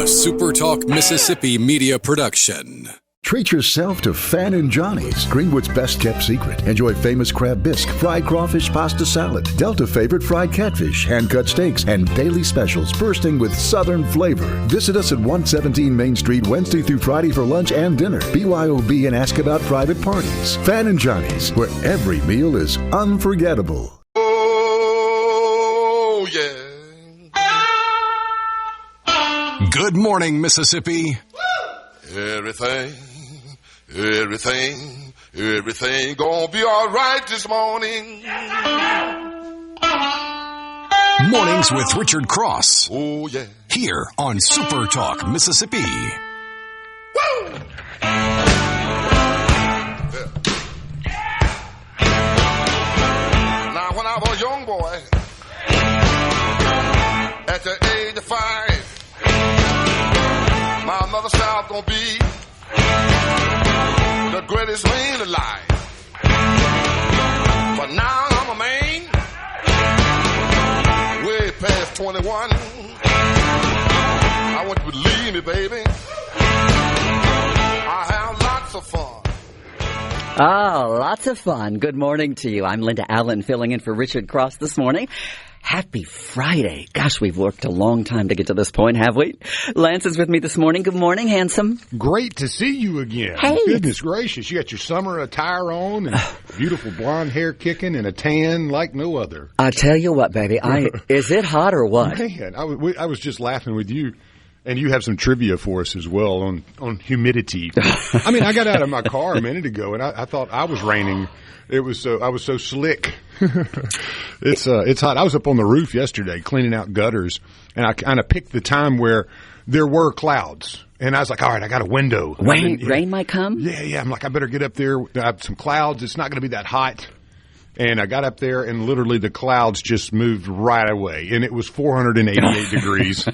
SuperTalk Mississippi media production. Treat yourself to Fan and Johnny's, Greenwood's best kept secret. Enjoy famous crab bisque, fried crawfish pasta salad, Delta favorite fried catfish, hand-cut steaks, and daily specials bursting with southern flavor. Visit us at 117 Main Street Wednesday through Friday for lunch and dinner. BYOB and ask about private parties. Fan and Johnny's, where every meal is unforgettable. Oh, yeah. Good morning, Mississippi. Everything gonna be all right this morning. Mornings with Richard Cross. Oh, yeah. Here on SuperTalk Mississippi. Woo! Now, when I was a young boy, at the age of 5, my mother said I was gonna be the greatest man alive. But now I'm a man, way past 21. I want you to believe me, baby. I have lots of fun. Oh, lots of fun. Good morning to you. I'm Linda Allen filling in for Richard Cross this morning. Happy Friday. Gosh, we've worked a long time to get to this point, have we? Lance is with me this morning. Good morning, handsome. Great to see you again. Hey. Goodness gracious. You got your summer attire on and beautiful blonde hair kicking and a tan like no other. I tell you what, baby. Is it hot or what? Man, I was just laughing with you. And you have some trivia for us as well on humidity. I mean, I got out of my car a minute ago, and I thought I was raining. I was so slick. It's hot. I was up on the roof yesterday cleaning out gutters, and I kind of picked the time where there were clouds. And I was like, all right, I got a window. Rain might come? Yeah. I'm like, I better get up there. I have some clouds. It's not going to be that hot. And I got up there, and literally the clouds just moved right away. And it was 488 degrees.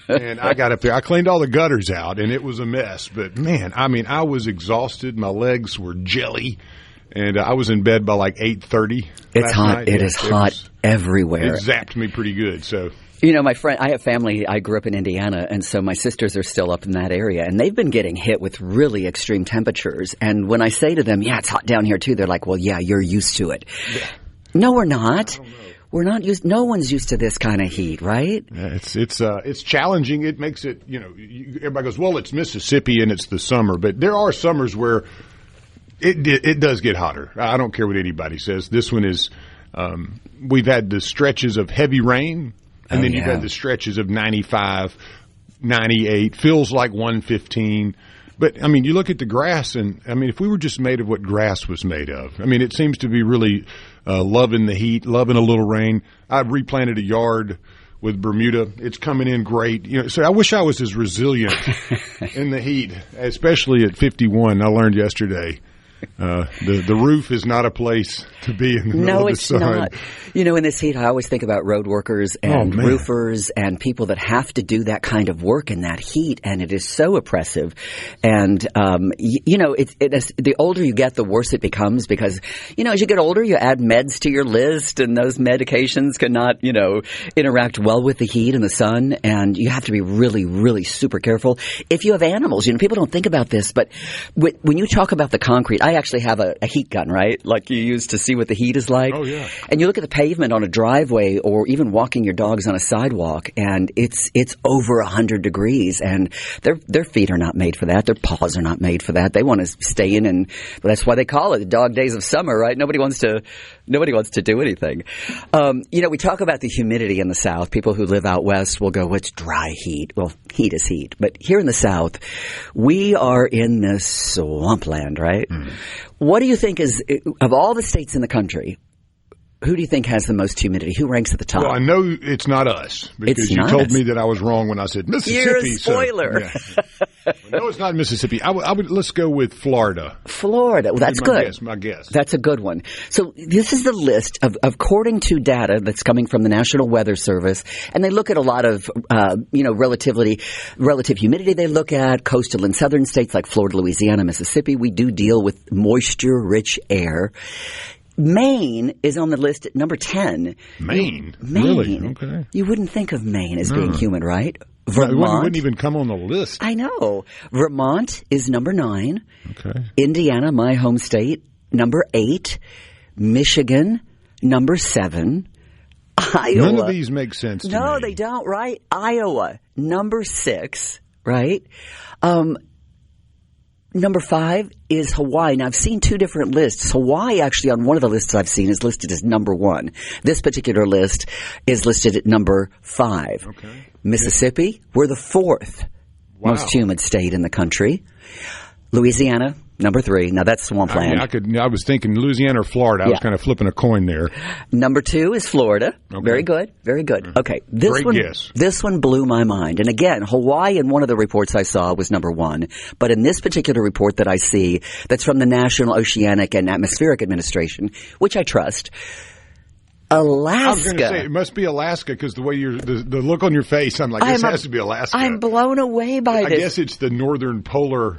And I got up there. I cleaned all the gutters out, and it was a mess. But, man, I mean, I was exhausted. My legs were jelly. And I was in bed by like 8:30. It's hot. Night. It is hot everywhere. It zapped me pretty good, so. You know, my friend, I have family, I grew up in Indiana, and so my sisters are still up in that area, and they've been getting hit with really extreme temperatures. And when I say to them, yeah, it's hot down here too, they're like, well, yeah, you're used to it. Yeah. No, we're not. We're not used. No one's used to this kind of heat, right? Yeah, it's challenging. It makes it, everybody goes, well, it's Mississippi and it's the summer, but there are summers where it does get hotter. I don't care what anybody says. This one is, we've had the stretches of heavy rain. And then you've had the stretches of 95, 98, feels like 115. But, I mean, you look at the grass, and, I mean, if we were just made of what grass was made of, I mean, it seems to be really loving the heat, loving a little rain. I've replanted a yard with Bermuda. It's coming in great. So I wish I was as resilient in the heat, especially at 51. I learned yesterday. The roof is not a place to be in the middle of the sun. No, it's not. In this heat, I always think about road workers and roofers and people that have to do that kind of work in that heat, and it is so oppressive. And, the older you get, the worse it becomes because, as you get older, you add meds to your list, and those medications cannot, interact well with the heat and the sun, and you have to be really, really super careful. If you have animals, people don't think about this, but when you talk about the concrete, I actually have a heat gun, right? Like you use to see what the heat is like. Oh, yeah. And you look at the pavement on a driveway or even walking your dogs on a sidewalk, and it's over 100 degrees, and their feet are not made for that. Their paws are not made for that. They want to stay in, and that's why they call it the dog days of summer, right? Nobody wants to do anything. We talk about the humidity in the South. People who live out west will go, "What's dry heat?" Well, heat is heat. But here in the South, we are in this swampland, right? Mm. What do you think is, of all the states in the country, who do you think has the most humidity? Who ranks at the top? Well, I know it's not us because you told me that I was wrong when I said Mississippi. You're a spoiler. No, it's not Mississippi. Let's go with Florida. Florida. Well, that's good. My guess. That's a good one. So this is the list of according to data that's coming from the National Weather Service, and they look at a lot of relative humidity. They look at coastal and southern states like Florida, Louisiana, Mississippi. We do deal with moisture-rich air. Maine is on the list at number 10. Maine? Maine. Really? Okay. You wouldn't think of Maine as being humid, right? Vermont wouldn't even come on the list. I know. Vermont is number 9. Okay. Indiana, my home state, number 8. Michigan, number 7. Iowa. None of these make sense to me. No, they don't, right? Iowa, number 6, right? Number 5 is Hawaii. Now, I've seen 2 different lists. Hawaii, actually, on one of the lists I've seen, is listed as number 1. This particular list is listed at number 5. Okay. Mississippi, we're the 4th most humid state in the country. Louisiana, number 3. Now, that's swampland. I was thinking Louisiana or Florida. I was kind of flipping a coin there. Number 2 is Florida. Okay. Very good. Very good. Okay. Great guess. This one blew my mind. And again, Hawaii in one of the reports I saw was number 1. But in this particular report that I see, that's from the National Oceanic and Atmospheric Administration, which I trust, Alaska. I was going to say, it must be Alaska because the way the look on your face, I'm like, this has to be Alaska. I'm blown away by this. I guess it's the northern polar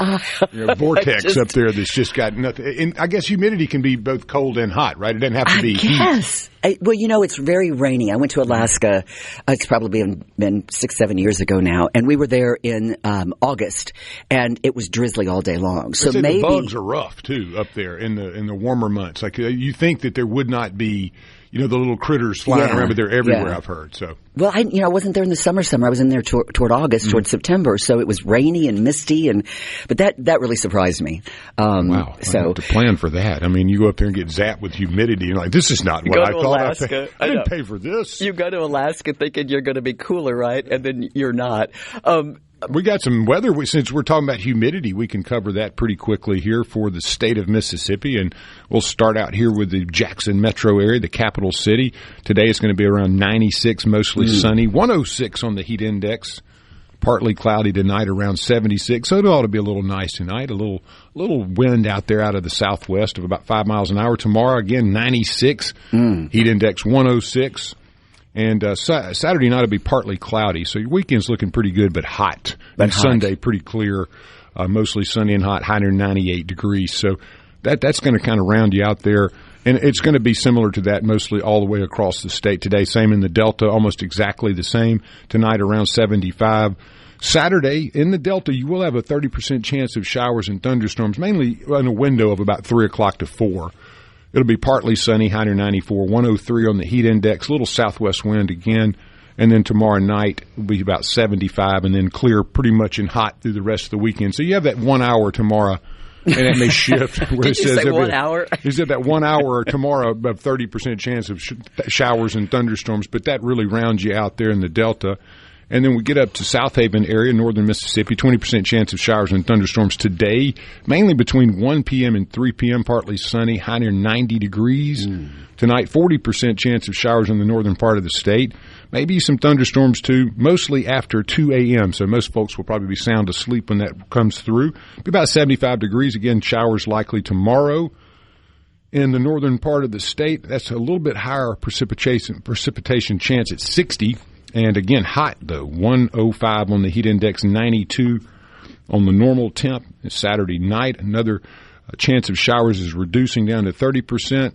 vortex up there that's just got nothing. And I guess humidity can be both cold and hot, right? It doesn't have to be heat. Well, it's very rainy. I went to Alaska. It's probably been 6-7 years ago now, and we were there in August, and it was drizzly all day long. So maybe the bugs are rough too up there in the warmer months. Like you think that there would not be, the little critters flying around, but they're everywhere. I've heard. So well, I wasn't there in the summer. I was in there toward August, toward September. So it was rainy and misty, but that really surprised me. Wow! So I have to plan for that. I mean, you go up there and get zapped with humidity. You're like, this is not what I thought. Alaska. I didn't pay for this. You go to Alaska thinking you're going to be cooler, right? And then you're not. We got some weather. Since we're talking about humidity, we can cover that pretty quickly here for the state of Mississippi. And we'll start out here with the Jackson metro area, the capital city. Today it's going to be around 96, mostly sunny, 106 on the heat index. Partly cloudy tonight, around 76. So it ought to be a little nice tonight. A little wind out there out of the southwest of about 5 miles an hour. Tomorrow, again, 96. Heat index 106. And Saturday night will be partly cloudy. So your weekend's looking pretty good, but hot. And Sunday, pretty clear, mostly sunny and hot, high near 98 degrees. So that's going to kind of round you out there. And it's going to be similar to that mostly all the way across the state today. Same in the Delta, almost exactly the same. Tonight around 75. Saturday in the Delta, you will have a 30% chance of showers and thunderstorms, mainly in a window of about 3 o'clock to 4. It'll be partly sunny, high near 94, 103 on the heat index, a little southwest wind again. And then tomorrow night will be about 75 and then clear pretty much and hot through the rest of the weekend. So you have that 1 hour tomorrow. And it may shift. Where Did it you says say 1 hour? He said that 1 hour tomorrow, about 30% chance of showers and thunderstorms, but that really rounds you out there in the Delta. And then we get up to South Haven area, northern Mississippi, 20% chance of showers and thunderstorms today, mainly between 1 p.m. and 3 p.m., partly sunny, high near 90 degrees. Tonight, 40% chance of showers in the northern part of the state. Maybe some thunderstorms, too, mostly after 2 a.m., so most folks will probably be sound asleep when that comes through. Be about 75 degrees. Again, showers likely tomorrow. In the northern part of the state, that's a little bit higher precipitation chance at 60. And again, hot, though, 105 on the heat index, 92 on the normal temp. It's Saturday night. Another chance of showers is reducing down to 30%.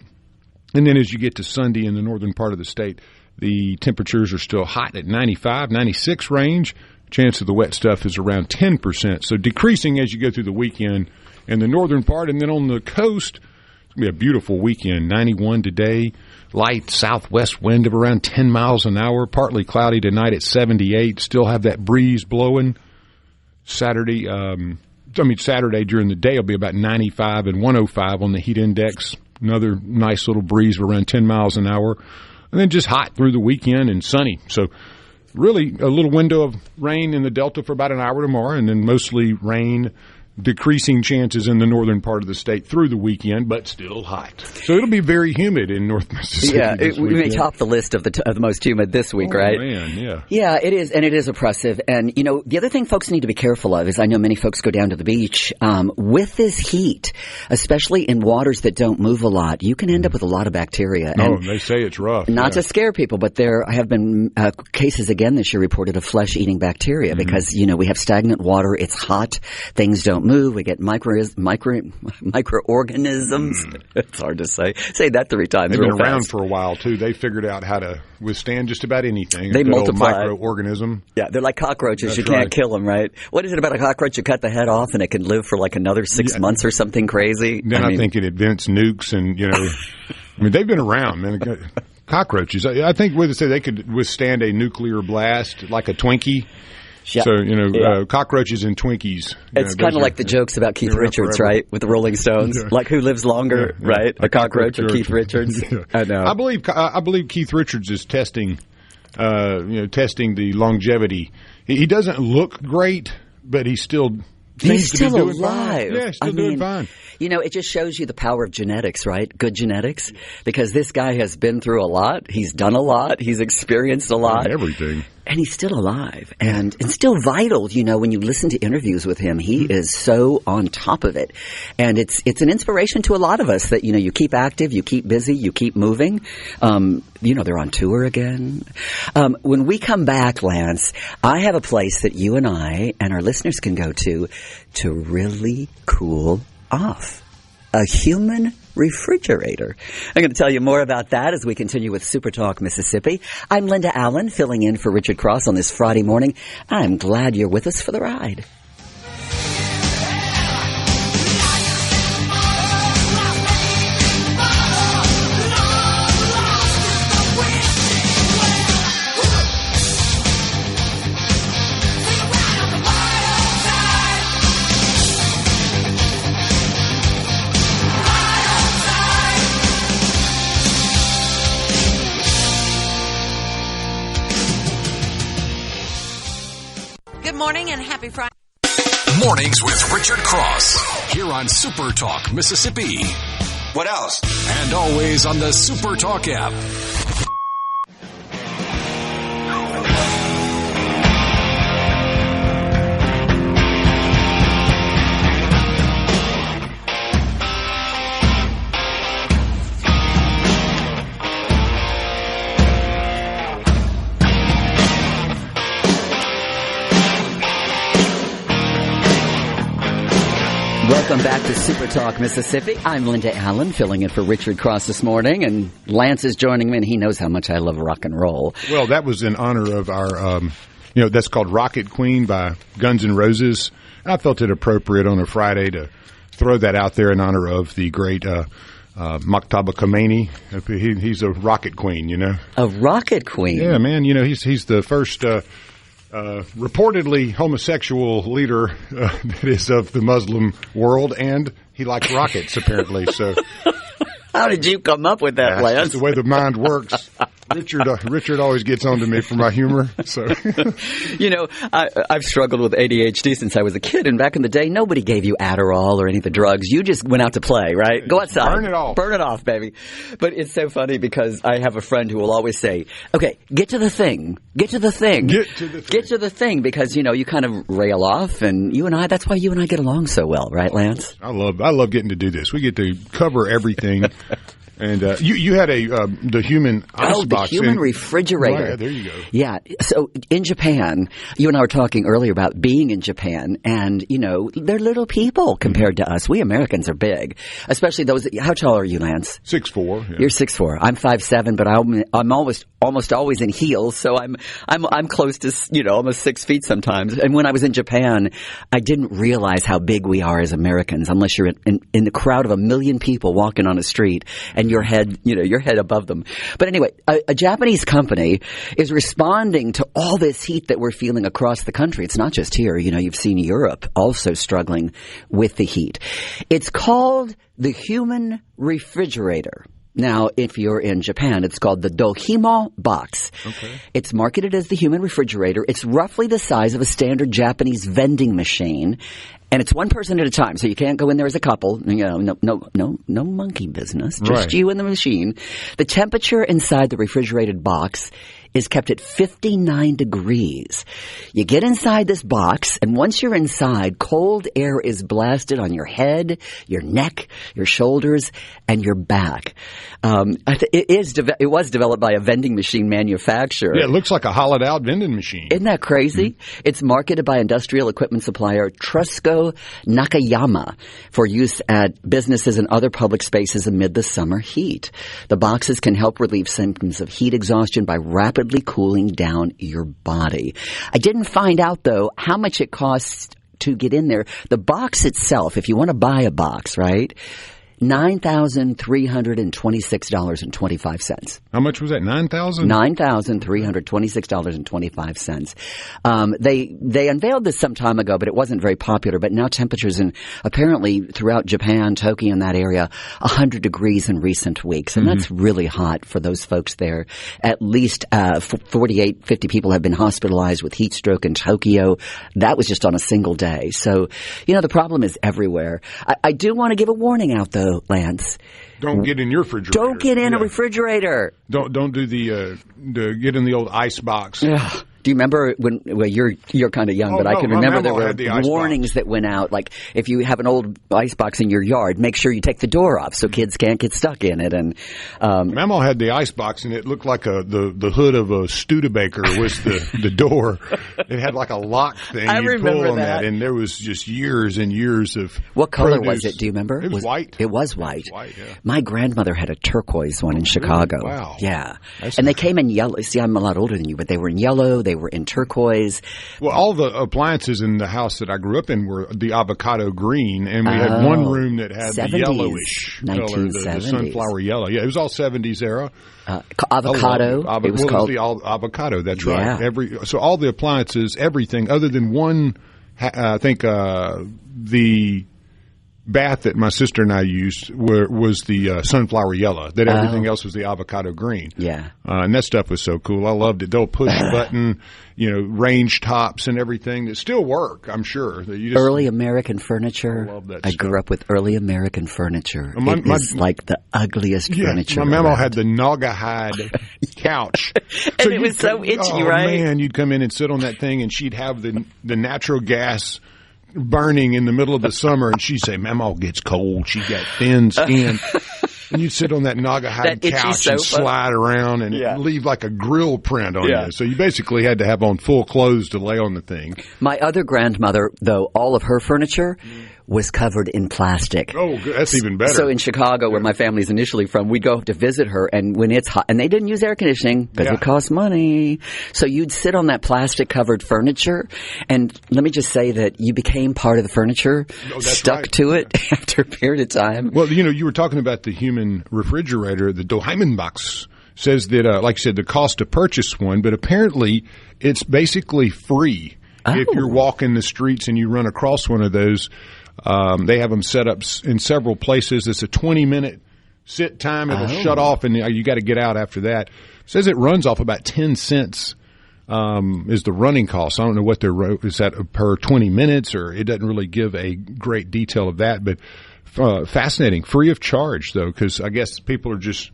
And then as you get to Sunday in the northern part of the state, the temperatures are still hot at 95, 96 range. Chance of the wet stuff is around 10%. So decreasing as you go through the weekend in the northern part. And then on the coast, it's going to be a beautiful weekend, 91 today. Light southwest wind of around 10 miles an hour. Partly cloudy tonight at 78. Still have that breeze blowing. Saturday during the day will be about 95 and 105 on the heat index. Another nice little breeze of around 10 miles an hour. And then just hot through the weekend and sunny. So really a little window of rain in the Delta for about an hour tomorrow, and then mostly rain, decreasing chances in the northern part of the state through the weekend, but still hot. So it'll be very humid in North Mississippi. Yeah, we may top the list of the most humid this week, right? Man, yeah. Yeah, it is, and it is oppressive. And, the other thing folks need to be careful of is I know many folks go down to the beach. With this heat, especially in waters that don't move a lot, you can end up with a lot of bacteria. Oh, and they say it's rough. Not to scare people, but there have been cases again this year reported of flesh-eating bacteria because, we have stagnant water, it's hot, things don't move. We get microorganisms. It's hard to say. Say that 3 times. They've real been around fast. for a while too. They figured out how to withstand just about anything. They Good old multiply. microorganism. Yeah, they're like cockroaches. That's You can't right. kill them, right? What is it about a cockroach? You cut the head off and it can live for like another 6 months or something crazy. Then I think it invents nukes, and I mean, they've been around, man. Cockroaches. I think what they say they could withstand a nuclear blast like a Twinkie. Yeah. So cockroaches and Twinkies. It's kind of like the jokes about Keith they're Richards, forever. right? With the Rolling Stones, like who lives longer, right? A cockroach or Keith Richards? Yeah. I know. I believe Keith Richards is testing the longevity. He doesn't look great, but he's still He's seems to be still doing alive. Fine. Yeah, still doing fine. It just shows you the power of genetics, right? Good genetics. Because this guy has been through a lot. He's done a lot. He's experienced a lot. Everything. And he's still alive and still vital. When you listen to interviews with him, he is so on top of it. And it's an inspiration to a lot of us that, you keep active, you keep busy, you keep moving. They're on tour again. When we come back, Lance, I have a place that you and I and our listeners can go to really cool off. A human refrigerator. I'm going to tell you more about that as we continue with Super Talk Mississippi. I'm Linda Allen, filling in for Richard Cross on this Friday morning. I'm glad you're with us for the ride. Good morning and happy Friday. Mornings with Richard Cross. Here on Super Talk Mississippi. What else? And always on the Super Talk app. Welcome back to Super Talk Mississippi. I'm Linda Allen, filling in for Richard Cross this morning, and Lance is joining me, and he knows how much I love rock and roll. Well, that was in honor of our, that's called Rocket Queen by Guns N' Roses. I felt it appropriate on a Friday to throw that out there in honor of the great Maktaba Khomeini. He's a rocket queen, A rocket queen? Yeah, man. He's the first reportedly homosexual leader that is of the Muslim world, and he likes rockets, apparently. So, how did you come up with that, Lance? That's the way the mind works. Richard always gets on to me for my humor. So, I've struggled with ADHD since I was a kid, and back in the day, nobody gave you Adderall or any of the drugs. You just went out to play, right? Go outside. Burn it off, baby. But it's so funny because I have a friend who will always say, "Okay, get to the thing. Get to the thing. Get to the thing," because you kind of rail off, and that's why you and I get along so well, right, Lance? I love getting to do this. We get to cover everything. And you had the human icebox. The human refrigerator. Right, there you go. Yeah. So in Japan, you and I were talking earlier about being in Japan, and they're little people compared to us. We Americans are big, especially those. How tall are you, Lance? 6'4". Yeah. You're 6'4". I'm 5'7", but I'm almost always in heels, so I'm close to almost 6 feet sometimes. And when I was in Japan, I didn't realize how big we are as Americans, unless you're in the crowd of 1 million people walking on a street and your head above them. But anyway, a Japanese company is responding to all this heat that we're feeling across the country. It's not just here. You've seen Europe also struggling with the heat. It's called the human refrigerator. Now, if you're in Japan, it's called the Dohimo box. Okay. It's marketed as the human refrigerator. It's roughly the size of a standard Japanese vending machine. And it's one person at a time, so you can't go in there as a couple. No monkey business. Just you and the machine. The temperature inside the refrigerated box is kept at 59 degrees. You get inside this box, and once you're inside, cold air is blasted on your head, your neck, your shoulders, and your back. It was developed by a vending machine manufacturer. Yeah, it looks like a hollowed-out vending machine. Isn't that crazy? Mm-hmm. It's marketed by industrial equipment supplier Trusco Nakayama for use at businesses and other public spaces amid the summer heat. The boxes can help relieve symptoms of heat exhaustion by rapidly cooling down your body. I didn't find out, though, how much it costs to get in there. The box itself, if you want to buy a box, right, $9,326.25. How much was that? $9,000? $9,326.25. They unveiled this some time ago, but it wasn't very popular. But now temperatures apparently throughout Japan, Tokyo, and that area, 100 degrees in recent weeks. And that's really hot for those folks there. At least 50 people have been hospitalized with heat stroke in Tokyo. That was just on a single day. So, the problem is everywhere. I do want to give a warning out, though, Lance. Don't get in your refrigerator. Don't get in a refrigerator. Don't do the get in the old ice box. Ugh. Do you remember when? Well, you're kind of young, but I can remember there were warnings that went out. Like if you have an old ice box in your yard, make sure you take the door off so kids can't get stuck in it. And Mama had the ice box, and it looked like the hood of a Studebaker was the door. It had like a lock thing. I remember pull on that, and there was just years and years of. What color produce. was it? Do you remember? It was white. It was white. It was white. Yeah. My grandmother had a turquoise one in Chicago. Really? Wow. Yeah, and they came in yellow. See, I'm a lot older than you, but they were in yellow. They were in turquoise. Well, all the appliances in the house that I grew up in were the avocado green, and we had one room that had 70s, the yellowish color, the sunflower yellow. Yeah, it was all 70s era. Avocado. It was called the avocado. That's right. So all the appliances, everything other than one, I think the bath that my sister and I used was the sunflower yellow. That everything else was the avocado green. Yeah. And that stuff was so cool. I loved it. They'll push button, range tops and everything that still work, I'm sure. Early American furniture. I love that I stuff. grew up with early American furniture. It is like the ugliest furniture. My mama had the Naugahyde couch. And it was so itchy, right? Man, you'd come in and sit on that thing, and she'd have the natural gas burning in the middle of the summer, and she'd say, Mama gets cold. She got thin skin. And you'd sit on that Naugahyde couch and slide around and leave like a grill print on you. So you basically had to have on full clothes to lay on the thing. My other grandmother, though, all of her furniture was covered in plastic. Oh, that's even better. So in Chicago, where my family's initially from, we'd go to visit her, and when it's hot, and they didn't use air conditioning because it costs money. So you'd sit on that plastic-covered furniture, and let me just say that you became part of the furniture, stuck to it after a period of time. Well, you were talking about the human refrigerator, the Doheimenbox says that, like you said, the cost to purchase one, but apparently it's basically free. If you're walking the streets and you run across one of those. They have them set up in several places. It's a 20-minute sit time. It'll shut off, and you got to get out after that. It says it runs off about 10 cents is the running cost. I don't know what is that per 20 minutes, or it doesn't really give a great detail of that. But fascinating. Free of charge, though, because I guess people are just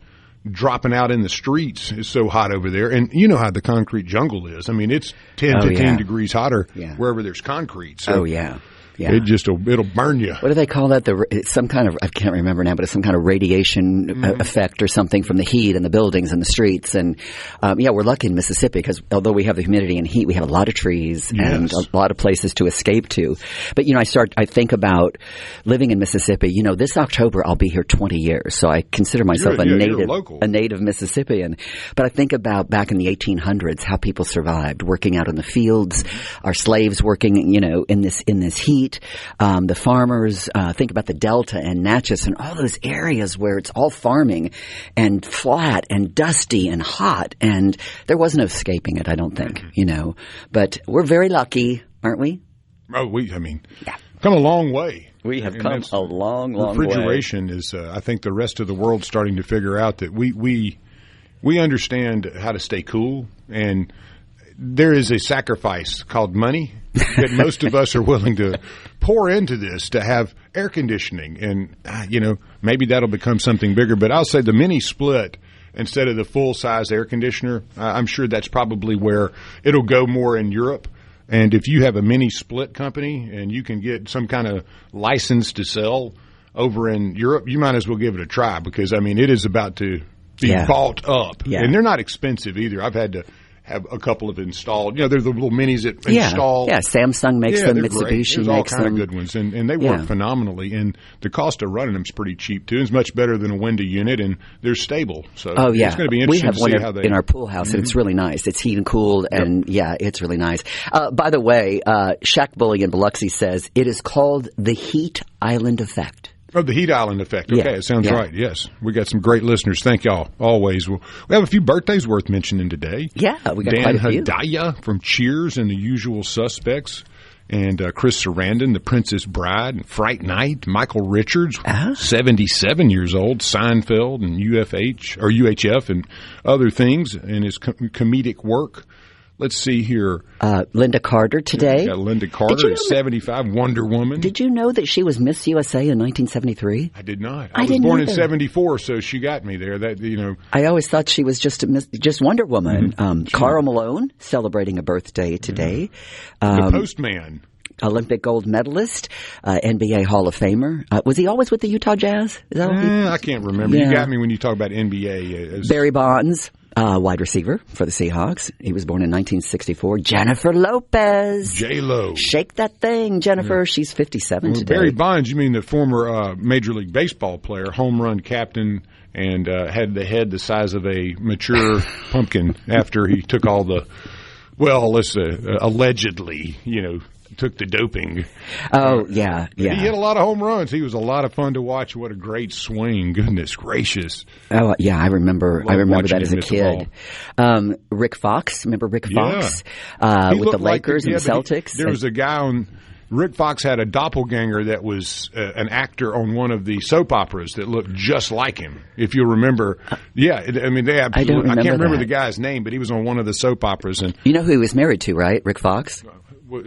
dropping out in the streets. It's so hot over there. And you know how the concrete jungle is. I mean, it's 10 to 10 degrees hotter wherever there's concrete. So Yeah. It'll burn you. What do they call that? It's some kind of, I can't remember now, but it's some kind of radiation effect or something from the heat in the buildings and the streets. And we're lucky in Mississippi because although we have the humidity and heat, we have a lot of trees and a lot of places to escape to. But I think about living in Mississippi. This October I'll be here 20 years, so I consider myself a native Mississippian. But I think about back in the 1800s how people survived working out in the fields, our slaves working, in this heat. The farmers, think about the Delta and Natchez and all those areas where it's all farming and flat and dusty and hot, and there was no escaping it, I don't think, But we're very lucky, aren't we? Oh, come a long way. We have come a long way. Refrigeration is, I think, the rest of the world starting to figure out that we understand how to stay cool, and there is a sacrifice called money that most of us are willing to pour into this to have air conditioning. And, maybe that'll become something bigger. But I'll say the mini split instead of the full-size air conditioner. I'm sure that's probably where it'll go more in Europe. And if you have a mini split company and you can get some kind of license to sell over in Europe, you might as well give it a try because, I mean, it is about to be bought up. Yeah. And they're not expensive either. I've had to have a couple of installed. You know, they're the little minis that install. Yeah, Samsung makes them, Mitsubishi makes all kind of good ones, and they work phenomenally. And the cost of running them is pretty cheap too. It's much better than a window unit, and they're stable. So it's going to be interesting. We have to one see how they in our pool house, and it's really nice. It's heat and cooled, and it's really nice. By the way, Shaq Bully in Biloxi says it is called the Heat Island Effect. Oh, the Heat Island Effect. Okay, it sounds right. Yes. We got some great listeners. Thank y'all always. We have a few birthdays worth mentioning today. Yeah, we got Dan quite a few. Hedaya from Cheers and The Usual Suspects. And Chris Sarandon, The Princess Bride, and Fright Night. Michael Richards, 77 years old, Seinfeld and UHF and other things in his comedic work. Let's see here. Linda Carter today. Got Linda Carter is 75, Wonder Woman. Did you know that she was Miss USA in 1973? I did not. I was born in 74, so she got me there. I always thought she was just Wonder Woman. Karl Malone celebrating a birthday today. The Postman. Olympic gold medalist, NBA Hall of Famer. Was he always with the Utah Jazz? Is that I can't remember. You got me when you talk about NBA. Barry Bonds. Wide receiver for the Seahawks. He was born in 1964. Jennifer Lopez. J-Lo. Shake that thing, Jennifer. She's 57 today. Barry Bonds, you mean the former Major League Baseball player, home run captain, and had the head the size of a mature pumpkin after he took all the, allegedly, took the doping. Oh, yeah. He hit a lot of home runs. He was a lot of fun to watch. What a great swing. Goodness gracious. Oh, yeah, I remember that as a kid. Rick Fox. Remember Rick Fox? With the Lakers and the Celtics? There was a guy on... Rick Fox had a doppelganger that was an actor on one of the soap operas that looked just like him. If you remember, they absolutely. I can't remember the guy's name, but he was on one of the soap operas. And you know who he was married to, right? Rick Fox.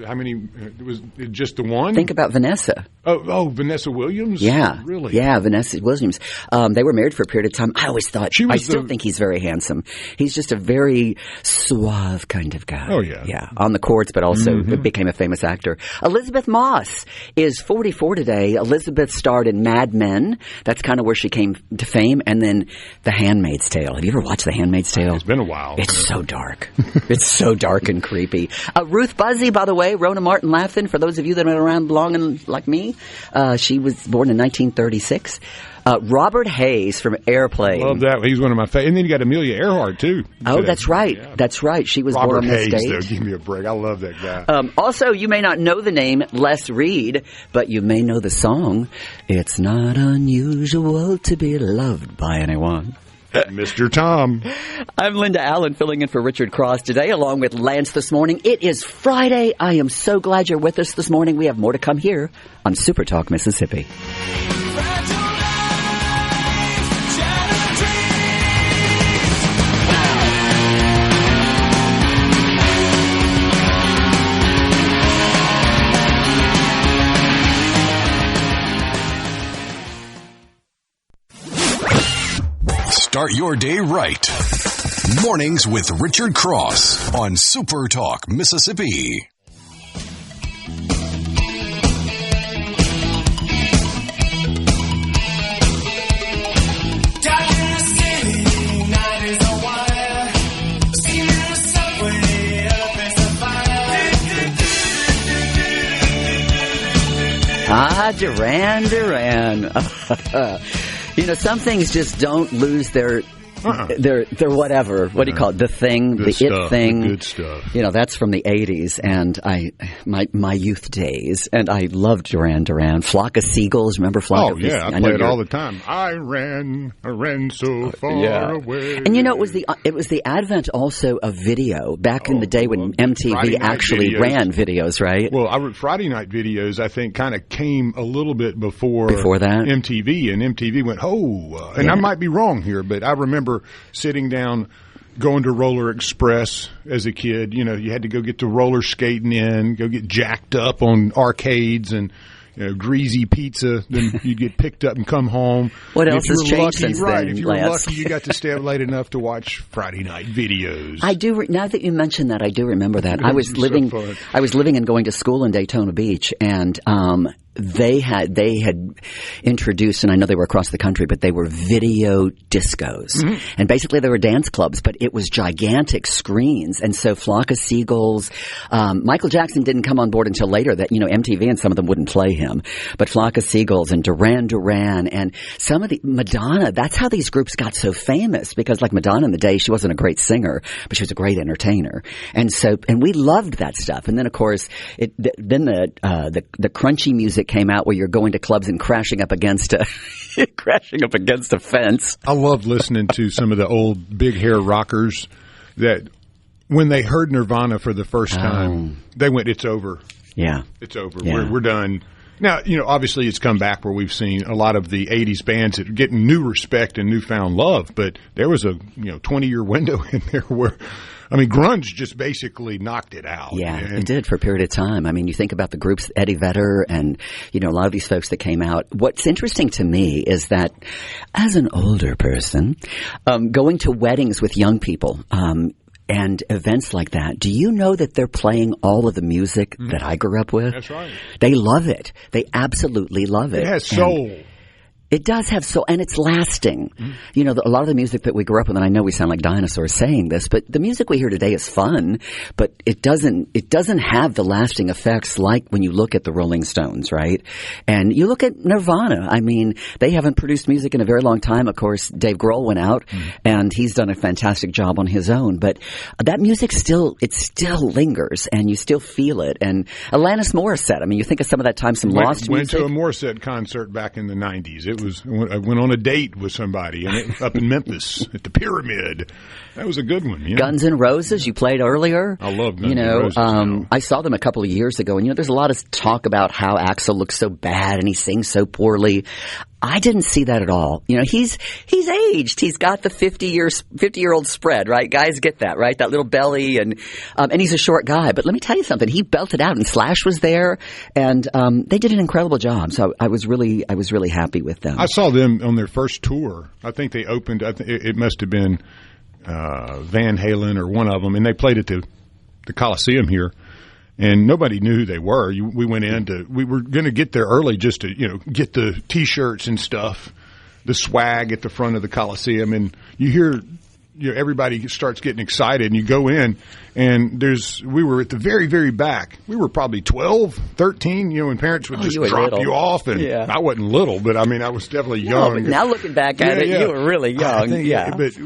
How many? Was it just the one? Think about Vanessa. Oh, Vanessa Williams? Yeah. Really? Yeah, Vanessa Williams. They were married for a period of time. I always thought, I still think he's very handsome. He's just a very suave kind of guy. Oh, yeah. Yeah, on the courts, but also became a famous actor. Elizabeth Moss is 44 today. Elizabeth starred in Mad Men. That's kind of where she came to fame. And then The Handmaid's Tale. Have you ever watched The Handmaid's Tale? It's been a while. It's so dark. It's so dark and creepy. Ruth Buzzy, by the way, Rona Martin Laughlin, for those of you that are around long and like me, she was born in 1936. Robert Hayes from Airplane. Love that. He's one of my favorites. And then you got Amelia Earhart, too. Oh, that's right. Yeah. That's right. She was born on the stage. Robert Hayes, though. Give me a break. I love that guy. Also, you may not know the name Les Reed, but you may know the song, It's Not Unusual to Be Loved by Anyone. Mr. Tom. I'm Linda Allen filling in for Richard Cross today along with Lance this morning. It is Friday. I am so glad you're with us this morning. We have more to come here on Super Talk Mississippi. Start your day right. Mornings with Richard Cross on Super Talk Mississippi. Duran. Some things just don't lose their whatever. What do you call it? The thing, the it thing. The good stuff. That's from the 80s, and my youth days, and I loved Duran Duran. Flock of Seagulls. Remember Flock of Seagulls? I play it all the time. I ran so far away. And it was the advent also of video back in the day when MTV actually ran videos, right? Well, Friday night videos, I think, kind of came a little bit before that MTV, and MTV went, I might be wrong here, but I remember sitting down, going to Roller Express as a kid. You had to go get the roller skating in, go get jacked up on arcades, and greasy pizza, then you'd get picked up and come home. What And else if you has were changed lucky, since right, then, if you were Lance? lucky, you got to stay up late enough to watch Friday night videos. I do. Now that you mention that, I do remember that. I was Those were living. so fun. I was living and going to school in Daytona Beach, and they had introduced, and I know they were across the country, but they were video discos, and basically they were dance clubs, but it was gigantic screens, and so Flock of Seagulls. Michael Jackson didn't come on board until later. That MTV and some of them wouldn't play him, but Flock of Seagulls and Duran Duran and some of the Madonna. That's how these groups got so famous, because like Madonna in the day, she wasn't a great singer, but she was a great entertainer, and we loved that stuff. And then of course, then the crunchy music came out where you're going to clubs and crashing up against a fence. I love listening to some of the old big hair rockers that when they heard Nirvana for the first time, they went, "It's over. Yeah. It's over. Yeah. We're done." Now, obviously it's come back where we've seen a lot of the 80s bands that are getting new respect and newfound love, but there was a 20-year window in there where grunge just basically knocked it out. Yeah, it did for a period of time. I mean, you think about the groups, Eddie Vedder and, a lot of these folks that came out. What's interesting to me is that as an older person, going to weddings with young people, and events like that, do you know that they're playing all of the music that I grew up with? That's right. They love it. They absolutely love it. It has soul. It does have soul, and it's lasting. A lot of the music that we grew up with, and I know we sound like dinosaurs saying this, but the music we hear today is fun, but it doesn't have the lasting effects like when you look at the Rolling Stones, right? And you look at Nirvana. I mean, they haven't produced music in a very long time. Of course, Dave Grohl went out, and he's done a fantastic job on his own, but that music still lingers, and you still feel it. And Alanis Morissette, you think of some of that time, some lost music. Went to a Morissette concert back in the 90s. I went on a date with somebody up in Memphis at the Pyramid. That was a good one. Guns N' Roses, you played earlier. I love Guns N' Roses. I saw them a couple of years ago, and there's a lot of talk about how Axl looks so bad and he sings so poorly. I didn't see that at all. He's aged. He's got the 50-year-old spread, right? Guys get that, right? That little belly, and he's a short guy. But let me tell you something. He belted out, and Slash was there, and they did an incredible job. So I was really happy with them. I saw them on their first tour. I think they opened. It must have been Van Halen or one of them, and they played at the Coliseum here. And nobody knew who they were. We went in we were going to get there early just to, get the T-shirts and stuff, the swag at the front of the Coliseum. And you hear, everybody starts getting excited, and you go in, and we were at the very, very back. We were probably 12, 13, and parents would just drop you off. And I wasn't little, but I was definitely young. But now looking back at it, you were really young. But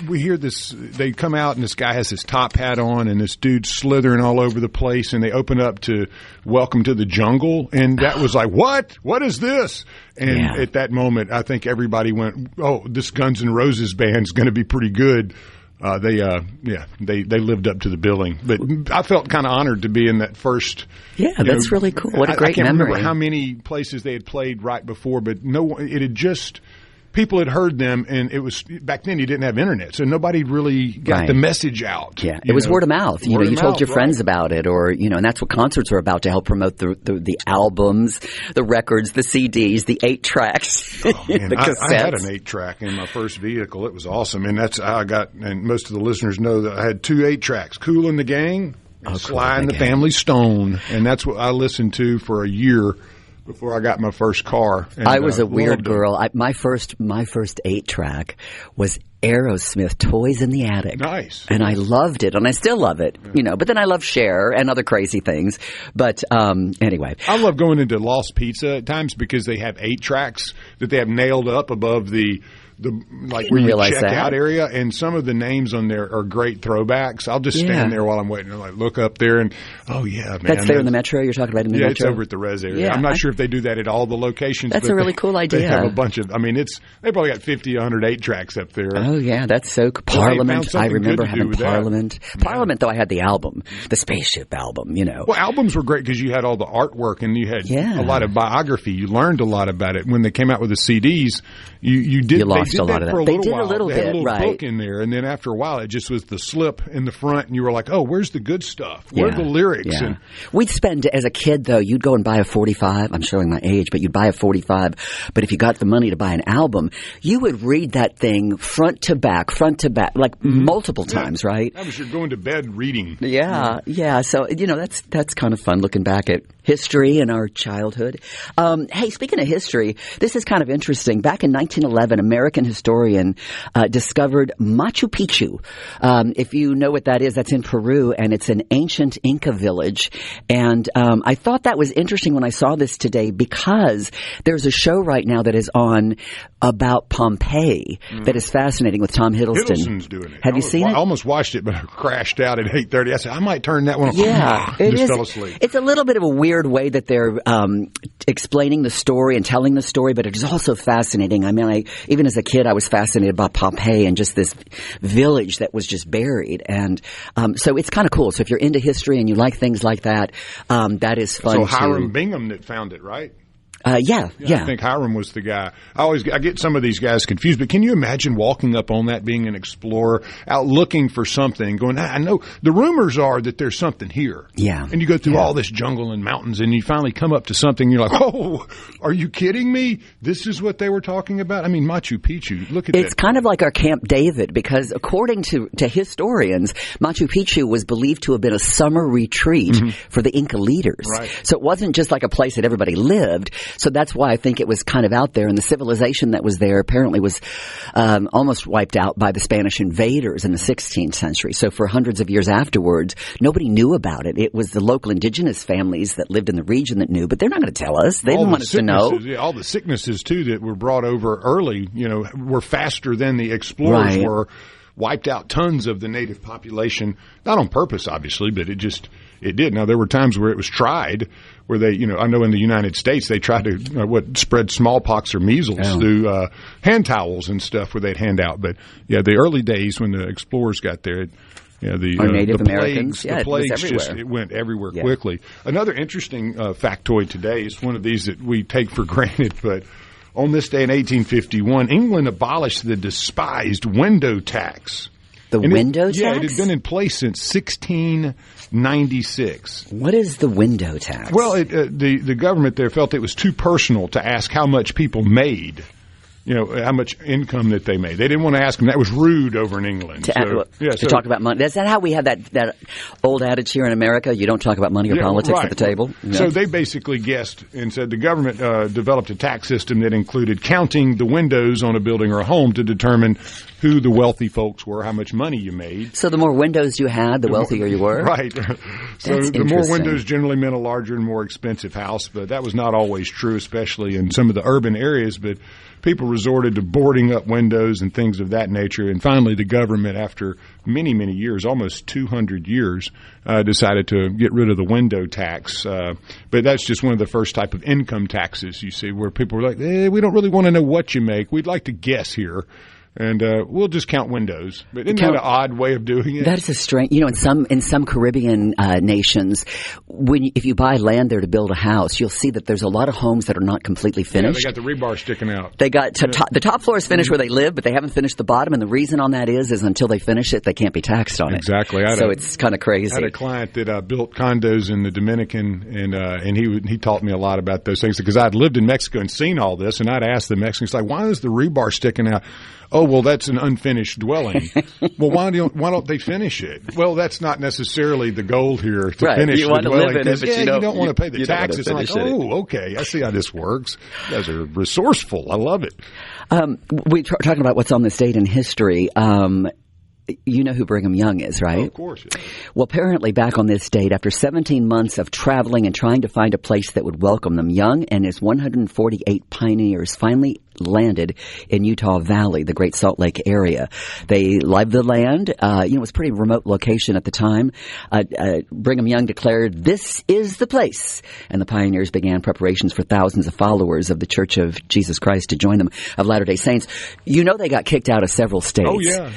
we hear this, they come out, and this guy has his top hat on, and this dude's slithering all over the place, and they open up to Welcome to the Jungle. And that was like, what? What is this? And at that moment, I think everybody went, oh, this Guns N' Roses band's going to be pretty good. They lived up to the billing, but I felt kind of honored to be in that first. Yeah, that's really cool. What a great memory. I can't remember how many places they had played right before, but it had just. People had heard them, and it was back then you didn't have internet, so nobody really got the message out. Yeah, it was word of mouth. You told your friends about it, or and that's what concerts are about, to help promote the albums, the records, the CDs, the 8 tracks, the cassettes. I had an 8-track in my first vehicle. It was awesome, and that's how I got. And most of the listeners know that I had 2 8-tracks: Kool and the Gang, and Sly and the Family Stone, and that's what I listened to for a year. Before I got my first car. And, I was a weird girl. My first 8-track was Aerosmith, Toys in the Attic. Nice. And I loved it, and I still love it, but then I love Cher and other crazy things. But anyway. I love going into Lost Pizza at times because they have 8 tracks that they have nailed up above the where you check out area, and some of the names on there are great throwbacks. I'll just stand there while I'm waiting and look up there, and man, that's there in the Metro. You're talking about in the Metro. Yeah, it's over at the Res area. Yeah, I'm not sure if they do that at all the locations. That's a really cool idea. They have a bunch of. They probably got 50, 100 8-tracks up there. Oh yeah, that's so cool. Parliament. I remember having Parliament. Parliament, though, I had the album, the Spaceship album. Well, albums were great because you had all the artwork and you had a lot of biography. You learned a lot about it. When they came out with the CDs, you did. lost a lot of that. They did a little bit. They had a little right? book in there, and then after a while, it just was the slip in the front, and you were like, "Oh, where's the good stuff? Where are the lyrics?" Yeah. And we'd spend as a kid though. You'd go and buy a 45. I'm showing my age, but you'd buy a 45. But if you got the money to buy an album, you would read that thing front to back, like multiple times, right? That was your going to bed reading. Yeah. So that's kind of fun looking back at history and our childhood. Hey, speaking of history, this is kind of interesting. Back in 1911, American historian discovered Machu Picchu. If you know what that is, that's in Peru, and it's an ancient Inca village. And I thought that was interesting when I saw this today because there's a show right now that is on about Pompeii that is fascinating with Tom Hiddleston. Hiddleston's doing it. Have you seen it? I almost watched it, but I crashed out at 8:30. I said, I might turn that one off. Yeah, just fell asleep. It's a little bit of a weird way that they're explaining the story and telling the story, but it is also fascinating. I mean, even as a kid, I was fascinated by Pompeii and just this village that was just buried. And so it's kind of cool. So if you're into history and you like things like that, that is fun. So Hiram Bingham that found it, right? Yeah. I think Hiram was the guy. I get some of these guys confused, but can you imagine walking up on that, being an explorer, out looking for something, going, I know the rumors are that there's something here. Yeah. And you go through all this jungle and mountains, and you finally come up to something, you're like, oh, are you kidding me? This is what they were talking about? I mean, Machu Picchu, look at that. It's kind of like our Camp David, because according to historians, Machu Picchu was believed to have been a summer retreat for the Inca leaders. Right. So it wasn't just like a place that everybody lived. So that's why I think it was kind of out there. And the civilization that was there apparently was almost wiped out by the Spanish invaders in the 16th century. So for hundreds of years afterwards, nobody knew about it. It was the local indigenous families that lived in the region that knew, but they're not going to tell us. They didn't want us to know. Yeah, all the sicknesses, too, that were brought over early, were faster than the explorers were. Wiped out tons of the native population, not on purpose, obviously, but it did. Now, there were times where it was tried, where they, I know in the United States, they tried to, spread smallpox or measles through hand towels and stuff where they'd hand out. But, the early days when the explorers got there, Native Americans, the plagues it went everywhere quickly. Another interesting factoid today is one of these that we take for granted, but on this day in 1851, England abolished the despised window tax. Window tax? Yeah, it had been in place since 1696. What is the window tax? Well, the government there felt it was too personal to ask how much people made. How much income that they made. They didn't want to ask them. That was rude over in England. To talk about money. Is that how we have that old adage here in America? You don't talk about money or politics at the table? Yeah. So they basically guessed and said the government developed a tax system that included counting the windows on a building or a home to determine who the wealthy folks were, how much money you made. So the more windows you had, the wealthier you were? Right. So the more windows generally meant a larger and more expensive house, but that was not always true, especially in some of the urban areas. But people resorted to boarding up windows and things of that nature. And finally, the government, after many, many years, almost 200 years, decided to get rid of the window tax. But that's just one of the first type of income taxes, you see, where people were like, we don't really want to know what you make. We'd like to guess here. And we'll just count windows. But isn't that an odd way of doing it? That is a strange. In some Caribbean nations, if you buy land there to build a house, you'll see that there's a lot of homes that are not completely finished. Yeah, they got the rebar sticking out. They got the top floor is finished where they live, but they haven't finished the bottom. And the reason on that is until they finish it, they can't be taxed on it. Exactly. So it's kind of crazy. I had a client that built condos in the Dominican, and he taught me a lot about those things because I'd lived in Mexico and seen all this, and I'd asked the Mexicans, like, why is the rebar sticking out? Oh, well, that's an unfinished dwelling. Well, why don't they finish it? Well, that's not necessarily the goal here to finish the dwelling. Live in it, but you don't want to pay the taxes. It's like, okay, I see how this works. You guys are resourceful. I love it. We're talking about what's on this date in history. You know who Brigham Young is, right? Oh, of course. Yeah. Well, apparently back on this date, after 17 months of traveling and trying to find a place that would welcome them, Young and his 148 pioneers finally landed in Utah Valley, the Great Salt Lake area. They lived the land. It was a pretty remote location at the time. Brigham Young declared, "This is the place." And the pioneers began preparations for thousands of followers of the Church of Jesus Christ to join them, of Latter-day Saints. They got kicked out of several states. Oh, yeah.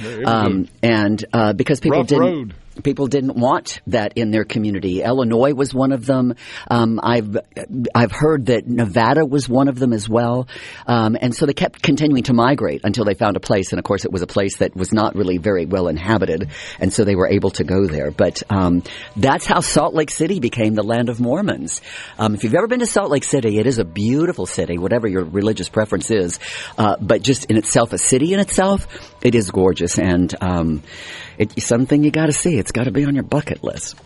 And because people rough didn't... road. People didn't want that in their community. Illinois was one of them. I've heard that Nevada was one of them as well. And so they kept continuing to migrate until they found a place. And of course, it was a place that was not really very well inhabited. And so they were able to go there. But that's how Salt Lake City became the land of Mormons. If you've ever been to Salt Lake City, it is a beautiful city, whatever your religious preference is. But just in itself, a city in itself, it is gorgeous. And it's something you got to see. It's got to be on your bucket list.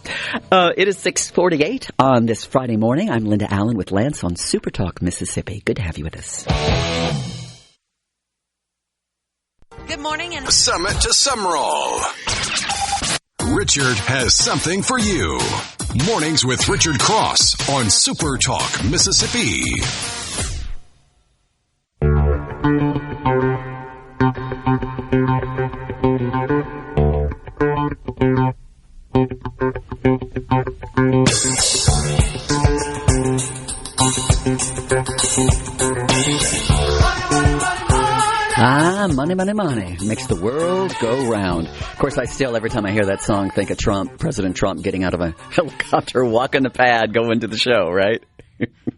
It is 6:48 on this Friday morning. I'm Linda Allen with Lance on SuperTalk, Mississippi. Good to have you with us. Good morning and Summit to Summerall. Richard has something for you. Mornings with Richard Cross on SuperTalk, Mississippi. Money, money, money makes the world go round. Of course, I still, every time I hear that song, think of Trump, President Trump getting out of a helicopter, walking the pad, going to the show, right?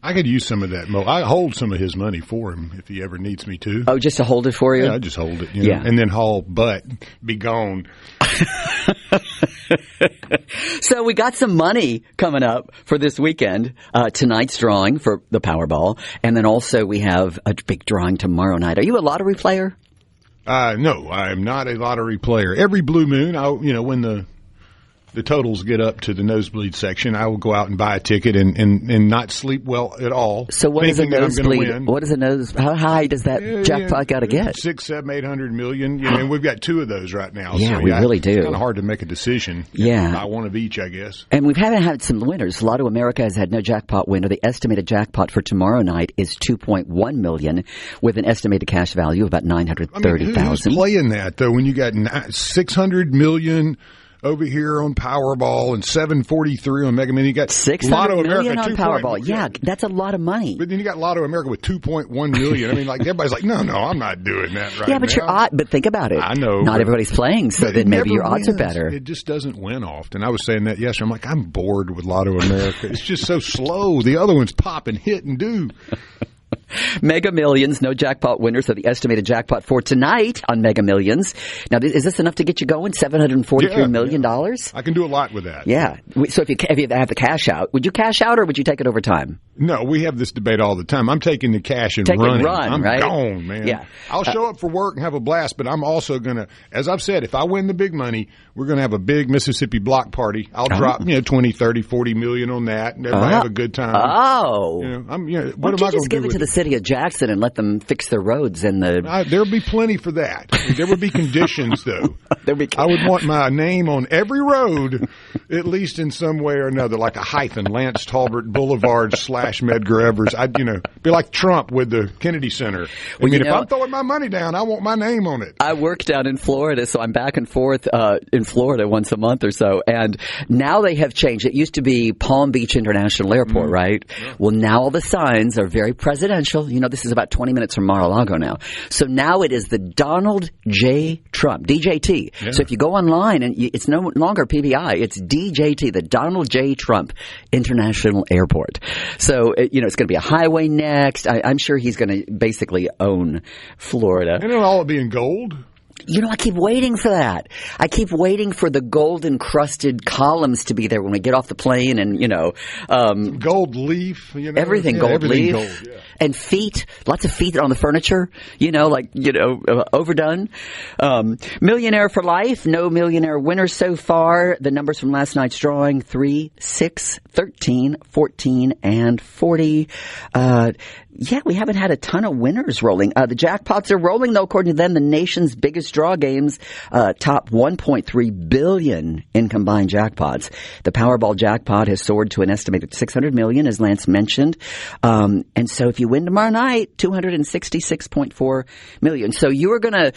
I could use some of that. I hold some of his money for him if he ever needs me to. Oh, just to hold it for you? Yeah, I just hold it. You know, and then haul butt, be gone. So we got some money coming up for this weekend. Tonight's drawing for the Powerball. And then also we have a big drawing tomorrow night. Are you a lottery player? No, I'm not a lottery player. Every blue moon, when the totals get up to the nosebleed section, I will go out and buy a ticket and not sleep well at all. So what is a nosebleed? What is a nose? How high does that jackpot got to get? 6, 7, 800 million. And we've got 2 of those right now. Yeah, so, we really do. It's kind of hard to make a decision. Yeah, buy one of each, I guess. And we haven't had some winners. Lotto America has had no jackpot winner. The estimated jackpot for tomorrow night is $2.1 million, with an estimated cash value of about $930,000. Who's playing that though? When you got 600 million. Over here on Powerball and 743 on Mega Millions. You got 600 million on Powerball. Yeah, that's a lot of money. But then you got Lotto America with 2.1 million. I mean, like everybody's like, no, I'm not doing that right now. Yeah, but you're odd. But think about it. I know. Not everybody's playing, so then maybe your odds are better. It just doesn't win often. I was saying that yesterday. I'm like, I'm bored with Lotto America. It's just so slow. The other ones pop and hit and do. Mega Millions, no jackpot winner, so the estimated jackpot for tonight on Mega Millions. Now, is this enough to get you going? $743 million? I can do a lot with that. Yeah. So if you have the cash out, would you cash out or would you take it over time? No, we have this debate all the time. I'm taking the cash and running. I'm right? Gone, man. Yeah. I'll show up for work and have a blast, but I'm also going to, as I've said, if I win the big money, we're going to have a big Mississippi block party. I'll drop 20, 30, 40 million on that, and everybody have a good time. Oh. What am I going to just give it to the city of Jackson and let them fix their roads and there'll be plenty for that. There would be conditions, though. I would want my name on every road, at least in some way or another, like a hyphen, Lance Talbert Boulevard / Medgar Evers. I'd, be like Trump with the Kennedy Center. If I'm throwing my money down, I want my name on it. I work down in Florida, so I'm back and forth in Florida once a month or so. And now they have changed. It used to be Palm Beach International Airport, right? Yeah. Well, now all the signs are very presidential. This is about 20 minutes from Mar-a-Lago now. So now it is the Donald J. Trump, DJT. Yeah. So if you go online, and it's no longer PBI, it's DJT, the Donald J. Trump International Airport. So, it's going to be a highway next. I'm sure he's going to basically own Florida. And it'll all be in gold. I keep waiting for that. I keep waiting for the gold-encrusted columns to be there when we get off the plane and, gold leaf, everything gold leaf. Gold, yeah. And feet, lots of feet on the furniture, overdone. Millionaire for life, no millionaire winners so far. The numbers from last night's drawing, 3, 6, 13, 14, and 40. We haven't had a ton of winners rolling. The jackpots are rolling, though, according to them. The nation's biggest draw games top $1.3 billion in combined jackpots. The Powerball jackpot has soared to an estimated $600 million, as Lance mentioned. And so if you win tomorrow night, $266.4 million. So you're gonna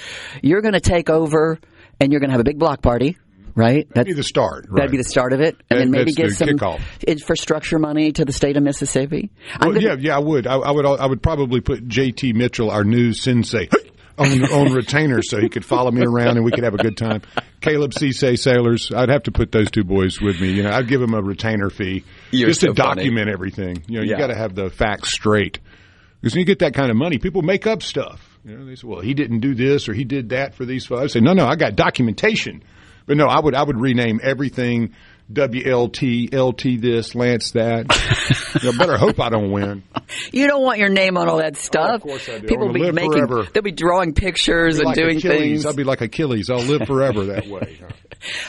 take over, and you're gonna have a big block party. Right? That'd be the start. Right. That'd be the start of it. And then maybe give some infrastructure money to the state of Mississippi. I would. I would probably put J.T. Mitchell, our news sensei, on retainer so he could follow me around and we could have a good time. Caleb Cisse Sailors, I'd have to put those two boys with me. I'd give them a retainer fee just to document everything. You got to have the facts straight. Because when you get that kind of money, people make up stuff. They say, well, he didn't do this or he did that for these folks. I say, no, I got documentation. But no, I would rename everything WLT, LT this, Lance that. Better hope I don't win. You don't want your name on all that stuff. Oh, of course I do. People will be making, forever. They'll be drawing pictures and doing things. I'll be like Achilles. I'll live forever that way.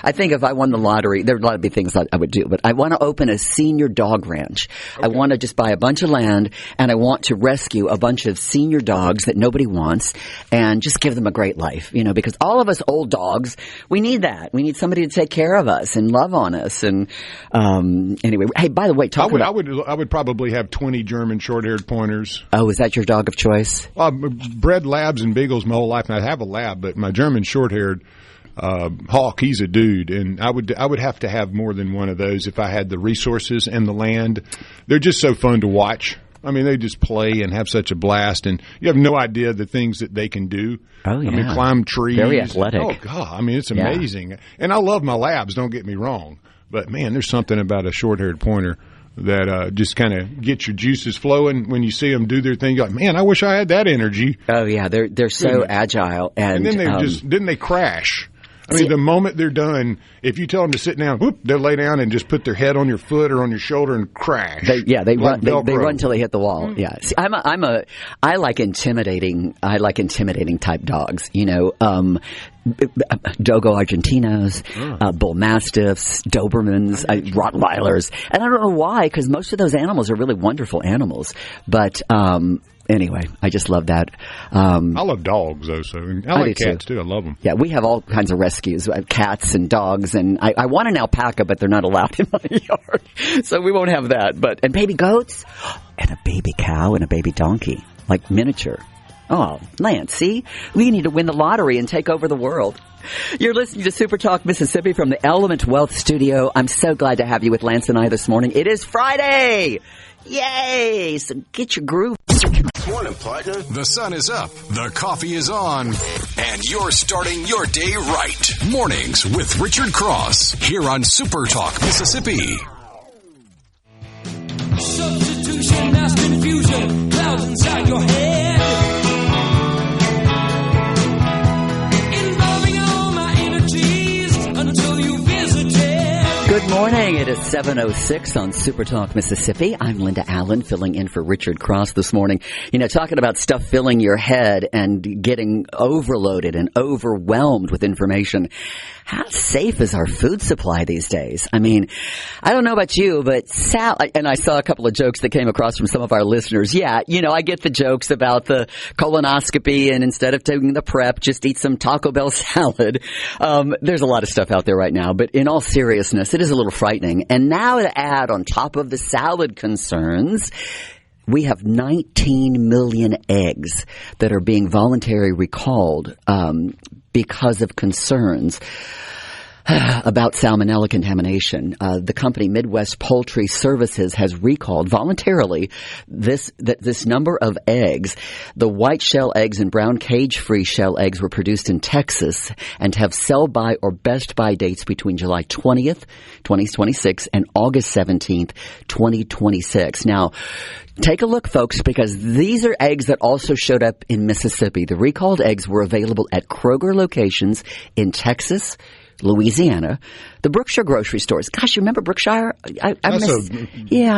I think if I won the lottery, there are a lot of big things I would do, but I want to open a senior dog ranch. Okay. I want to just buy a bunch of land, and I want to rescue a bunch of senior dogs that nobody wants and just give them a great life, because all of us old dogs, we need that. We need somebody to take care of us and love on us. And anyway, hey, by the way, I would probably have 20 German short-haired pointers. Oh, is that your dog of choice? Bred labs and beagles my whole life, and I have a lab, but my German short-haired Hawk, he's a dude, and I would have to have more than one of those if I had the resources and the land. They're just so fun to watch. I mean, they just play and have such a blast, and you have no idea the things that they can do. Oh, yeah. I mean, climb trees. Very athletic. Oh, God. I mean, it's amazing. Yeah. And I love my labs, don't get me wrong. But, man, there's something about a short-haired pointer that just kind of gets your juices flowing when you see them do their thing. You're like, man, I wish I had that energy. Oh, yeah. They're so agile. And then they crash. I mean, the moment they're done, if you tell them to sit down, whoop, they'll lay down and just put their head on your foot or on your shoulder and crash. They run. They run till they hit the wall. Mm. Yeah. See, I like intimidating type dogs. Dogo Argentinos, Bull Mastiffs, Dobermans, Rottweilers, and I don't know why, because most of those animals are really wonderful animals, but. Anyway, I just love that. I love dogs, though, so I like cats, too. I love them. Yeah, we have all kinds of rescues, cats and dogs, and I want an alpaca, but they're not allowed in my yard, so we won't have that. And baby goats, and a baby cow, and a baby donkey, like miniature. Oh, Lance, see? We need to win the lottery and take over the world. You're listening to SuperTalk Mississippi from the Element Wealth Studio. I'm so glad to have you with Lance and I this morning. It is Friday! Yay! So get your groove. Morning, partner. The sun is up, the coffee is on, and you're starting your day right. Mornings with Richard Cross, here on SuperTalk Mississippi. Substitution, mass confusion, clouds inside your head. Involving all my energies until you visited. Good morning. It is 7:06 on SuperTalk Mississippi. I'm Linda Allen, filling in for Richard Cross this morning. Talking about stuff filling your head and getting overloaded and overwhelmed with information. How safe is our food supply these days? I mean, I don't know about you, but and I saw a couple of jokes that came across from some of our listeners. Yeah, I get the jokes about the colonoscopy and instead of taking the prep, just eat some Taco Bell salad. There's a lot of stuff out there right now, but in all seriousness, it is a little frightening. And now to add on top of the salad concerns, we have 19 million eggs that are being voluntarily recalled because of concerns about salmonella contamination. The company Midwest Poultry Services has recalled voluntarily this number of eggs. The white shell eggs and brown cage-free shell eggs were produced in Texas and have sell-by or best-by dates between July 20th, 2026 and August 17th, 2026. Now, take a look, folks, because these are eggs that also showed up in Mississippi. The recalled eggs were available at Kroger locations in Texas, Louisiana, the Brookshire grocery stores. Gosh, you remember Brookshire? I miss them.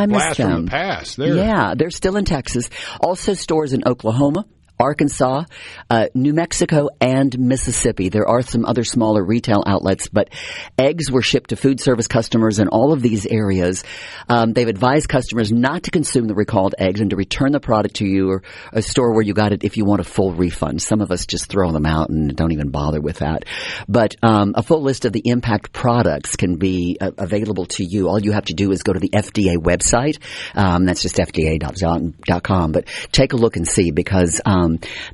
Blast from the past there. Yeah, they're still in Texas. Also stores in Oklahoma, Arkansas, New Mexico, and Mississippi. There are some other smaller retail outlets, but eggs were shipped to food service customers in all of these areas. They've advised customers not to consume the recalled eggs and to return the product to you or a store where you got it if you want a full refund. Some of us just throw them out and don't even bother with that. But a full list of the impact products can be available to you. All you have to do is go to the FDA website. That's just fda.com. But take a look and see, because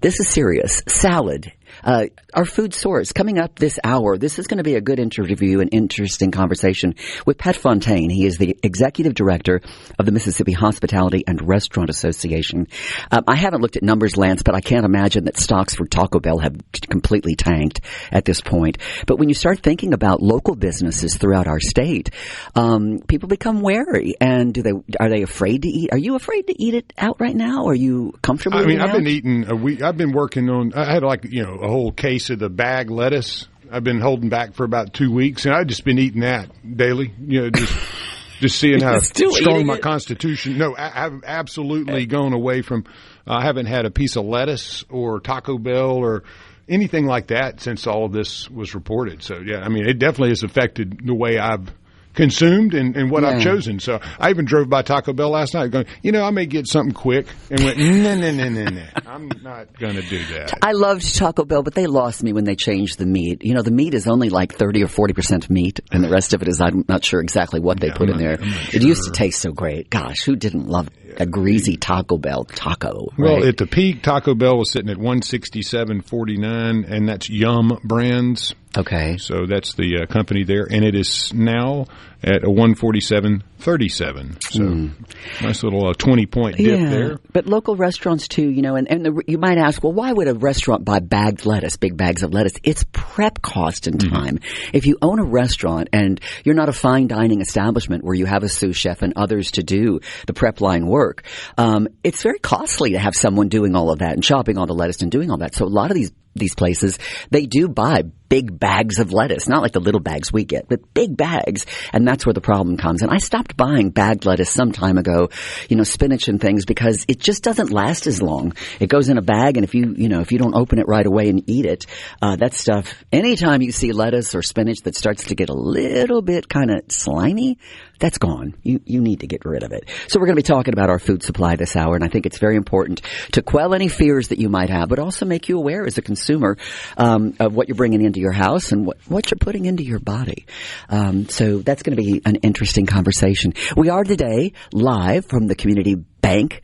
this is serious. Salad. our food source. Coming up this hour, this is going to be a good interview and interesting conversation with Pat Fontaine. He is the executive director of the Mississippi Hospitality and Restaurant Association. I haven't looked at numbers, Lance, but I can't imagine that stocks for Taco Bell have completely tanked at this point. But when you start thinking about local businesses throughout our state, people become wary. And are they afraid to eat? Are you afraid to eat it out right now? Are you comfortable? I mean, I've out? been eating I've been working on. I had a whole case of the bag lettuce. I've been holding back for about 2 weeks, and I've just been eating that daily. Just seeing how strong my constitution. No, I've absolutely gone away from. I haven't had a piece of lettuce or Taco Bell or anything like that since all of this was reported. So yeah, I mean, it definitely has affected the way I've consumed and what I've chosen. So I even drove by Taco Bell last night going, I may get something quick, and went, no. I'm not going to do that. I loved Taco Bell, but they lost me when they changed the meat. The meat is only like 30 or 40% meat, and the rest of it is, I'm not sure exactly what they put in there. It used to taste so great. Gosh, who didn't love a greasy Taco Bell taco? Right? Well, at the peak, Taco Bell was sitting at $167.49, and that's Yum Brands. Okay. So that's the company there, and it is now at a $147.37. So nice little 20-point dip there. But local restaurants too, you might ask, well, why would a restaurant buy bagged lettuce, big bags of lettuce? It's prep cost and time. If you own a restaurant and you're not a fine dining establishment where you have a sous chef and others to do the prep line work, it's very costly to have someone doing all of that and chopping all the lettuce and doing all that. So a lot of these places, they do buy big bags of lettuce, not like the little bags we get, but big bags. And that's where the problem comes. And I stopped buying bagged lettuce some time ago, spinach and things, because it just doesn't last as long. It goes in a bag, and if you don't open it right away and eat it, that stuff, anytime you see lettuce or spinach that starts to get a little bit kind of slimy, that's gone. You need to get rid of it. So we're going to be talking about our food supply this hour, and I think it's very important to quell any fears that you might have, but also make you aware as a consumer of what you're bringing into your house and what you're putting into your body. So that's going to be an interesting conversation. We are today live from the Community Bank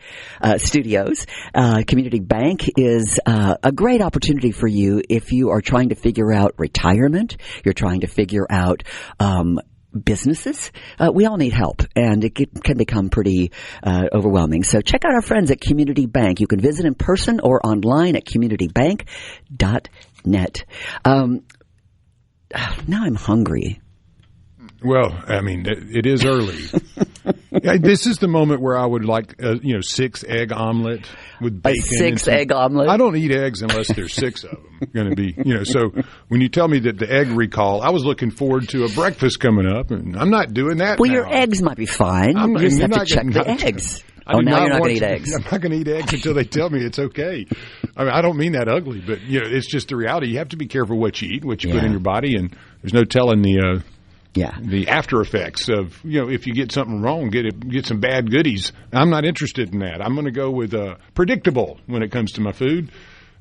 studios. Community Bank is a great opportunity for you if you are trying to figure out retirement, you're trying to figure out businesses. We all need help, and it can become pretty overwhelming. So check out our friends at Community Bank. You can visit in person or online at communitybank.net. Now I'm hungry. Well, I mean, it is early. This is the moment where I would like, 6 egg omelet with bacon. A 6-egg omelet? I don't eat eggs unless there's 6 of them going to be, so when you tell me that the egg recall, I was looking forward to a breakfast coming up, and I'm not doing that Well, now. your eggs might be fine. You just have to check the eggs. Now you're not going to eat eggs. I'm not going to eat eggs until they tell me it's okay. I mean, I don't mean that ugly, but, it's just the reality. You have to be careful what you eat, what you put in your body, and there's no telling the after effects of, if you get something wrong, get some bad goodies. I'm not interested in that. I'm going to go with predictable when it comes to my food.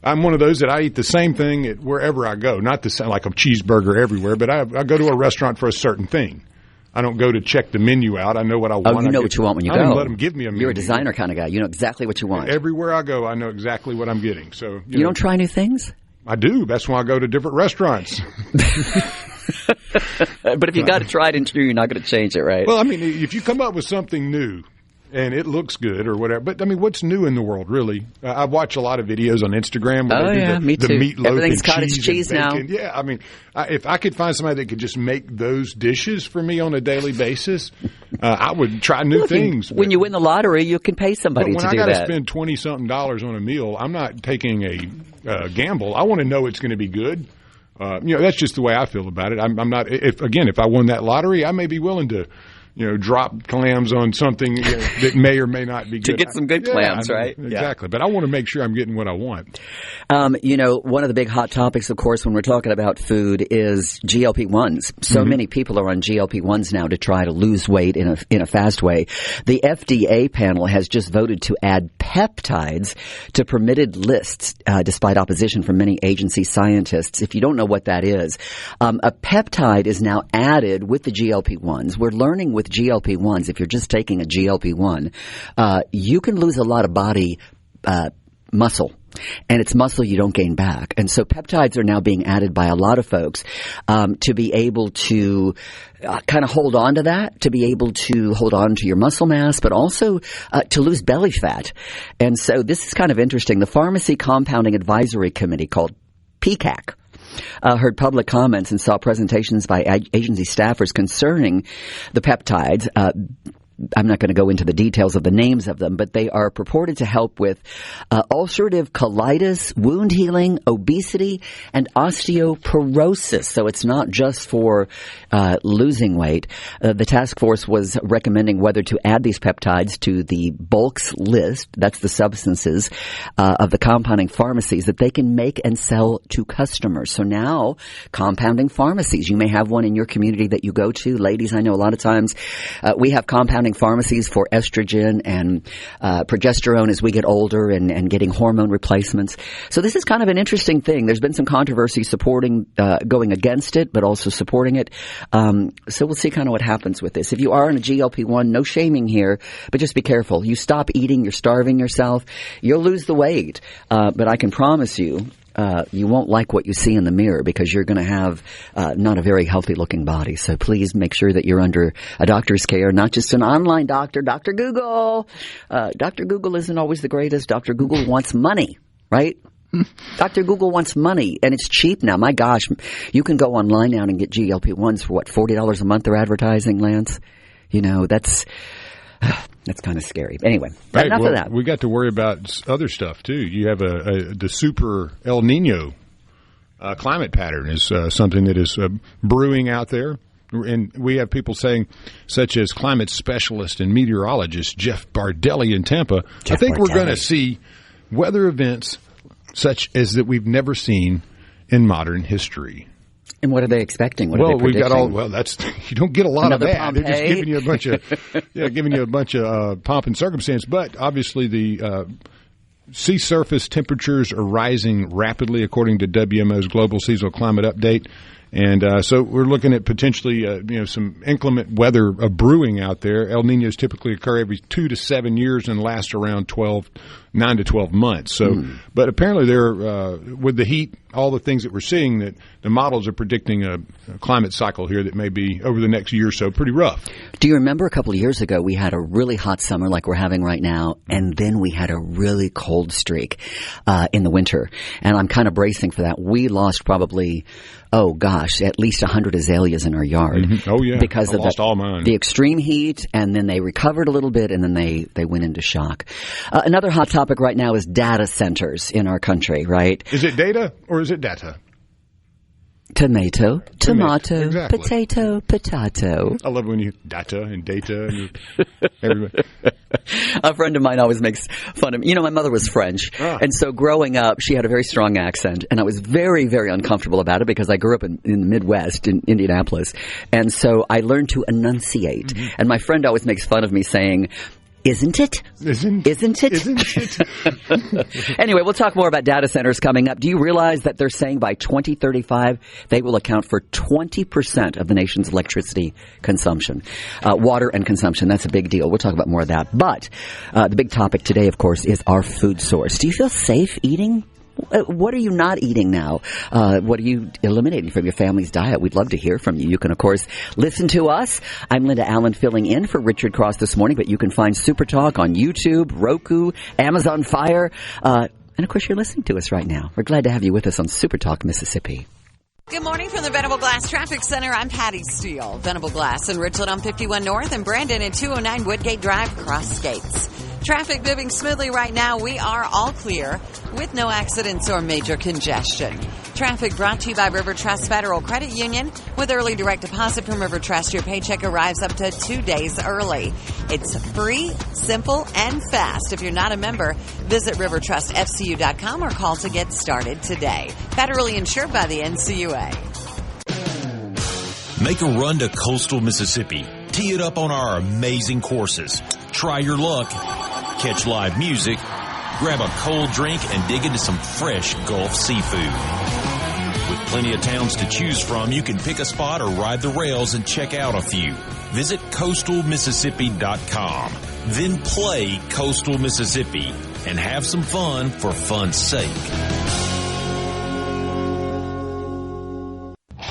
I'm one of those that I eat the same thing wherever I go. Not the same, like a cheeseburger everywhere, but I go to a restaurant for a certain thing. I don't go to check the menu out. I know what I want. Oh, you know what you want when you go. I don't let them give me a menu. You're a designer kind of guy. You know exactly what you want. Everywhere I go, I know exactly what I'm getting. So you don't try new things? I do. That's why I go to different restaurants. But if you got to try it and true, you're not going to change it, right? Well, I mean, if you come up with something new and it looks good or whatever, but I mean, what's new in the world, really? I watch a lot of videos on Instagram where they do me the too. meatloaf Everything's and cottage cheese and now. bacon. Yeah, I mean, if I could find somebody that could just make those dishes for me on a daily basis, I would try new things. When you win the lottery, you can pay somebody to do that. When I got to spend $20-something on a meal, I'm not taking a gamble. I want to know it's going to be good. That's just the way I feel about it. I'm not. If I won that lottery, I may be willing to, drop clams on something that may or may not be good. To get some good clams, right? Exactly. Yeah. But I want to make sure I'm getting what I want. One of the big hot topics, of course, when we're talking about food is GLP-1s. So many people are on GLP-1s now to try to lose weight in a fast way. The FDA panel has just voted to add peptides to permitted lists, despite opposition from many agency scientists. If you don't know what that is, a peptide is now added with the GLP-1s. We're learning with GLP-1s, if you're just taking a GLP-1, you can lose a lot of body muscle. and it's muscle you don't gain back. And so peptides are now being added by a lot of folks to be able to kind of hold on to that, to be able to hold on to your muscle mass, but also to lose belly fat. And so this is kind of interesting. The Pharmacy Compounding Advisory Committee, called PCAC, heard public comments and saw presentations by agency staffers concerning the peptides. I'm not going to go into the details of the names of them, but they are purported to help with ulcerative colitis, wound healing, obesity, and osteoporosis. So it's not just for losing weight. The task force was recommending whether to add these peptides to the bulks list, that's the substances of the compounding pharmacies that they can make and sell to customers. So now, compounding pharmacies, you may have one in your community that you go to. Ladies, I know a lot of times we have compounding pharmacies for estrogen and progesterone as we get older and getting hormone replacements. So this is kind of an interesting thing. There's been some controversy supporting, going against it, but also supporting it. So we'll see kind of what happens with this. If you are on a GLP-1, no shaming here, but just be careful. You stop eating, you're starving yourself, you'll lose the weight. But I can promise you, you won't like what you see in the mirror because you're going to have not a very healthy looking body. So please make sure that you're under a doctor's care, not just an online doctor. Dr. Google. Dr. Google isn't always the greatest. Dr. Google wants money, right? Dr. Google wants money, and it's cheap now. My gosh, you can go online now and get GLP-1s for what, $40 a month they're advertising, Lance? You know, that's kind of scary. Anyway, enough of that. We got to worry about other stuff, too. You have the super El Nino climate pattern is something that is brewing out there. And we have people saying, such as climate specialist and meteorologist Jeff Bardelli in Tampa, I think we're going to see weather events such as that we've never seen in modern history. And what are they expecting? What are they predicting? We've got all. That's you don't get a lot Another of that. Pompeii? They're just giving you a bunch of pomp and circumstance. But obviously, the sea surface temperatures are rising rapidly, according to WMO's Global Seasonal Climate Update. And so we're looking at potentially, some inclement weather brewing out there. El Niños typically occur every 2 to 7 years and last around 9 to 12 months. So, but apparently they're with the heat, all the things that we're seeing, that the models are predicting a climate cycle here that may be over the next year or so pretty rough. Do you remember a couple of years ago we had a really hot summer like we're having right now, and then we had a really cold streak in the winter, and I'm kind of bracing for that. We lost probably, at least 100 azaleas in our yard. Mm-hmm. Oh, yeah. Because I of lost all mine. The extreme heat, and then they recovered a little bit, and then they went into shock. Another hot topic right now is data centers in our country, right? Is it data or is it data? Tomato, Exactly. potato. I love when you data and everybody. A friend of mine always makes fun of me. My mother was French, and so growing up, she had a very strong accent, and I was very, very uncomfortable about it because I grew up in the Midwest, in Indianapolis, and so I learned to enunciate. Mm-hmm. And my friend always makes fun of me saying, Isn't it? Anyway, we'll talk more about data centers coming up. Do you realize that they're saying by 2035 they will account for 20% of the nation's electricity consumption, water and consumption? That's a big deal. We'll talk about more of that. But the big topic today, of course, is our food source. Do you feel safe eating? What are you not eating now? What are you eliminating from your family's diet? We'd love to hear from you. You can, of course, listen to us. I'm Linda Allen filling in for Richard Cross this morning, but you can find SuperTalk on YouTube, Roku, Amazon Fire, and, of course, you're listening to us right now. We're glad to have you with us on SuperTalk Mississippi. Good morning from the Venable Glass Traffic Center. I'm Patty Steele. Venable Glass in Richland on 51 North and Brandon at 209 Woodgate Drive, Cross Gates. Traffic moving smoothly right now. We are all clear with no accidents or major congestion. Traffic brought to you by River Trust Federal Credit Union. With early direct deposit from River Trust, your paycheck arrives up to 2 days early. It's free, simple, and fast. If you're not a member, visit rivertrustfcu.com or call to get started today. Federally insured by the NCUA. Make a run to coastal Mississippi. Tee it up on our amazing courses. Try your luck. Catch live music. Grab a cold drink and dig into some fresh Gulf seafood. With plenty of towns to choose from, you can pick a spot or ride the rails and check out a few. Visit coastalmississippi.com. Then play Coastal Mississippi. and have some fun for fun's sake.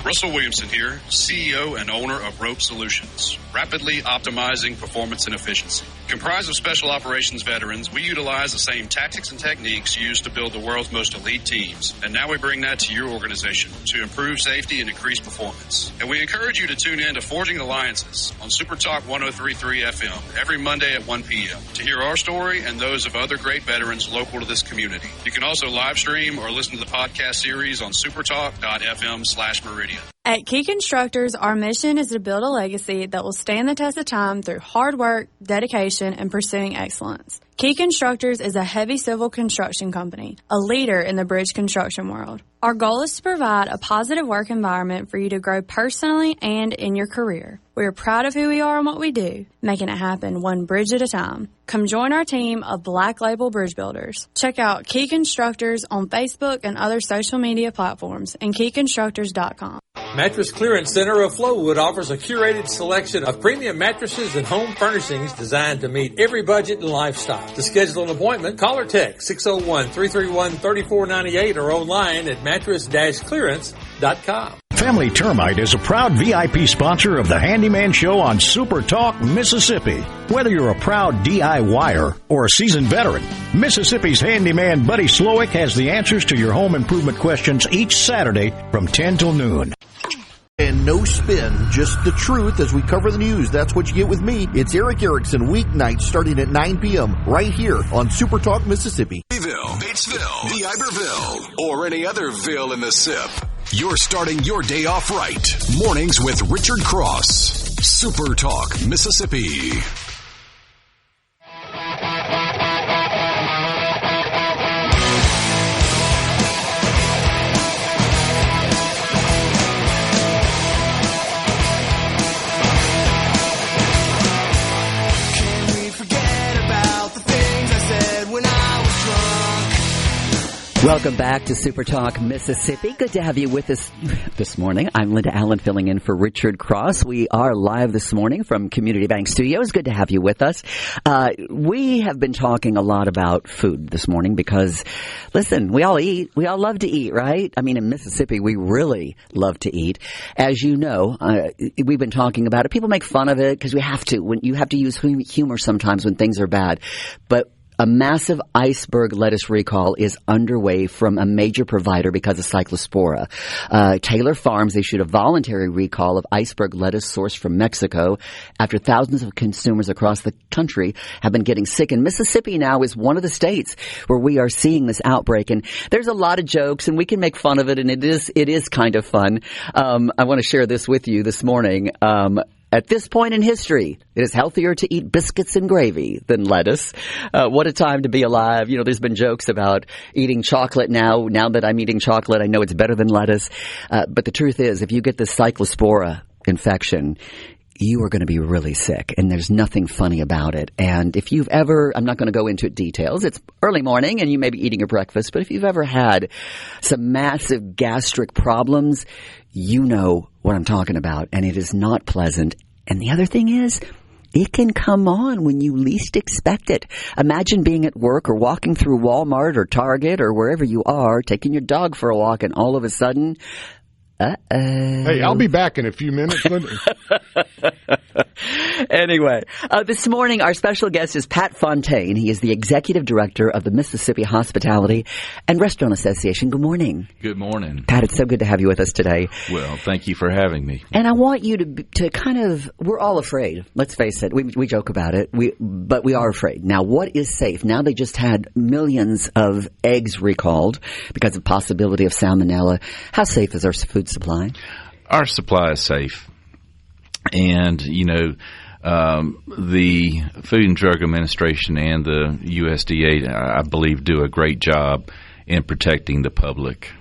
Russell Williamson here, CEO and owner of Rope Solutions, rapidly optimizing performance and efficiency. Comprised of special operations veterans, we utilize the same tactics and techniques used to build the world's most elite teams. And now we bring that to your organization to improve safety and increase performance. And we encourage you to tune in to Forging Alliances on SuperTalk 103.3 FM every Monday at 1 p.m. to hear our story and those of other great veterans local to this community. You can also live stream or listen to the podcast series on supertalk.fm/Meridian. At Key Constructors, our mission is to build a legacy that will stand the test of time through hard work, dedication, and pursuing excellence. Key Constructors is a heavy civil construction company, a leader in the bridge construction world. Our goal is to provide a positive work environment for you to grow personally and in your career. We are proud of who we are and what we do, making it happen one bridge at a time. Come join our team of Black Label Bridge Builders. Check out Key Constructors on Facebook and other social media platforms and keyconstructors.com. Mattress Clearance Center of Flowood offers a curated selection of premium mattresses and home furnishings designed to meet every budget and lifestyle. To schedule an appointment, call or text 601-331-3498 or online at mattress-clearance.com. Family Termite is a proud VIP sponsor of the Handyman Show on SuperTalk, Mississippi. Whether you're a proud DIYer or a seasoned veteran, Mississippi's handyman Buddy Slowick has the answers to your home improvement questions each Saturday from 10 till noon. And no spin, just the truth as we cover the news. That's what you get with me. It's Eric Erickson, weeknights starting at 9 p.m. right here on SuperTalk, Mississippi. Batesville, DeIberville, or any other ville in the SIP. You're starting your day off right. Mornings with Richard Cross. SuperTalk, Mississippi. Welcome back to Super Talk Mississippi. Good to have you with us this morning. I'm Linda Allen filling in for Richard Cross. We are live this morning from Community Bank Studios. Good to have you with us. We have been talking a lot about food this morning because, listen, we all eat. We all love to eat, right? I mean, in Mississippi, we really love to eat. As you know, we've been talking about it. People make fun of it because we have to. When you have to use humor sometimes when things are bad. But a massive iceberg lettuce recall is underway from a major provider because of cyclospora. Taylor Farms issued a voluntary recall of iceberg lettuce sourced from Mexico after thousands of consumers across the country have been getting sick. And Mississippi now is one of the states where we are seeing this outbreak. And there's a lot of jokes, and we can make fun of it, and it is kind of fun. I want to share this with you this morning. At this point in history, it is healthier to eat biscuits and gravy than lettuce. What a time to be alive. You know, there's been jokes about eating chocolate now. Now that I'm eating chocolate, I know it's better than lettuce. But the truth is, if you get this cyclospora infection, you are going to be really sick, and there's nothing funny about it. And if you've ever, I'm not going to go into details, it's early morning and you may be eating your breakfast, but if you've ever had some massive gastric problems, you know what I'm talking about, and it is not pleasant. And the other thing is, it can come on when you least expect it. Imagine being at work or walking through Walmart or Target or wherever you are, taking your dog for a walk, and all of a sudden, Hey, I'll be back in a few minutes. Anyway, this morning our special guest is Pat Fontaine. He is the executive director of the Mississippi Hospitality and Restaurant Association. Good morning. Good morning. Pat, it's so good to have you with us today. Well, thank you for having me. And I want you to kind of, we're all afraid. Let's face it. We joke about it, but we are afraid. Now, what is safe? Now they just had millions of eggs recalled because of possibility of salmonella. How safe is our food supply? Our supply is safe. And, you know, the Food and Drug Administration and the USDA, I believe, do a great job in protecting the public.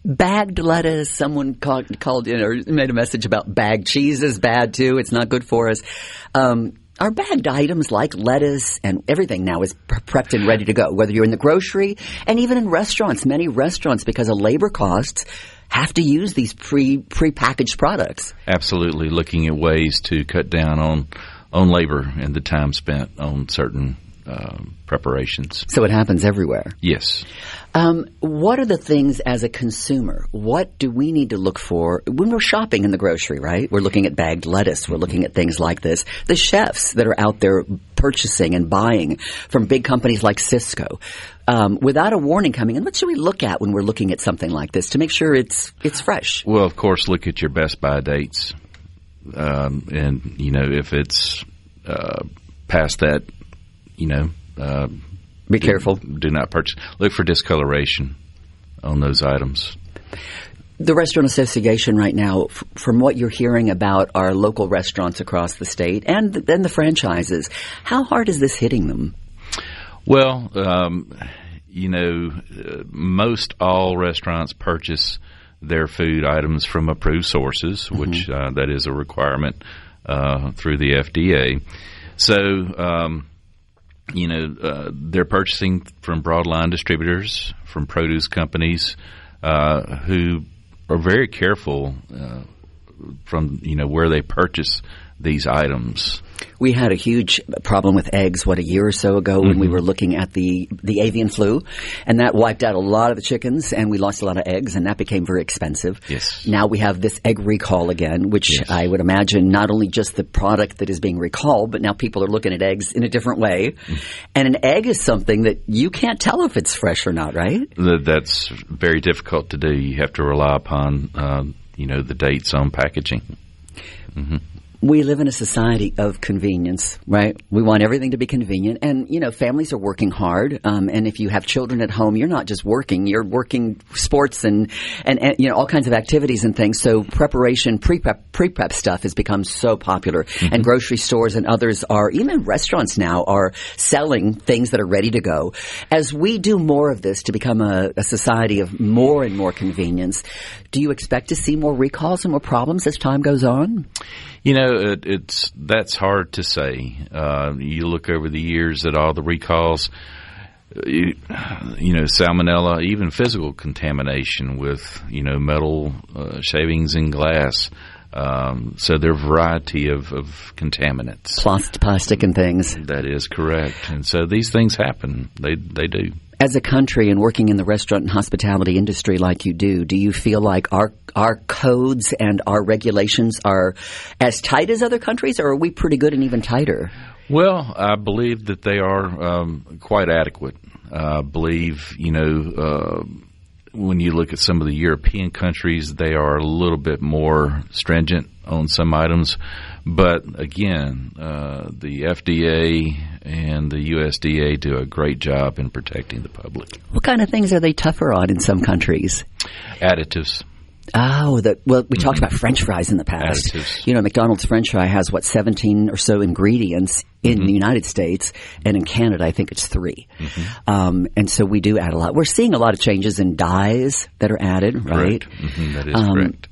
Bagged lettuce, someone called in or made a message about bagged cheese is bad, too. It's not good for us. Our bagged items like lettuce and everything now is prepped and ready to go, whether you're in the grocery and even in restaurants. Many restaurants, because of labor costs, have to use these pre-packaged products. Absolutely. Looking at ways to cut down on labor and the time spent on certain preparations. So it happens everywhere. Yes. What are the things as a consumer? What do we need to look for when we're shopping in the grocery, right? We're looking at bagged lettuce. We're looking at things like this. The chefs that are out there purchasing and buying from big companies like Cisco, without a warning coming in, what should we look at when we're looking at something like this to make sure it's fresh? Well, of course, look at your best buy dates. And, if it's past that, be careful. Do not purchase. Look for discoloration on those items. The Restaurant Association right now, from what you're hearing about our local restaurants across the state and then the franchises, how hard is this hitting them? Well, most all restaurants purchase their food items from approved sources, which that is a requirement through the FDA. So, they're purchasing from broadline distributors, from produce companies who are very careful from where they purchase these items. We had a huge problem with eggs, a year or so ago when we were looking at the avian flu, and that wiped out a lot of the chickens, and we lost a lot of eggs, and that became very expensive. Yes. Now we have this egg recall again, which I would imagine not only just the product that is being recalled, but now people are looking at eggs in a different way. And an egg is something that you can't tell if it's fresh or not, right? That's very difficult to do. You have to rely upon, the dates on packaging. We live in a society of convenience, right? We want everything to be convenient. And, families are working hard. And if you have children at home, you're not just working. You're working sports and all kinds of activities and things. So preparation, pre-prep stuff has become so popular. And grocery stores and others even restaurants now are selling things that are ready to go. As we do more of this to become a society of more and more convenience, do you expect to see more recalls and more problems as time goes on? That's hard to say. You look over the years at all the recalls, salmonella, even physical contamination with, metal shavings and glass. So there are a variety of contaminants. Plastic and things. That is correct. And so these things happen. They do. As a country and working in the restaurant and hospitality industry like you do you feel like our codes and our regulations are as tight as other countries, or are we pretty good and even tighter? Well, I believe that they are quite adequate. I believe, when you look at some of the European countries, they are a little bit more stringent on some items. But again, the FDA and the USDA do a great job in protecting the public. What kind of things are they tougher on in some countries? Additives. Oh, we talked about French fries in the past. Additives. McDonald's French fry has 17 or so ingredients in the United States, and in Canada, I think it's 3. And so we do add a lot. We're seeing a lot of changes in dyes that are added, right? That is correct.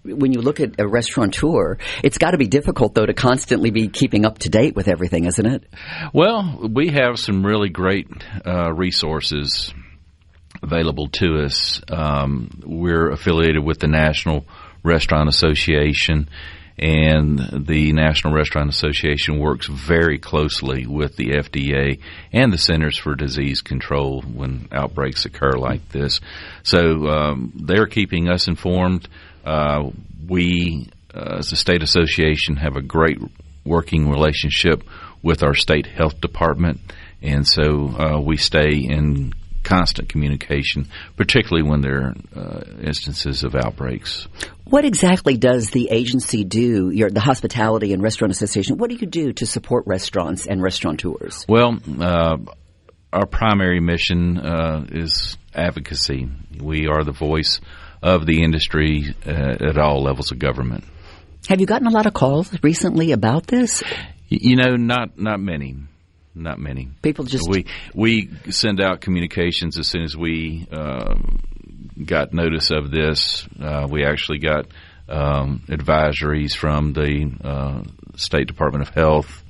When you look at a restaurateur, it's got to be difficult, though, to constantly be keeping up to date with everything, isn't it? Well, we have some really great resources available to us. We're affiliated with the National Restaurant Association, and the National Restaurant Association works very closely with the FDA and the Centers for Disease Control when outbreaks occur like this. So they're keeping us informed. We, as a state association, have a great working relationship with our state health department, and so we stay in constant communication, particularly when there are instances of outbreaks. What exactly does the agency do, the Hospitality and Restaurant Association, what do you do to support restaurants and restaurateurs? Well, our primary mission is advocacy. We are the voice of the industry at all levels of government. Have you gotten a lot of calls recently about this? Not many. Not many. People just... We send out communications as soon as we got notice of this. We actually got advisories from the State Department of Health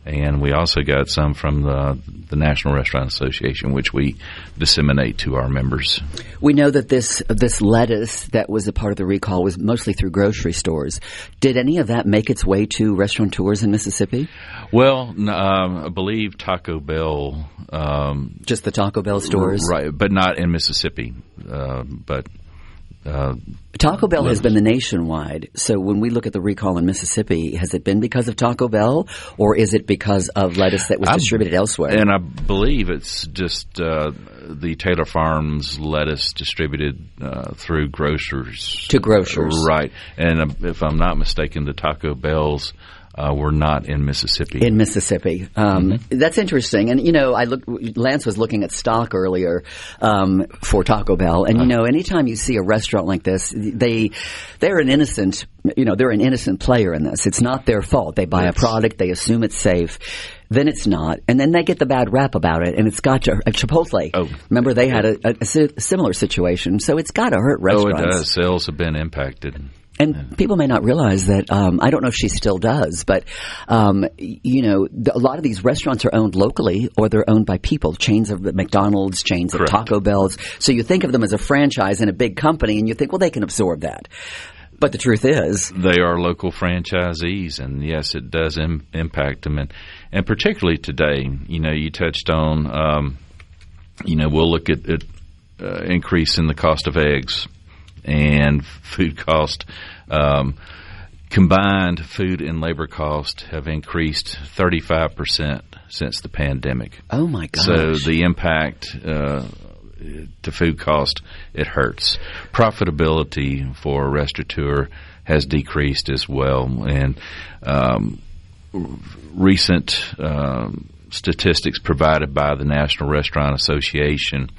And we also got some from the National Restaurant Association, which we disseminate to our members. We know that this lettuce that was a part of the recall was mostly through grocery stores. Did any of that make its way to restaurateurs in Mississippi? Well, I believe Taco Bell. Just the Taco Bell stores? Right, but not in Mississippi. Taco Bell has been the nationwide. So when we look at the recall in Mississippi, has it been because of Taco Bell, or is it because of lettuce that was distributed elsewhere? And I believe it's just the Taylor Farms lettuce distributed through grocers. To grocers. Right. And if I'm not mistaken, the Taco Bells were not in Mississippi. In Mississippi. That's interesting. And, Lance was looking at stock earlier for Taco Bell. And, anytime you see a restaurant like this, they're an innocent, they're an innocent player in this. It's not their fault. They buy a product, they assume it's safe. Then it's not. And then they get the bad rap about it. And it's got to Chipotle. Oh. Remember, they had a similar situation. So it's got to hurt restaurants. Oh, it does. Sales have been impacted. And people may not realize that, I don't know if she still does, but, a lot of these restaurants are owned locally or they're owned by people, chains of McDonald's, chains of Taco Bells. So you think of them as a franchise in a big company and you think, well, they can absorb that. But the truth is, they are local franchisees, and yes, it does impact them. And particularly today, you touched on, we'll look at increase in the cost of eggs and food cost. Combined food and labor cost have increased 35% since the pandemic. Oh, my gosh. So the impact to food cost, it hurts. Profitability for a restaurateur has decreased as well. And recent statistics provided by the National Restaurant Association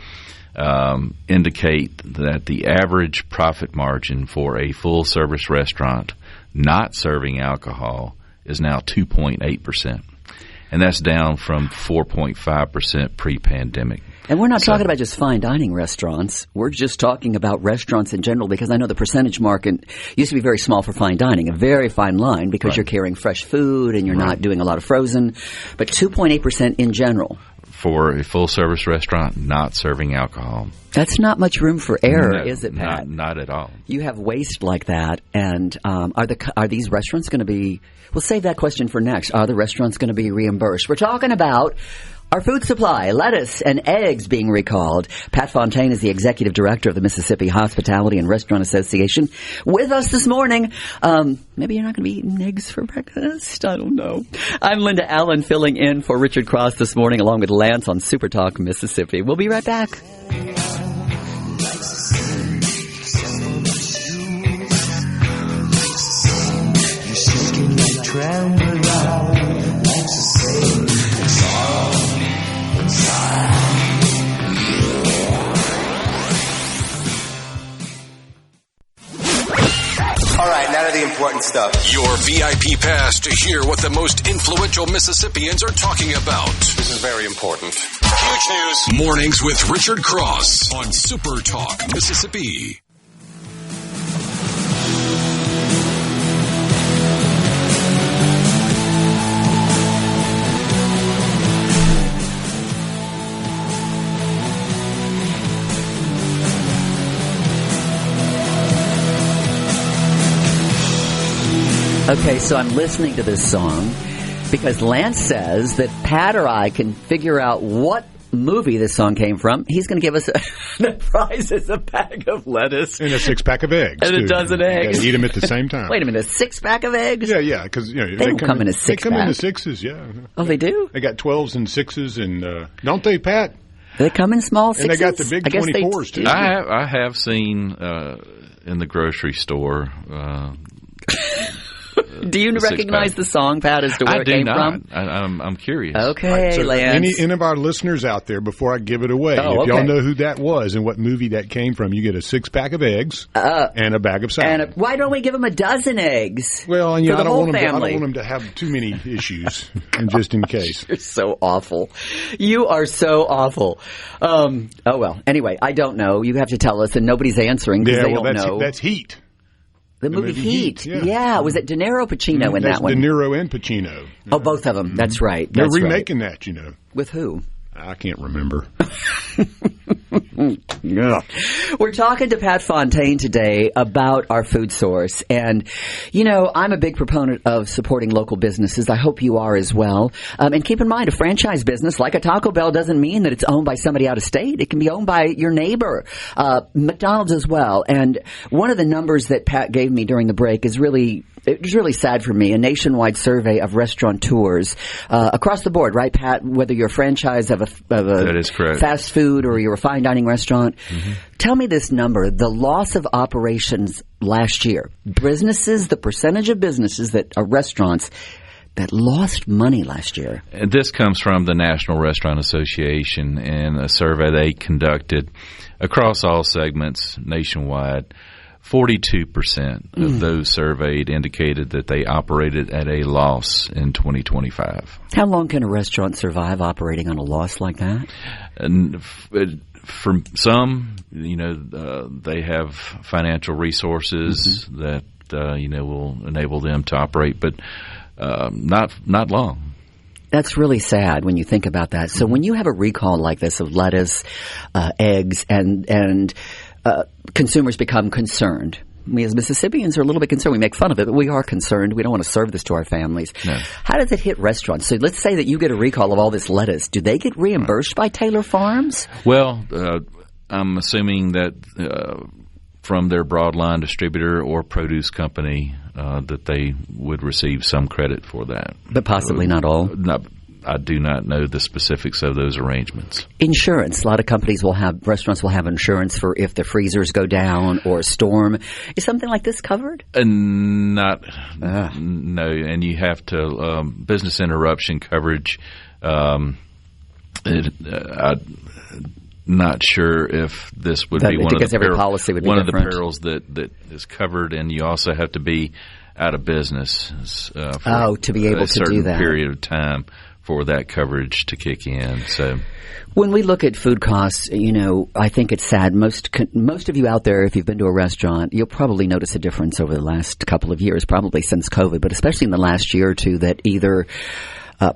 indicate that the average profit margin for a full-service restaurant not serving alcohol is now 2.8%. And that's down from 4.5% pre-pandemic. And we're not talking about just fine dining restaurants. We're just talking about restaurants in general, because I know the percentage market used to be very small for fine dining, a very fine line, because you're carrying fresh food and you're not doing a lot of frozen. But 2.8% in general. For a full-service restaurant not serving alcohol. That's not much room for error, is it, Pat? Not at all. You have waste like that, and are these restaurants going to be – we'll save that question for next. Are the restaurants going to be reimbursed? We're talking about our food supply, lettuce and eggs being recalled. Pat Fontaine is the executive director of the Mississippi Hospitality and Restaurant Association. With us this morning. Maybe you're not going to be eating eggs for breakfast. I don't know. I'm Linda Allen, filling in for Richard Cross this morning, along with Lance on SuperTalk Mississippi. We'll be right back. All right, now to the important stuff. Your VIP pass to hear what the most influential Mississippians are talking about. This is very important. Huge news. Mornings with Richard Cross on Super Talk Mississippi. Okay, so I'm listening to this song because Lance says that Pat or I can figure out what movie this song came from. He's going to give us the prize is a bag of lettuce. And a 6-pack of eggs. And a dozen eggs. You eat them at the same time. Wait a minute, a 6-pack of eggs? Yeah, because they don't come in a 6-pack. They come in the 6s, yeah. Oh, they do? They got 12s and 6s, and don't they, Pat? They come in small 6s? And they got the big 24s, too. I have seen in the grocery store... Do you recognize the song, Pat, as to where it came from? I'm curious. Okay, so Lance. Any of our listeners out there, before I give it away, if y'all know who that was and what movie that came from, you get a 6-pack of eggs and a bag of salad. And why don't we give them a dozen eggs? Well, and for the whole family? I don't want them to have too many issues, and just in case. You're so awful. You are so awful. Oh, well. Anyway, I don't know. You have to tell us, and nobody's answering because they don't know. That's heat. The movie Heat. Yeah. Was it De Niro, Pacino in that one? De Niro and Pacino. Oh, both of them. That's right. They're remaking that, With who? I can't remember. Yeah. We're talking to Pat Fontaine today about our food source. And, I'm a big proponent of supporting local businesses. I hope you are as well. And keep in mind, a franchise business like a Taco Bell doesn't mean that it's owned by somebody out of state. It can be owned by your neighbor. McDonald's as well. And one of the numbers that Pat gave me during the break is it was really sad for me. A nationwide survey of restaurateurs across the board, right, Pat? Whether you're a franchise of a that is correct. Fast food or you're a fine dining restaurant. Mm-hmm. Tell me this number, the loss of operations last year. The percentage of businesses that are restaurants that lost money last year. And this comes from the National Restaurant Association and a survey they conducted across all segments nationwide. 42% of those surveyed indicated that they operated at a loss in 2025. How long can a restaurant survive operating on a loss like that? And for some, they have financial resources that will enable them to operate, but not long. That's really sad when you think about that. So when you have a recall like this of lettuce, eggs, and consumers become concerned. We as Mississippians are a little bit concerned. We make fun of it, but we are concerned. We don't want to serve this to our families. No. How does it hit restaurants? So let's say that you get a recall of all this lettuce. Do they get reimbursed by Taylor Farms? Well, I'm assuming that from their broadline distributor or produce company that they would receive some credit for that. But possibly not all? I do not know the specifics of those arrangements. Insurance. A lot of restaurants will have insurance for if the freezers go down or a storm. Is something like this covered? No. And you have to, business interruption coverage, I'm not sure if this would be one of the perils that is covered, and you also have to be out of business for to be able to do that. A certain period of time for that coverage to kick in. So, when we look at food costs, I think it's sad. Most of you out there, if you've been to a restaurant, you'll probably notice a difference over the last couple of years, probably since COVID, but especially in the last year or two, that either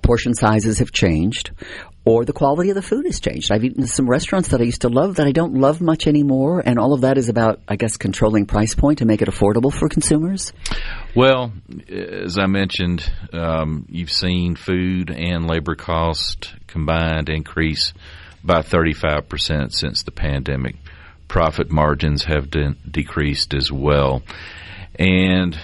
portion sizes have changed or the quality of the food has changed. I've eaten some restaurants that I used to love that I don't love much anymore, and all of that is about, I guess, controlling price point to make it affordable for consumers. Well, as I mentioned, you've seen food and labor cost combined increase by 35% since the pandemic. Profit margins have decreased as well. And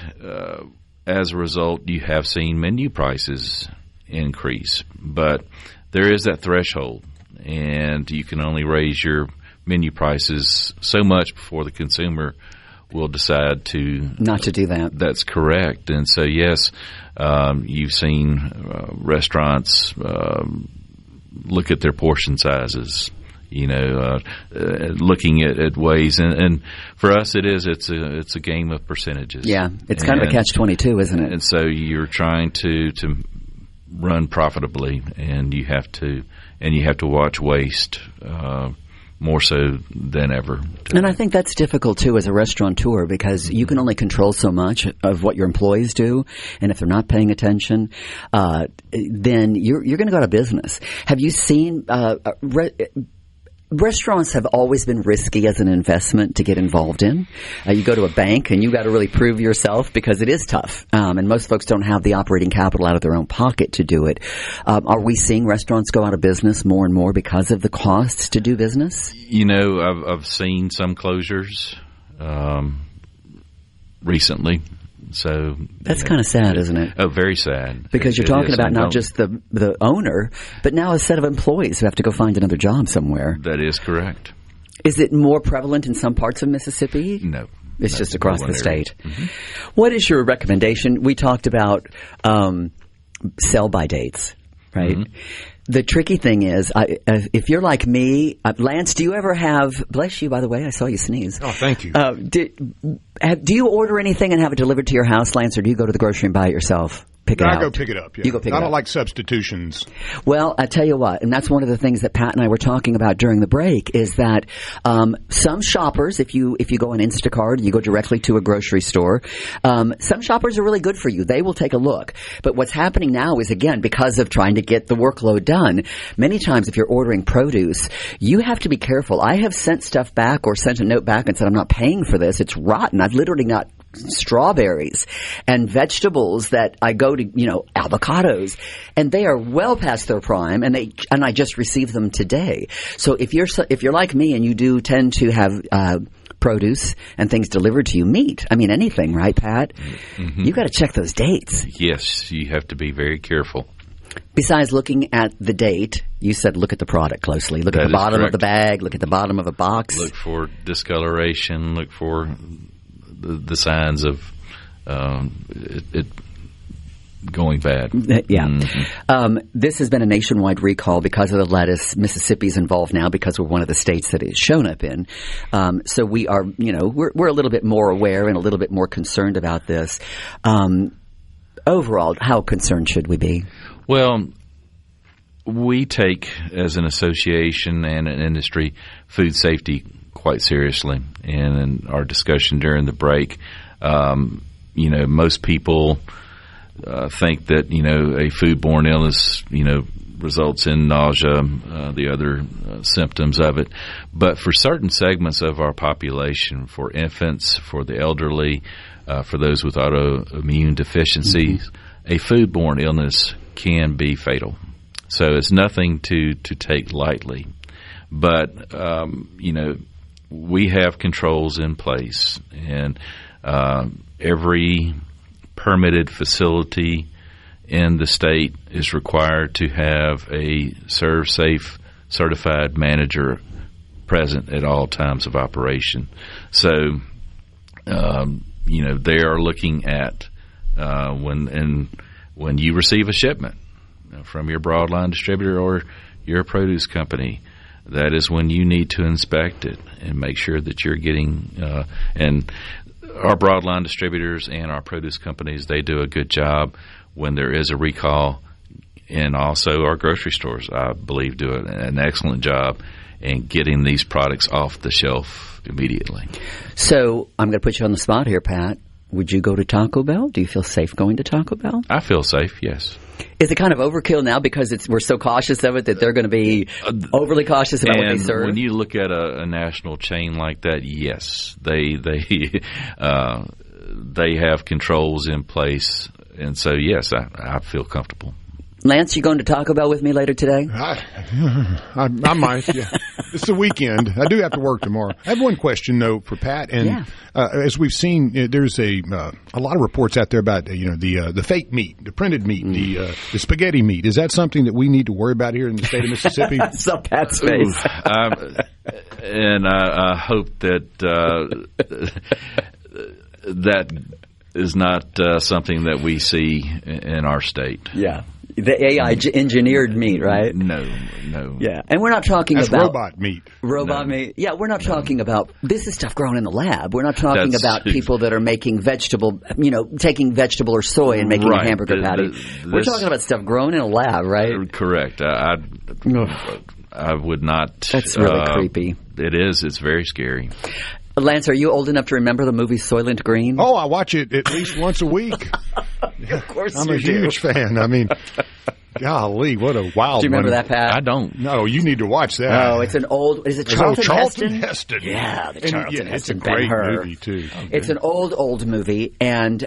as a result, you have seen menu prices increase. But there is that threshold, and you can only raise your menu prices so much before the consumer will decide to not to do that. That's correct. And so, yes, you've seen restaurants look at their portion sizes, looking at ways. And for us, it's a game of percentages. Yeah, it's kind of a catch-22, isn't it? And so you're trying to run profitably, and you have to watch waste more so than ever. And I think that's difficult too as a restaurateur, because you can only control so much of what your employees do, and if they're not paying attention, then you're going to go out of business. Have you seen restaurants have always been risky as an investment to get involved in. You go to a bank and you got to really prove yourself, because it is tough. And most folks don't have the operating capital out of their own pocket to do it. Are we seeing restaurants go out of business more and more because of the costs to do business? I've seen some closures recently. So that's kind of sad, isn't it? Oh, very sad. Because you're talking about not just the owner, but now a set of employees who have to go find another job somewhere. That is correct. Is it more prevalent in some parts of Mississippi? No. It's just across the state. Mm-hmm. What is your recommendation? We talked about sell-by dates, right? Mm-hmm. The tricky thing is, if you're like me, Lance, do you ever have, bless you, by the way, I saw you sneeze. Oh, thank you. Do you order anything and have it delivered to your house, Lance, or do you go to the grocery and buy it yourself? pick it I out. go pick it up. Yeah. You go pick it up. I don't like substitutions. Well, I tell you what, and that's one of the things that Pat and I were talking about during the break is that some shoppers, if you go on Instacart, you go directly to a grocery store, some shoppers are really good for you. They will take a look. But what's happening now is, again, because of trying to get the workload done, many times if you're ordering produce, you have to be careful. I have sent stuff back or sent a note back and said, I'm not paying for this. It's rotten. I've literally got strawberries and vegetables that I go to, avocados, and they are well past their prime, and I just received them today. So if you're like me and you do tend to have produce and things delivered to you, meat, anything, right, Pat? Mm-hmm. You got to check those dates. Yes, you have to be very careful. Besides looking at the date, you said look at the product closely. Look at the bottom of the bag. Look at the bottom of a box. Look for discoloration. Look for the signs of it going bad. Yeah. Mm-hmm. This has been a nationwide recall because of the lettuce. Mississippi's involved now because we're one of the states that it's shown up in. So we are, we're a little bit more aware and a little bit more concerned about this. Overall, how concerned should we be? Well, we take, as an association and an industry, food safety quite seriously. And in our discussion during the break, most people think that, a foodborne illness, results in nausea, the other symptoms of it. But for certain segments of our population, for infants, for the elderly, for those with autoimmune deficiencies, a foodborne illness can be fatal. So it's nothing to take lightly. But, we have controls in place, and every permitted facility in the state is required to have a ServSafe certified manager present at all times of operation. So, they are looking at when you receive a shipment from your broadline distributor or your produce company, that is when you need to inspect it and make sure that you're getting and our broadline distributors and our produce companies, they do a good job when there is a recall, and also our grocery stores, I believe, do an excellent job in getting these products off the shelf immediately. So I'm going to put you on the spot here, Pat. Would you go to Taco Bell? Do you feel safe going to Taco Bell? I feel safe, yes. Is it kind of overkill now because we're so cautious of it that they're going to be overly cautious about what they serve? When you look at a national chain like that, yes, they have controls in place, and so yes, I feel comfortable. Lance, you going to Taco Bell with me later today? I might, yeah. It's the weekend. I do have to work tomorrow. I have one question, though, for Pat. And as we've seen, there's a lot of reports out there about, the fake meat, the printed meat, the spaghetti meat. Is that something that we need to worry about here in the state of Mississippi? I saw Pat's face. And I hope that that is not something that we see in our state. Yeah. The AI engineered meat, right? No. Yeah, and we're not talking That's about robot meat. Robot meat. Yeah, we're not talking about this is stuff grown in the lab. We're not talking about people that are making vegetable, taking vegetable or soy and making a hamburger patty. We're talking about stuff grown in a lab, right? Correct. I would not. That's really creepy. It is. It's very scary. Lance, are you old enough to remember the movie Soylent Green? Oh, I watch it at least once a week. Of course I'm a huge fan. Golly, what a wild one. Do you remember that, Pat? I don't. No, you need to watch that. Oh, it's an old... Is it Charlton Heston? Yeah, the Charlton Heston. It's a great movie, too. Okay. It's an old movie, and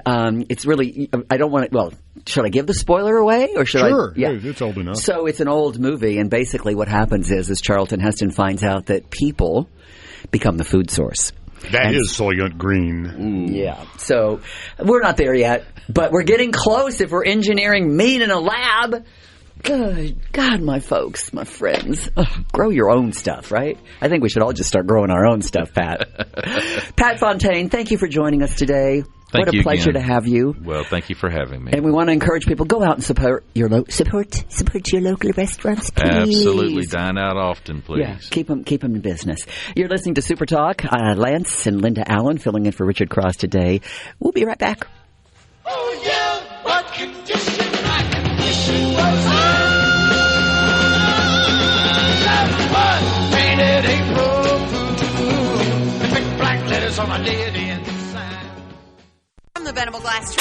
it's really... I don't want to... Well, should I give the spoiler away, or should I... Sure, yeah, it's old enough. So it's an old movie, and basically what happens is Charlton Heston finds out that people become the food source. That is Soylent Green. Ooh. Yeah. So we're not there yet, but we're getting close if we're engineering meat in a lab. Good God, my folks, my friends. Grow your own stuff, right? I think we should all just start growing our own stuff, Pat. Pat Fontaine, thank you for joining us today. What a pleasure to have you. Well, thank you for having me. And we want to encourage people, go out and support your local restaurants, please. Absolutely. Dine out often, please. Yeah, keep them in business. You're listening to Super Talk. Lance and Linda Allen filling in for Richard Cross today. We'll be right back. Oh, yeah, what condition? from a dead end sign. From the Venable Glass.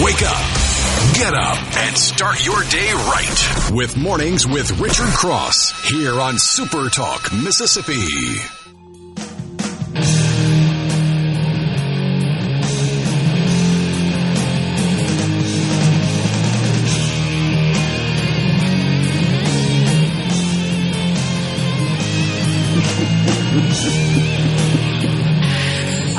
Wake up, get up, and start your day right with Mornings with Richard Cross here on Super Talk, Mississippi.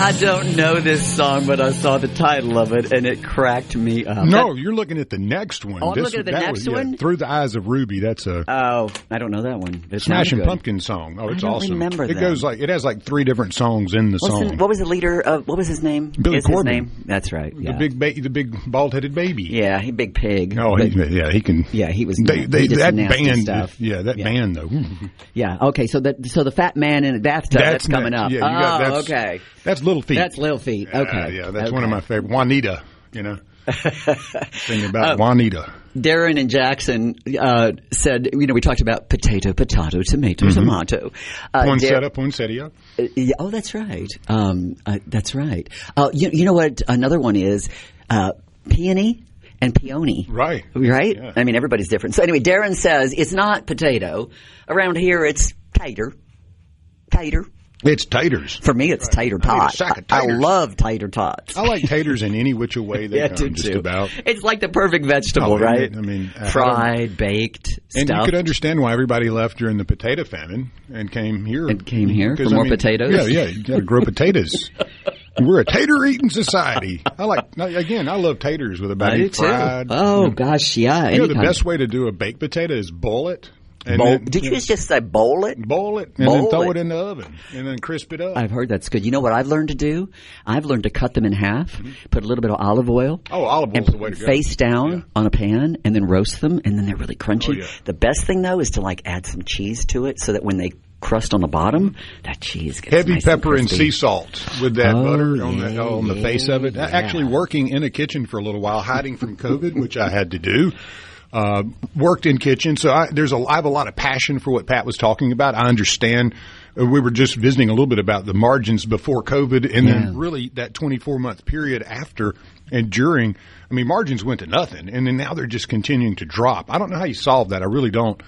I don't know this song, but I saw the title of it, and it cracked me up. No, you're looking at the next one. Oh, I'm looking at the next one? Through the Eyes of Ruby. That's a... Oh, I don't know that one. Smashing Pumpkins song. Oh, it's awesome. I don't remember that. It goes like, it has like 3 different songs in the song. What was the leader of, what was his name? Billy Corbin. His name? That's right, yeah. The big bald-headed baby. Yeah, he big pig. Oh, he can... Yeah, he was... That band, stuff. Yeah, that band, though. Yeah, okay, so the fat man in a bathtub, that's coming up. Yeah, okay. That's Little Feat. That's Little Feat, okay. Yeah, that's one of my favorite. Juanita, you know. Singing about Juanita. Darren and Jackson said, we talked about potato, tomato, tomato. Poinsettia. Oh, that's right. That's right. You know what another one is? Peony and peony. Right. Right? Yeah. I mean, everybody's different. So anyway, Darren says it's not potato. Around here, it's tater. Tater. It's taters. For me, it's tater tot. I love tater tots. I like taters in any which way they come, just about. It's like the perfect vegetable, right? I mean, fried, baked, and stuffed. you could understand why everybody left during the potato famine and came here. For more potatoes? Yeah, you got to grow potatoes. We're a tater-eating society. I love taters with a body fried. Oh, gosh, yeah. You know, the best way to do a baked potato is boil it. Did you just say bowl it? Bowl it, and then throw it in the oven, and then crisp it up. I've heard that's good. You know what I've learned to do? I've learned to cut them in half, put a little bit of olive oil. Oh, olive oil's the way to go. Face down on a pan, and then roast them, and then they're really crunchy. Oh, yeah. The best thing, though, is to add some cheese to it so that when they crust on the bottom, that cheese gets heavy nice pepper and crispy. sea salt with that butter on the face of it. Yeah. Actually working in a kitchen for a little while, hiding from COVID, which I had to do. Worked in kitchen, so I have a lot of passion for what Pat was talking about. I understand. We were just visiting a little bit about the margins before COVID, and then really that 24-month period after and during. I mean, margins went to nothing, and then now they're just continuing to drop. I don't know how you solve that. I really don't.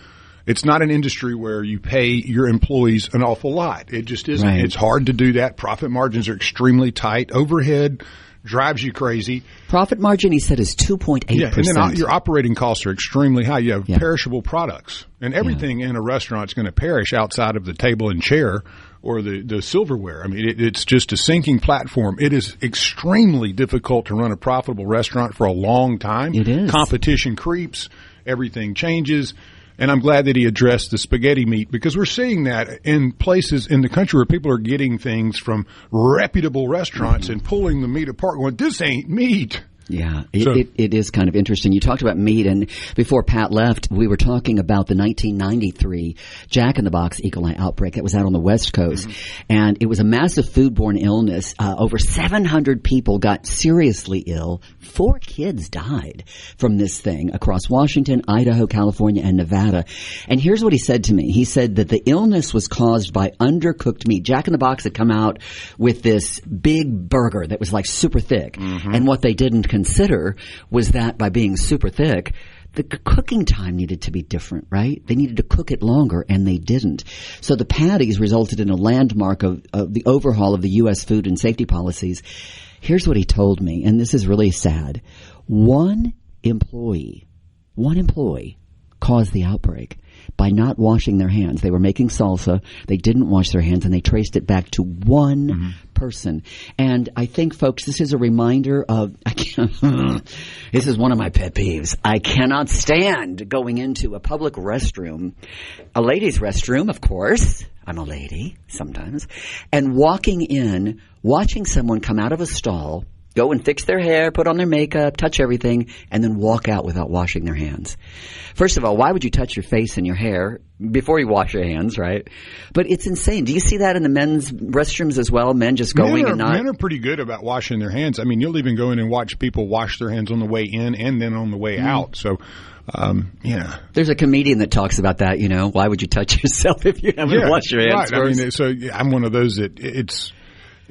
It's not an industry where you pay your employees an awful lot. It just isn't. Right. It's hard to do that. Profit margins are extremely tight. Overhead drives you crazy. Profit margin, he said, is 2.8%. Yeah, and then your operating costs are extremely high. You have perishable products, and everything in a restaurant is going to perish outside of the table and chair or the silverware. I mean, it's just a sinking platform. It is extremely difficult to run a profitable restaurant for a long time. It is. Competition creeps. Everything changes. And I'm glad that he addressed the spaghetti meat, because we're seeing that in places in the country where people are getting things from reputable restaurants and pulling the meat apart going, this ain't meat. Yeah, it is kind of interesting. You talked about meat, and before Pat left, we were talking about the 1993 Jack in the Box E. coli outbreak that was out on the West Coast. And it was a massive foodborne illness. Over 700 people got seriously ill. 4 kids died from this thing across Washington, Idaho, California, and Nevada. And here's what he said to me. He said that the illness was caused by undercooked meat. Jack in the Box had come out with this big burger that was super thick. And what they didn't consider was that by being super thick, the cooking time needed to be different, right? They needed to cook it longer, and they didn't. So the patties resulted in a landmark of the overhaul of the U.S. food and safety policies. Here's what he told me, and this is really sad. One employee caused the outbreak by not washing their hands. They were making salsa. They didn't wash their hands, and they traced it back to one person. And I think, folks, this is a reminder of this is one of my pet peeves. I cannot stand going into a public restroom, a ladies' restroom, of course. I'm a lady sometimes. And walking in, watching someone come out of a stall, go and fix their hair, put on their makeup, touch everything, and then walk out without washing their hands. First of all, why would you touch your face and your hair before you wash your hands, right? But it's insane. Do you see that in the men's restrooms as well? Men just going and not... Men are pretty good about washing their hands. I mean, you'll even go in and watch people wash their hands on the way in and then on the way out. So, yeah. There's a comedian that talks about that, why would you touch yourself if you haven't washed your hands first? I mean, I'm one of those that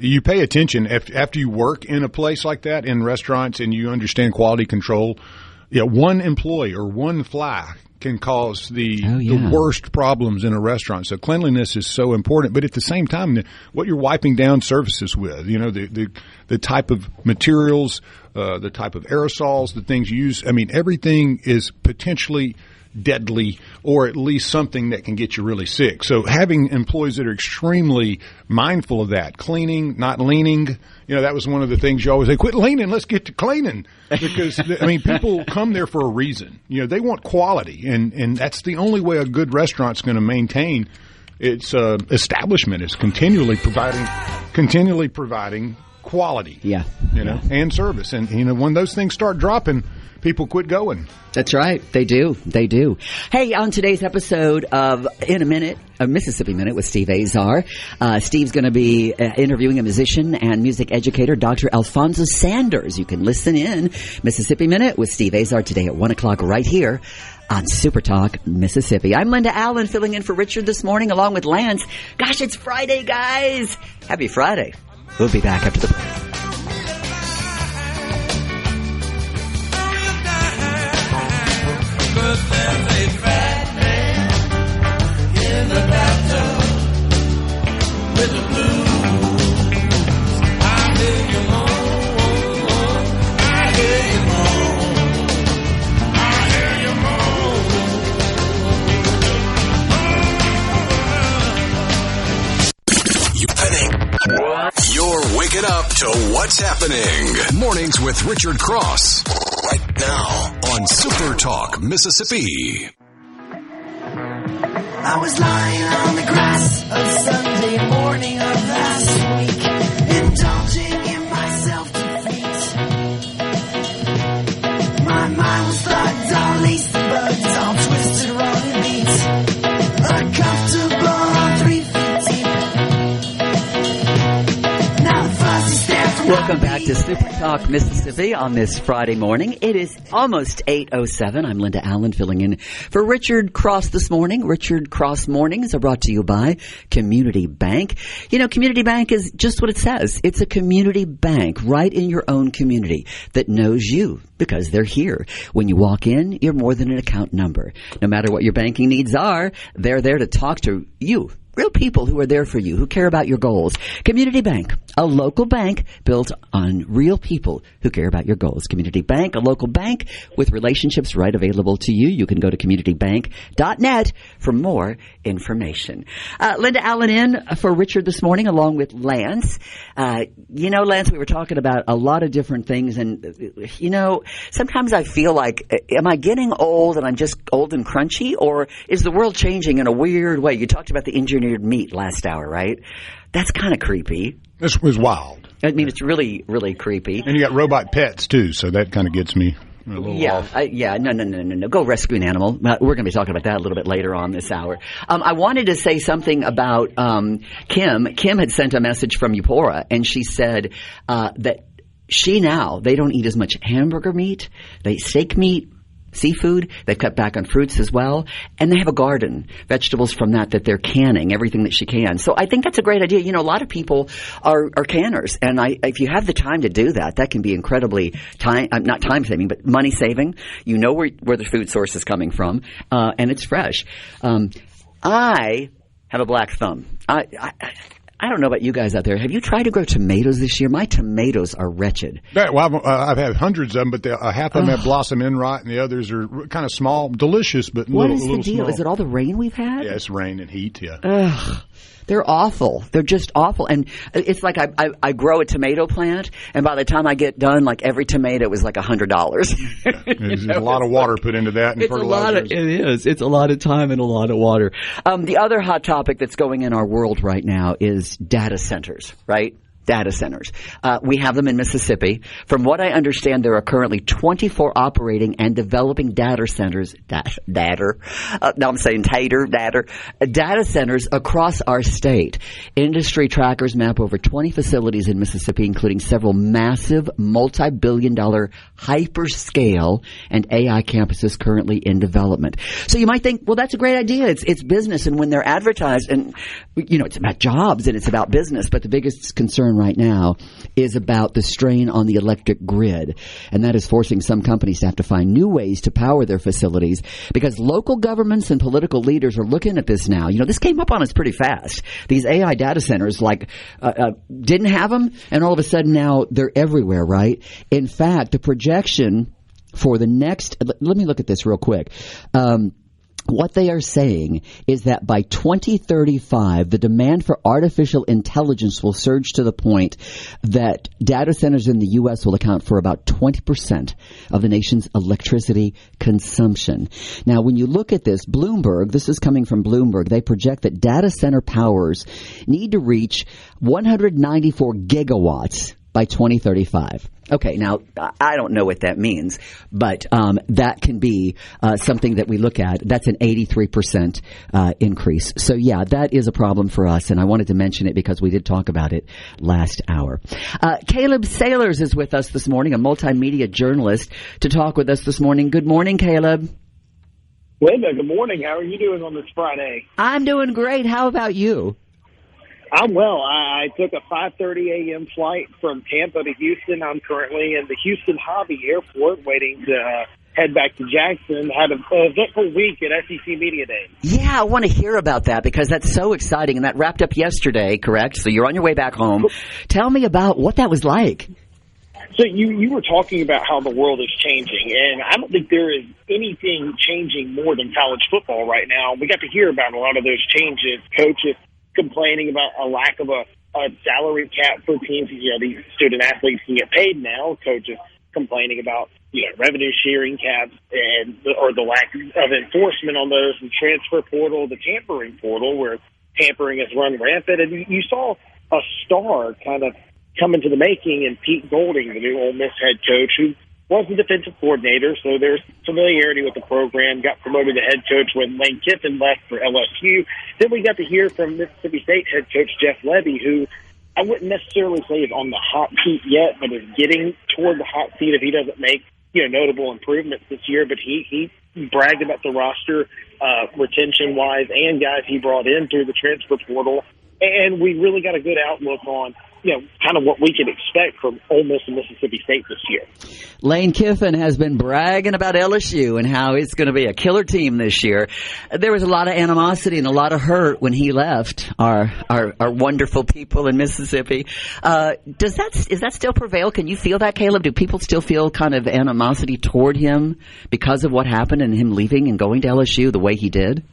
you pay attention after you work in a place like that, in restaurants, and you understand quality control. Yeah, one employee or one fly can cause the worst problems in a restaurant. So cleanliness is so important. But at the same time, what you're wiping down surfaces with, the type of materials, the type of aerosols, the things you use. I mean, everything is potentially deadly, or at least something that can get you really sick. So having employees that are extremely mindful of that, cleaning, not leaning, that was one of the things you always say, quit leaning, let's get to cleaning. Because, people come there for a reason. They want quality, and that's the only way a good restaurant's going to maintain its establishment, is continually providing quality. Yeah. And service. And, when those things start dropping, people quit going. That's right. They do. Hey, on today's episode of In a Minute, a Mississippi Minute with Steve Azar, Steve's going to be interviewing a musician and music educator, Dr. Alfonso Sanders. You can listen in Mississippi Minute with Steve Azar today at 1 o'clock right here on SuperTalk Mississippi. I'm Linda Allen, filling in for Richard this morning along with Lance. Gosh, it's Friday, guys. Happy Friday. We'll be back after the break. You're waking up to what's happening. Mornings with Richard Cross. Right now on Super Talk, Mississippi. I was lying on the grass of Sunday morning of last week, indulging in my self-defeat. My mind was bugged, all laced and bugged, all twisted, wrong and beat. Uncomfortable on 3 feet deep. Now the fuzzy stare from Welcome back to Super Talk Mississippi on this Friday morning. It is almost 8:07. I'm Linda Allen filling in for Richard Cross this morning. Richard Cross Mornings are brought to you by Community Bank. Community Bank is just what it says. It's a community bank right in your own community that knows you because they're here. When you walk in, you're more than an account number. No matter what your banking needs are, they're there to talk to you. Real people who are there for you, who care about your goals. Community Bank, a local bank built on real people who care about your goals. Community Bank, a local bank with relationships right available to you. You can go to communitybank.net for more information. Linda Allen in for Richard this morning along with Lance. Lance, we were talking about a lot of different things, and, sometimes I feel like, am I getting old and I'm just old and crunchy, or is the world changing in a weird way? You talked about the engineered meat last hour, right? That's kind of creepy. This was wild. It's really, really creepy. And you got robot pets, too, so that kind of gets me a little off. No. Go rescue an animal. We're going to be talking about that a little bit later on this hour. I wanted to say something about Kim. Kim had sent a message from Eupora, and she said that they don't eat as much hamburger meat. They eat steak meat, seafood. They've cut back on fruits as well. And they have a garden, vegetables from that they're canning, everything that she can. So I think that's a great idea. A lot of people are canners. And if you have the time to do that, that can be incredibly not time saving, but money saving. You know where the food source is coming from. And it's fresh. I have a black thumb. I don't know about you guys out there. Have you tried to grow tomatoes this year? My tomatoes are wretched. Yeah, well, I've had hundreds of them, but half of them have blossom end right, and the others are kind of small, delicious, but what little is the deal? Small. Is it all the rain we've had? Yeah, it's rain and heat, yeah. Ugh. They're awful. They're just awful. And it's like I grow a tomato plant, and by the time I get done, like every tomato was like $100. There's a lot of water put into that and fertilizers. It is. It's a lot of time and a lot of water. The other hot topic that's going in our world right now is data centers, right? Data centers. We have them in Mississippi. From what I understand, there are currently 24 operating and developing data centers. Data centers across our state. Industry trackers map over 20 facilities in Mississippi, including several massive, multi-billion-dollar hyperscale and AI campuses currently in development. So you might think, well, that's a great idea. It's business, and when they're advertised, and it's about jobs and it's about business. But the biggest concern right now is about the strain on the electric grid, and that is forcing some companies to have to find new ways to power their facilities because local governments and political leaders are looking at this now. This came up on us pretty fast. These AI data centers didn't have them, and all of a sudden now they're everywhere, right? In fact, the projection for the next, let me look at this real quick. What they are saying is that by 2035, the demand for artificial intelligence will surge to the point that data centers in the U.S. will account for about 20% of the nation's electricity consumption. Now, when you look at this, Bloomberg, this is coming from Bloomberg, they project that data center powers need to reach 194 gigawatts by 2035. Okay, now, I don't know what that means, but that can be something that we look at. That's an 83% increase. So, yeah, that is a problem for us, and I wanted to mention it because we did talk about it last hour. Caleb Sailors is with us this morning, a multimedia journalist, to talk with us this morning. Good morning, Caleb. Linda, good morning. How are you doing on this Friday? I'm doing great. How about you? I'm well. I took a 5:30 a.m. flight from Tampa to Houston. I'm currently in the Houston Hobby Airport waiting to head back to Jackson. Had an eventful week at SEC Media Day. Yeah, I want to hear about that because that's so exciting. And that wrapped up yesterday, correct? So you're on your way back home. Tell me about what that was like. So you were talking about how the world is changing, and I don't think there is anything changing more than college football right now. We got to hear about a lot of those changes. Coaches complaining about a lack of a salary cap for teams. These student athletes can get paid now. Coaches complaining about revenue sharing caps or the lack of enforcement on those. The transfer portal, the tampering portal, where tampering has run rampant. And you saw a star kind of come into the making in Pete Golding, the new Ole Miss head coach, who was the defensive coordinator, so there's familiarity with the program, got promoted to head coach when Lane Kiffin left for LSU. Then we got to hear from Mississippi State head coach Jeff Lebby, who I wouldn't necessarily say is on the hot seat yet, but is getting toward the hot seat if he doesn't make notable improvements this year. But he bragged about the roster retention-wise and guys he brought in through the transfer portal, and we really got a good outlook on kind of what we can expect from Ole Miss and Mississippi State this year. Lane Kiffin has been bragging about LSU and how it's going to be a killer team this year. There was a lot of animosity and a lot of hurt when he left our wonderful people in Mississippi. Is that still prevail? Can you feel that, Caleb? Do people still feel kind of animosity toward him because of what happened and him leaving and going to LSU the way he did?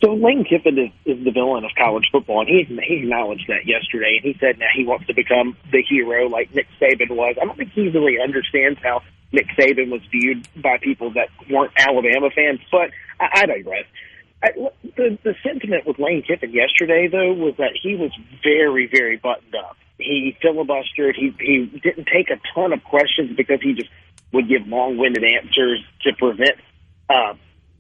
So Lane Kiffin is the villain of college football, and he acknowledged that yesterday, and he said now he wants to become the hero like Nick Saban was. I don't think he really understands how Nick Saban was viewed by people that weren't Alabama fans, but I digress. The sentiment with Lane Kiffin yesterday, though, was that he was very, very buttoned up. He filibustered. He didn't take a ton of questions because he just would give long-winded answers to prevent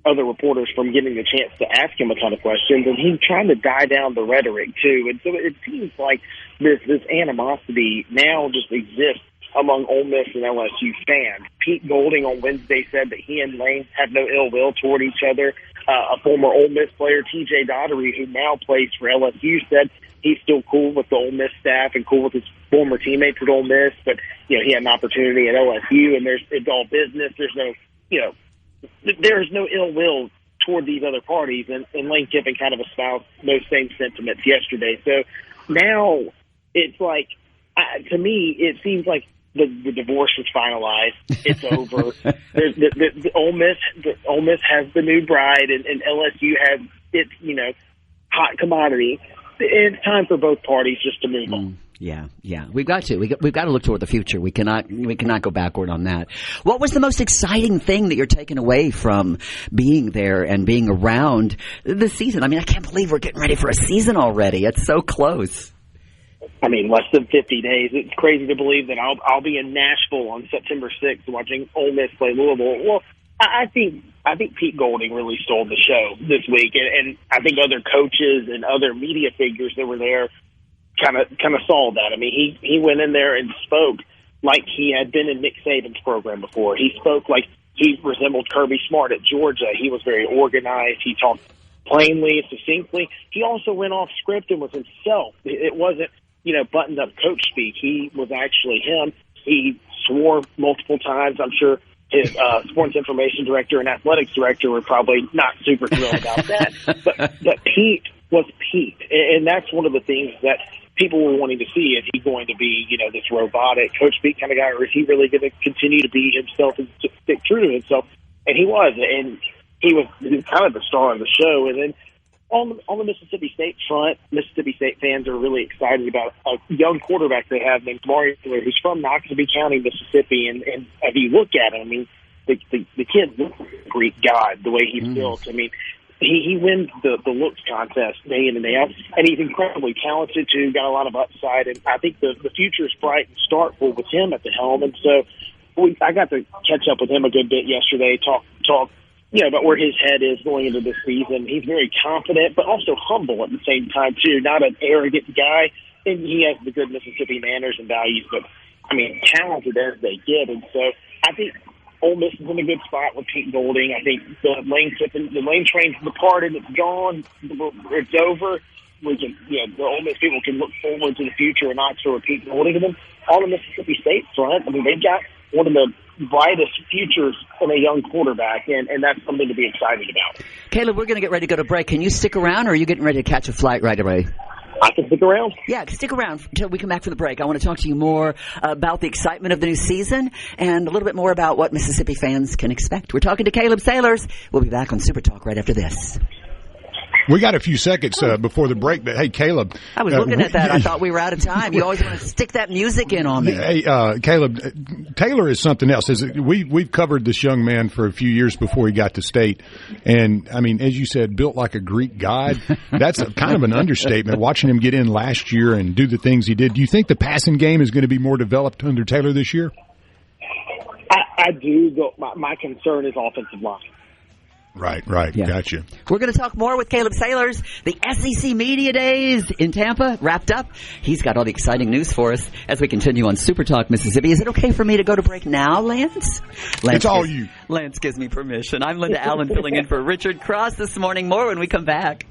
other reporters from getting the chance to ask him a ton of questions, and he's trying to die down the rhetoric, too. And so it seems like this animosity now just exists among Ole Miss and LSU fans. Pete Golding on Wednesday said that he and Lane have no ill will toward each other. A former Ole Miss player, T.J. Daugherty, who now plays for LSU, said he's still cool with the Ole Miss staff and cool with his former teammates at Ole Miss, but he had an opportunity at LSU, and it's all business. There's no there's no ill will toward these other parties, and Lane Kiffin kind of espoused those same sentiments yesterday. So now it's like, to me, it seems like the divorce is finalized. It's over. The Ole Miss has the new bride, and LSU has its hot commodity. It's time for both parties just to move on. Yeah. We've got to look toward the future. We cannot go backward on that. What was the most exciting thing that you're taking away from being there and being around the season? I mean, I can't believe we're getting ready for a season already. It's so close. I mean, less than 50 days. It's crazy to believe that I'll be in Nashville on September 6th watching Ole Miss play Louisville. Well, I think Pete Golding really stole the show this week, and I think other coaches and other media figures that were there kind of saw that. I mean, he went in there and spoke like he had been in Nick Saban's program before. He spoke like he resembled Kirby Smart at Georgia. He was very organized. He talked plainly, succinctly. He also went off script and was himself. It wasn't buttoned up coach speak. He was actually him. He swore multiple times. I'm sure his sports information director and athletics director were probably not super thrilled about that. But Pete was Pete, and that's one of the things that people were wanting to see. Is he going to be, this robotic coach speak kind of guy, or is he really going to continue to be himself and stick true to himself? And he was, and he was kind of the star of the show. And then on the Mississippi State front, Mississippi State fans are really excited about a young quarterback they have named Mario, who's from Noxubee County, Mississippi. And if you look at him, I mean, the kid looks like a Greek god, the way he's built. I mean, he wins the looks contest day in and day out, and he's incredibly talented too. Got a lot of upside, and I think the future is bright and startful with him at the helm. And so I got to catch up with him a good bit yesterday. Talk about where his head is going into this season. He's very confident, but also humble at the same time too. Not an arrogant guy, and he has the good Mississippi manners and values. But I mean, talented as they get, and so I think Ole Miss is in a good spot with Pete Golding. I think the lane train's departed. It's gone. It's over. We can, the Ole Miss people can look forward to the future and not sort of Pete Golding. And then on the Mississippi State front, I mean, they've got one of the brightest futures in a young quarterback, and that's something to be excited about. Caleb, we're going to get ready to go to break. Can you stick around, or are you getting ready to catch a flight right away? I can stick around. Yeah, stick around until we come back from the break. I want to talk to you more about the excitement of the new season and a little bit more about what Mississippi fans can expect. We're talking to Caleb Sailors. We'll be back on Super Talk right after this. We got a few seconds before the break, but hey, Caleb. I was looking at that. I thought we were out of time. You always want to stick that music in on me. Hey, Caleb, Taylor is something else. We've covered this young man for a few years before he got to state. And, I mean, as you said, built like a Greek god. That's kind of an understatement, watching him get in last year and do the things he did. Do you think the passing game is going to be more developed under Taylor this year? I do. My concern is offensive line. Right. Yeah. Gotcha. We're going to talk more with Caleb Sailors. The SEC Media Days in Tampa wrapped up. He's got all the exciting news for us as we continue on Super Talk Mississippi. Is it okay for me to go to break now, Lance? It's all you. Lance gives me permission. I'm Linda Allen filling in for Richard Cross this morning. More when we come back.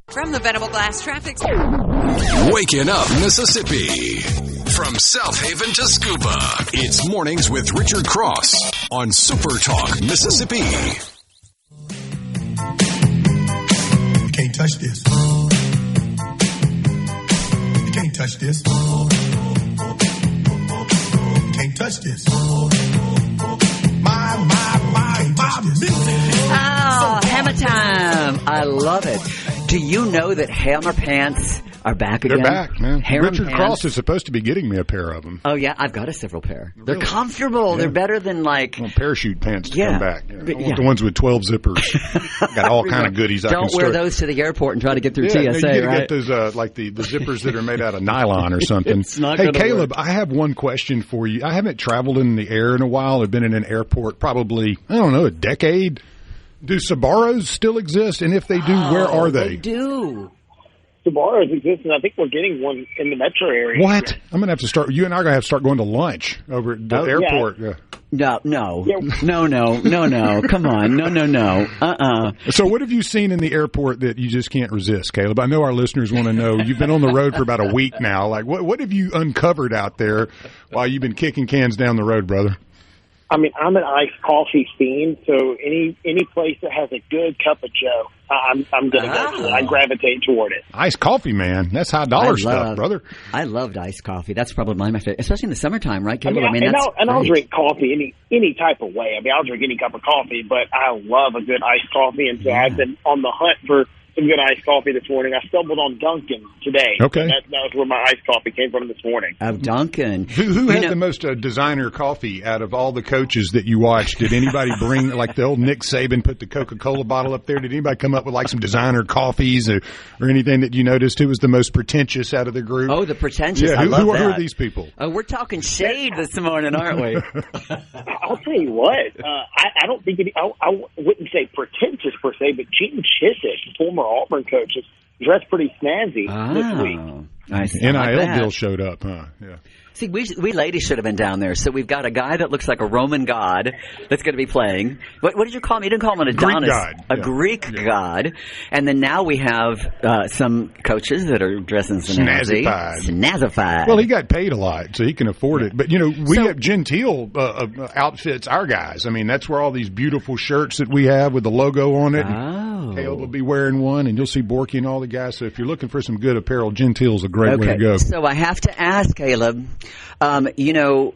From the Venable Glass Traffic Waking up Mississippi. From South Haven to Scuba, it's Mornings with Richard Cross on Super Talk Mississippi. You can't touch this. You can't touch this. You can't touch this. My music. Oh, hammer time. I love it. Do you know that hammer pants are back again? They're back, man. Richard pants. Cross is supposed to be getting me a pair of them. Oh, yeah. I've got several pair. Really? They're comfortable. Yeah. They're better than parachute pants to come back. I want the ones with 12 zippers. Got all kind of goodies. Don't wear those to the airport and try to get through TSA, you right? Get those, like the zippers that are made out of nylon or something. Hey, Caleb, work. I have one question for you. I haven't traveled in the air in a while. I've been in an airport probably, a decade. Do Sbarros still exist? And if they do, where are they? They do. Sbarros exist, and I think we're getting one in the metro area. What? I'm going to have to start. You and I are going to have to start going to lunch over at the airport. Yeah. No. Come on. No. So what have you seen in the airport that you just can't resist, Caleb? I know our listeners want to know. You've been on the road for about a week now. Like, what have you uncovered out there while you've been kicking cans down the road, brother? I mean, I'm an iced coffee fiend, so any place that has a good cup of Joe, I'm going to go to it. I gravitate toward it. Iced coffee, man. That's high dollar stuff, brother. I loved iced coffee. That's probably my favorite, especially in the summertime, right, Caleb? I'll drink coffee any type of way. I mean, I'll drink any cup of coffee, but I love a good iced coffee, and so I've been on the hunt for some good iced coffee this morning. I stumbled on Dunkin' today. Okay. That was where my iced coffee came from this morning. Oh, Dunkin'. Who had the most designer coffee out of all the coaches that you watched? Did anybody bring, like the old Nick Saban put the Coca-Cola bottle up there? Did anybody come up with like some designer coffees or anything that you noticed? Who was the most pretentious out of the group? Oh, the pretentious. Yeah, I love that. Who are these people? Oh, we're talking shade this morning, aren't we? I'll tell you what. I don't think I wouldn't say pretentious per se, but Gene Chizik, former Auburn coach, is dressed pretty snazzy this week. Nice. NIL deal showed up, huh? Yeah. See, we ladies should have been down there. So we've got a guy that looks like a Roman god that's going to be playing. What did you call him? You didn't call him an Adonis. Greek god. A Greek god. And then now we have some coaches that are dressing snazzified. Well, he got paid a lot, so he can afford it. But, we have Gentile outfits our guys. I mean, that's where all these beautiful shirts that we have with the logo on it. Oh. Caleb will be wearing one, and you'll see Borky and all the guys. So if you're looking for some good apparel, Gentile's a great way to go. So I have to ask, Caleb, the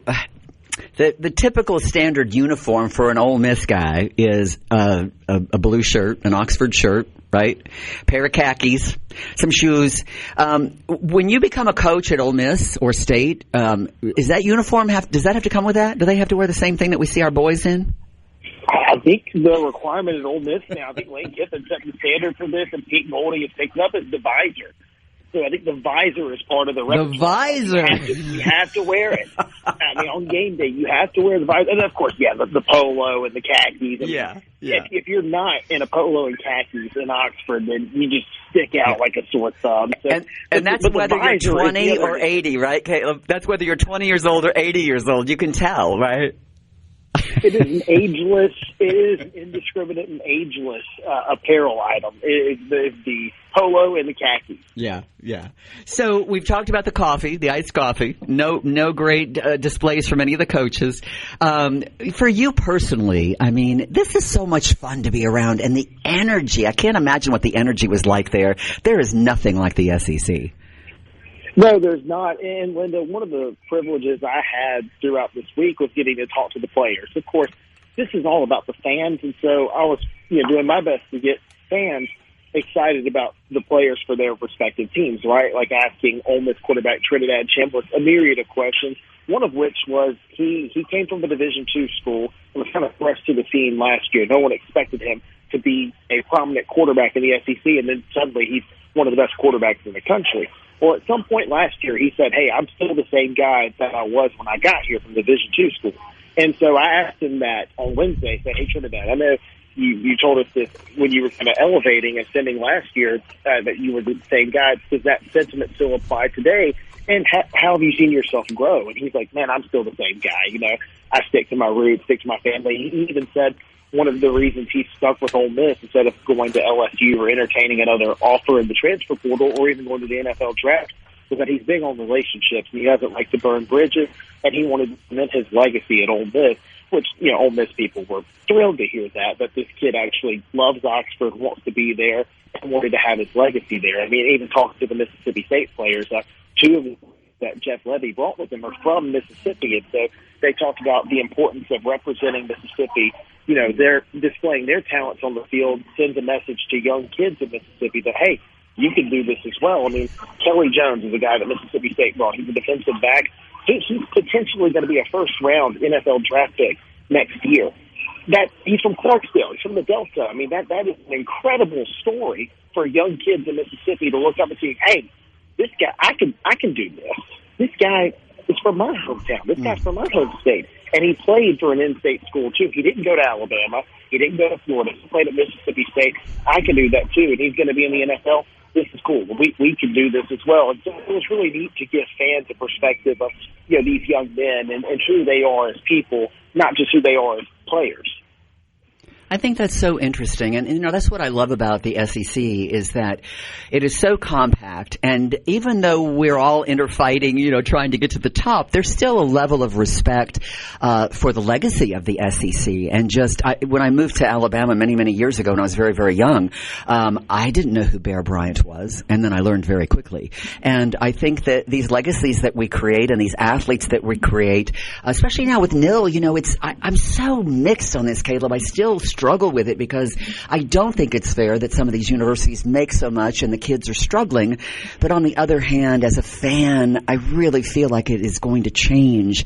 typical standard uniform for an Ole Miss guy is a blue shirt, an Oxford shirt, right? Pair of khakis, some shoes. When you become a coach at Ole Miss or State, is that uniform does that have to come with that? Do they have to wear the same thing that we see our boys in? I think the requirement at Ole Miss now, I think Lane Kiffin set the standard for this, and Pete Golding has picked up, is the visor. So I think the visor is part of the repertoire. The visor. You have to wear it. I mean, on game day, you have to wear the visor. And, of course, the polo and the khakis. If you're not in a polo and khakis in Oxford, then you just stick out like a sore thumb. So, and that's whether you're 20 or 80, right, Caleb? That's whether you're 20 years old or 80 years old. You can tell, right? It is an ageless, indiscriminate and ageless apparel item. It's the polo and the khakis. Yeah. So we've talked about the coffee, the iced coffee. No great displays from any of the coaches. For you personally, I mean, this is so much fun to be around, and the energy. I can't imagine what the energy was like there. There is nothing like the SEC. No, there's not. And Linda, one of the privileges I had throughout this week was getting to talk to the players. Of course, this is all about the fans, and so I was doing my best to get fans excited about the players for their respective teams, right? Like asking Ole Miss quarterback Trinidad Chambliss a myriad of questions, one of which was he came from a Division II school and was kind of thrust to the scene last year. No one expected him to be a prominent quarterback in the SEC, and then suddenly he's one of the best quarterbacks in the country. Well, at some point last year, he said, hey, I'm still the same guy that I was when I got here from Division II school. And so I asked him that on Wednesday. I said, hey, Trinidad, I know you told us this when you were kind of elevating and ascending last year that you were the same guy. Does that sentiment still apply today? And how have you seen yourself grow? And he's like, man, I'm still the same guy. I stick to my roots, stick to my family. He even said one of the reasons he stuck with Ole Miss instead of going to LSU or entertaining another offer in the transfer portal or even going to the NFL draft was that he's big on relationships and he doesn't like to burn bridges, and he wanted to cement his legacy at Ole Miss, which, Ole Miss people were thrilled to hear that this kid actually loves Oxford, wants to be there, and wanted to have his legacy there. I mean, even talking to the Mississippi State players, two of them that Jeff Levy brought with him are from Mississippi, and so they talked about the importance of representing Mississippi. They're displaying their talents on the field, sends a message to young kids in Mississippi that, hey, you can do this as well. I mean, Kelly Jones is a guy that Mississippi State brought. He's a defensive back. He's potentially going to be a first-round NFL draft pick next year. He's from Clarksville. He's from the Delta. I mean, that is an incredible story for young kids in Mississippi to look up and see, hey, this guy, I can do this. This guy is from my hometown. This guy's from my home state. And he played for an in-state school, too. He didn't go to Alabama. He didn't go to Florida. He played at Mississippi State. I can do that, too. And he's going to be in the NFL. This is cool. We can do this as well. And so it was really neat to give fans a perspective of these young men and who they are as people, not just who they are as players. I think that's so interesting. And, that's what I love about the SEC is that it is so compact. And even though we're all interfighting, trying to get to the top, there's still a level of respect for the legacy of the SEC. And when I moved to Alabama many, many years ago when I was very, very young, I didn't know who Bear Bryant was. And then I learned very quickly. And I think that these legacies that we create and these athletes that we create, especially now with Nil, I'm so mixed on this, Caleb. I still struggle struggle with it because I don't think it's fair that some of these universities make so much and the kids are struggling. But on the other hand, as a fan, I really feel like it is going to change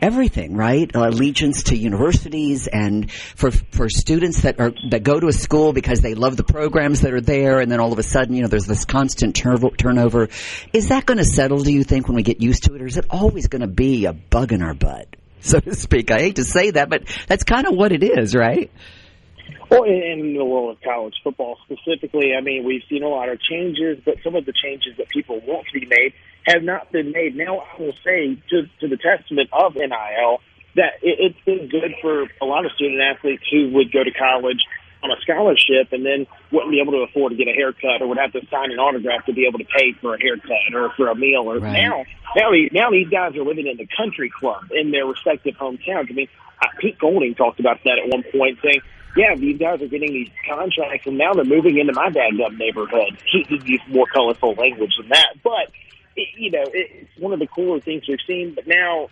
everything, right? Allegiance to universities, and for students that go to a school because they love the programs that are there, and then all of a sudden, there's this constant turnover. Is that going to settle, do you think, when we get used to it, or is it always going to be a bug in our butt, so to speak? I hate to say that, but that's kind of what it is, right? Well, in the world of college football specifically, I mean, we've seen a lot of changes, but some of the changes that people want to be made have not been made. Now, I will say, to the testament of NIL, that it's been good for a lot of student athletes who would go to college on a scholarship and then wouldn't be able to afford to get a haircut or would have to sign an autograph to be able to pay for a haircut or for a meal. Or right. Now these guys are living in the country club in their respective hometowns. I mean, Pete Golding talked about that at one point, saying, yeah, these guys are getting these contracts, and now they're moving into my dadgum neighborhood. He used more colorful language than that. But, it's one of the cooler things we've seen. But now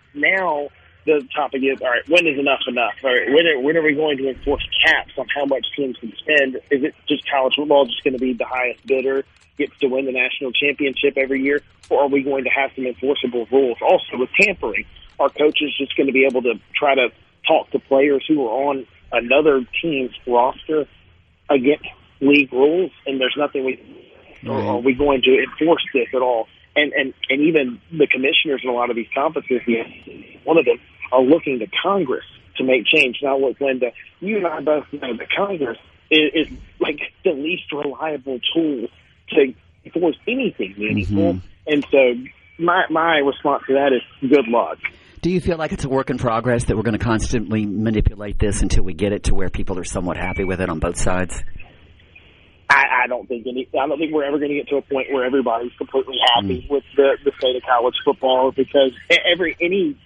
the topic is, all right, when is enough enough? All right, when are we going to enforce caps on how much teams can spend? Is it just college football just going to be the highest bidder gets to win the national championship every year? Or are we going to have some enforceable rules? Also, with tampering, are coaches just going to be able to try to talk to players who are on another team's roster against league rules, and there's nothing or are we going to enforce this at all? And even the commissioners in a lot of these conferences, one of them, are looking to Congress to make change. Now, look, Linda, you and I both know that Congress is like the least reliable tool to enforce anything meaningful. Mm-hmm. And so my response to that is good luck. Do you feel like it's a work in progress, that we're going to constantly manipulate this until we get it to where people are somewhat happy with it on both sides? I don't think we're ever going to get to a point where everybody's completely happy with the state of college football, because any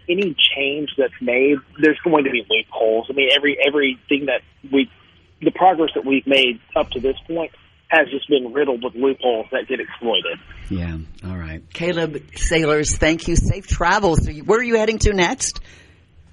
change that's made, there's going to be loopholes. I mean, everything that the progress that we've made up to this point has just been riddled with loopholes that get exploited. Yeah. All right. Caleb Sailors, thank you. Safe travels. Where are you heading to next?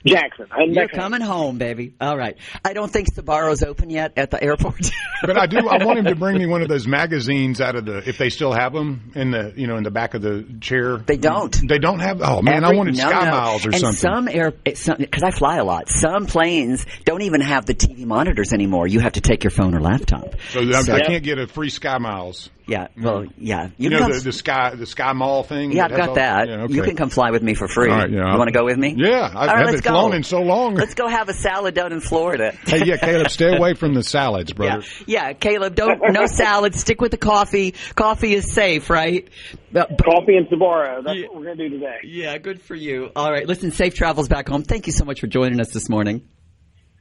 Jackson. You're coming home, baby. All right. I don't think Sbarro's open yet at the airport. But I want him to bring me one of those magazines out of if they still have them in the back of the chair. They don't. They don't have. Oh man, I wanted Sky Miles or something. And because I fly a lot, some planes don't even have the TV monitors anymore. You have to take your phone or laptop. So I can't get a free Sky Miles. Yeah, well, yeah. You know the Sky Mall thing? Yeah, I've got that. Yeah, okay. You can come fly with me for free. All right, yeah, you want to go with me? Yeah, I haven't flown in so long. Let's go have a salad down in Florida. Hey, yeah, Caleb, stay away from the salads, brother. Yeah, Caleb, no salads. Stick with the coffee. Coffee is safe, right? Coffee and Sbarro. That's what we're going to do today. Yeah, good for you. All right, listen, safe travels back home. Thank you so much for joining us this morning.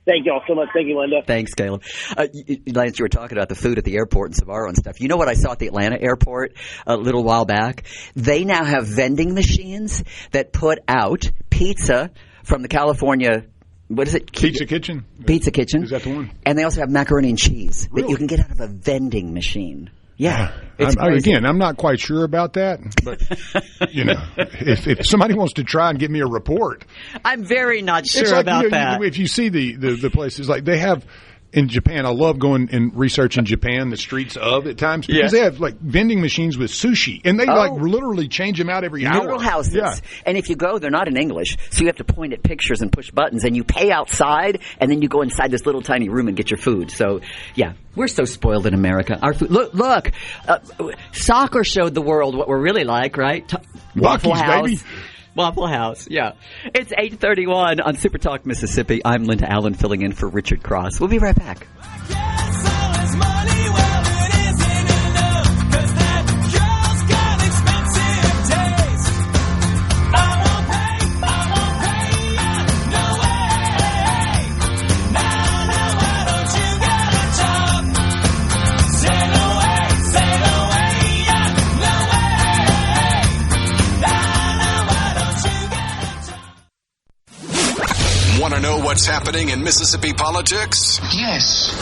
Thank you all so much. Thank you, Linda. Thanks, Caleb. Lance, you were talking about the food at the airport and Sbarro and stuff. You know what I saw at the Atlanta airport a little while back? They now have vending machines that put out pizza from the California, what is it? Pizza Kitchen. Pizza Kitchen. Is that the one? And they also have macaroni and cheese that you can get out of a vending machine. Yeah. I'm not quite sure about that, but if somebody wants to try and give me a report, I'm very not sure about that. If you see the places, like they have in Japan, I love going and researching Japan, the streets of at times, because they have like vending machines with sushi, and they literally change them out every hour. Noodle houses. Yeah. And if you go, they're not in English, so you have to point at pictures and push buttons, and you pay outside, and then you go inside this little tiny room and get your food. So, yeah, we're so spoiled in America. Our food. Look, soccer showed the world what we're really like, right? Waffle House. Baby. Waffle House, yeah. It's 8:31 on Super Talk Mississippi. I'm Linda Allen filling in for Richard Cross. We'll be right back. Want to know what's happening in Mississippi politics? Yes.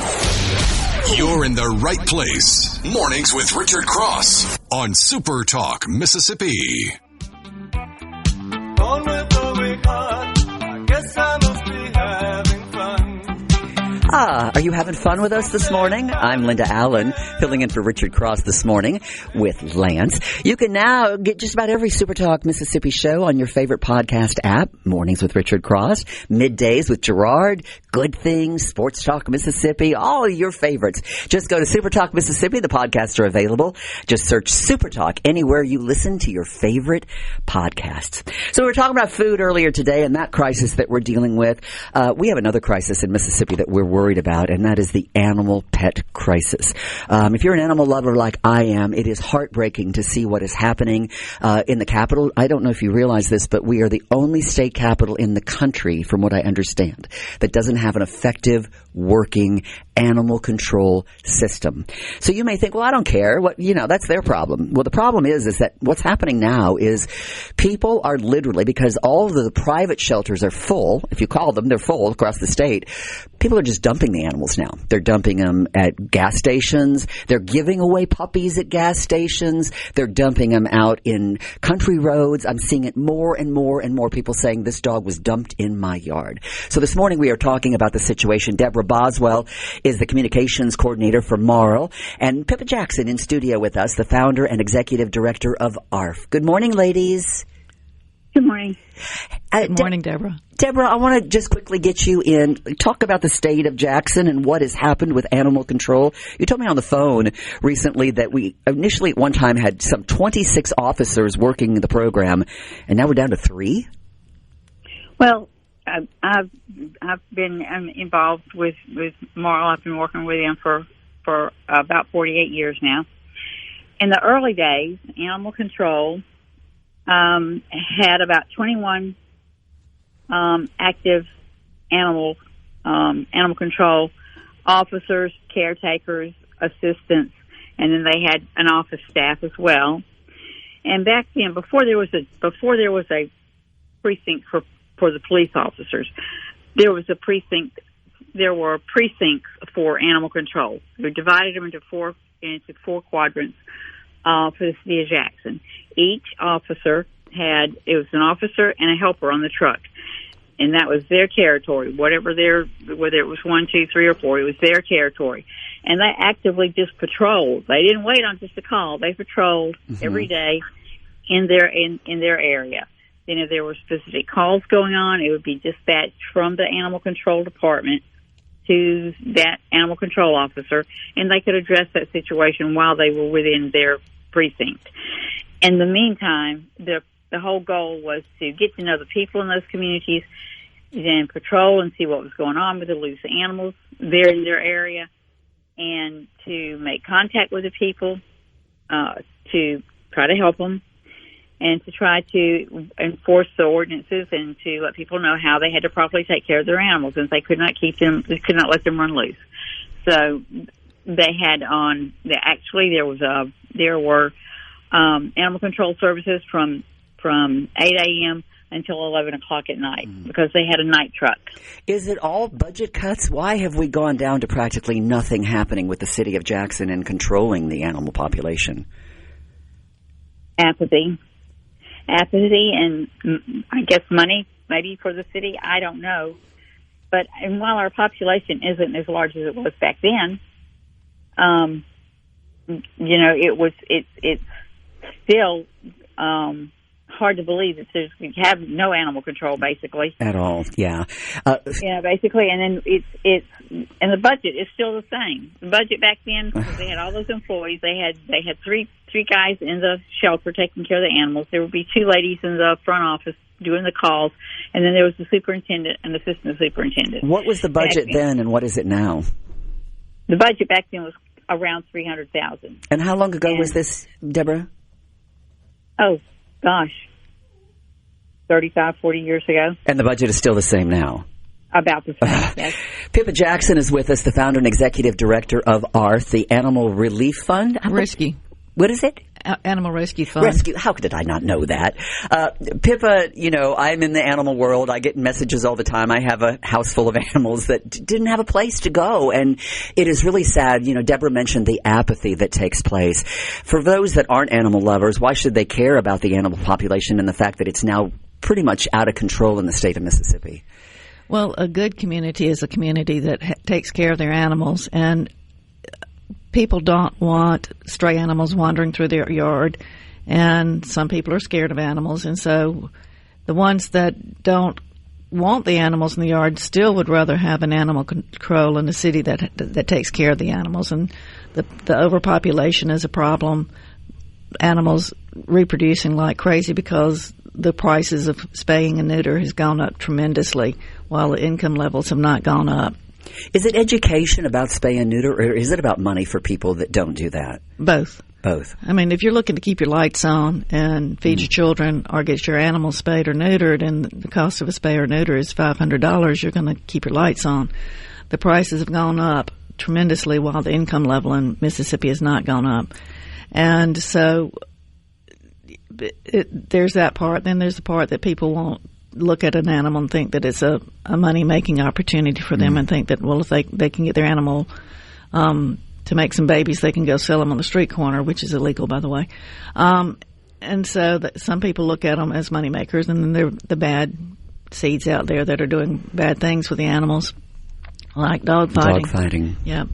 You're in the right place. Mornings with Richard Cross on Super Talk Mississippi. On with the week on. I guess I must be having fun. Are you having fun with us this morning? I'm Linda Allen, filling in for Richard Cross this morning with Lance. You can now get just about every SuperTalk Mississippi show on your favorite podcast app. Mornings with Richard Cross, Middays with Gerard, Good Things, Sports Talk Mississippi, all of your favorites. Just go to SuperTalk Mississippi. The podcasts are available. Just search SuperTalk anywhere you listen to your favorite podcasts. So we were talking about food earlier today and that crisis that we're dealing with. We have another crisis in Mississippi that we're worried about, and that is the animal pet crisis. If you're an animal lover like I am, it is heartbreaking to see what is happening in the capital. I don't know if you realize this, but we are the only state capital in the country, from what I understand, that doesn't have an effective, working animal control system. So you may think, well, I don't care. That's their problem. Well, the problem is that what's happening now is people are literally, because all of the private shelters are full, if you call them, they're full across the state, people are just dumping the animals now. They're dumping them at gas stations. They're giving away puppies at gas stations. They're dumping them out in country roads. I'm seeing it more and more and more, people saying this dog was dumped in my yard. So this morning we are talking about the situation. Debra Boswell is the communications coordinator for MARL, and Pippa Jackson in studio with us, the founder and executive director of ARF. Good morning, ladies. Good morning. Good morning, Debra. Debra, I want to just quickly get you in, talk about the state of Jackson and what has happened with animal control. You told me on the phone recently that we initially at one time had some 26 officers working the program, and now we're down to 3? Well, I've been involved with MARL. I've been working with them for about 48 years now. In the early days, animal control had about 21 active animal control officers, caretakers, assistants, and then they had an office staff as well. And back then, before there was a precinct for the police officers, there were precincts for animal control. We divided them into four quadrants for the city of Jackson. Each officer it was an officer and a helper on the truck, and that was their territory. Whether it was 1, 2, 3, or 4, it was their territory, and they actively just patrolled. They didn't wait on just a call; they patrolled every day in their area. Then, if there were specific calls going on, it would be dispatched from the animal control department to that animal control officer, and they could address that situation while they were within their precinct. In the meantime, the whole goal was to get to know the people in those communities, then patrol and see what was going on with the loose animals there in their area, and to make contact with the people, to try to help them, and to try to enforce the ordinances and to let people know how they had to properly take care of their animals, and they could not let them run loose. So they had there were animal control services from 8 a.m. until 11 o'clock at night because they had a night truck. Is it all budget cuts? Why have we gone down to practically nothing happening with the city of Jackson and controlling the animal population? Apathy, and I guess money, maybe for the city. I don't know. But while our population isn't as large as it was back then, it's still hard to believe that we have no animal control basically at all. Yeah, basically, and then and the budget is still the same. The budget back then, because they had all those employees, they had three guys in the shelter taking care of the animals. There would be 2 ladies in the front office doing the calls, and then there was the superintendent and assistant superintendent. What was the budget then, and what is it now? The budget back then was around $300,000. And how long ago was this, Debra? Oh, gosh, 35, 40 years ago. And the budget is still the same now? About the same, yes. Pippa Jackson is with us, the founder and executive director of ARF, the Animal Relief Fund. Rescue. What is it? Animal Rescue Fund. Rescue. How did I not know that? Pippa, I'm in the animal world. I get messages all the time. I have a house full of animals that didn't have a place to go. And it is really sad. Debra mentioned the apathy that takes place. For those that aren't animal lovers, why should they care about the animal population and the fact that it's now pretty much out of control in the state of Mississippi? Well, a good community is a community that takes care of their animals, and people don't want stray animals wandering through their yard, and some people are scared of animals, and so the ones that don't want the animals in the yard still would rather have an animal control in a city that takes care of the animals. And the overpopulation is a problem. Animals reproducing like crazy because the prices of spaying and neuter has gone up tremendously while the income levels have not gone up. Is it education about spay and neuter, or is it about money for people that don't do that? Both. Both. I mean, if you're looking to keep your lights on and feed your children or get your animals spayed or neutered, and the cost of a spay or neuter is $500, you're going to keep your lights on. The prices have gone up tremendously while the income level in Mississippi has not gone up. And so there's that part. Then there's the part that people won't look at an animal and think that it's a money-making opportunity for them, and think that, well, if they can get their animal to make some babies, they can go sell them on the street corner, which is illegal, by the way. And so some people look at them as money makers, and then there are the bad seeds out there that are doing bad things with the animals, like dog fighting. Dog fighting. Yeah.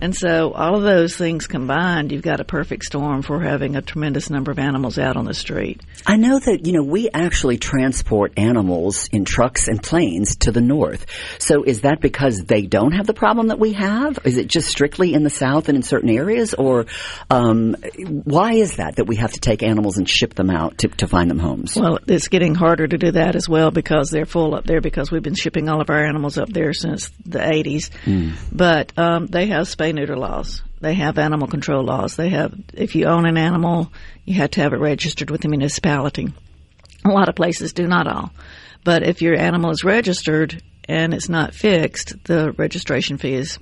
And so all of those things combined, you've got a perfect storm for having a tremendous number of animals out on the street. I know that, we actually transport animals in trucks and planes to the north. So is that because they don't have the problem that we have? Is it just strictly in the South and in certain areas? Or why is that we have to take animals and ship them out to find them homes? Well, it's getting harder to do that as well because they're full up there, because we've been shipping all of our animals up there since the 80s. But they have spay-neuter laws. They have animal control laws. They have, if you own an animal, you have to have it registered with the municipality. A lot of places do, not all. But if your animal is registered and it's not fixed, the registration fee is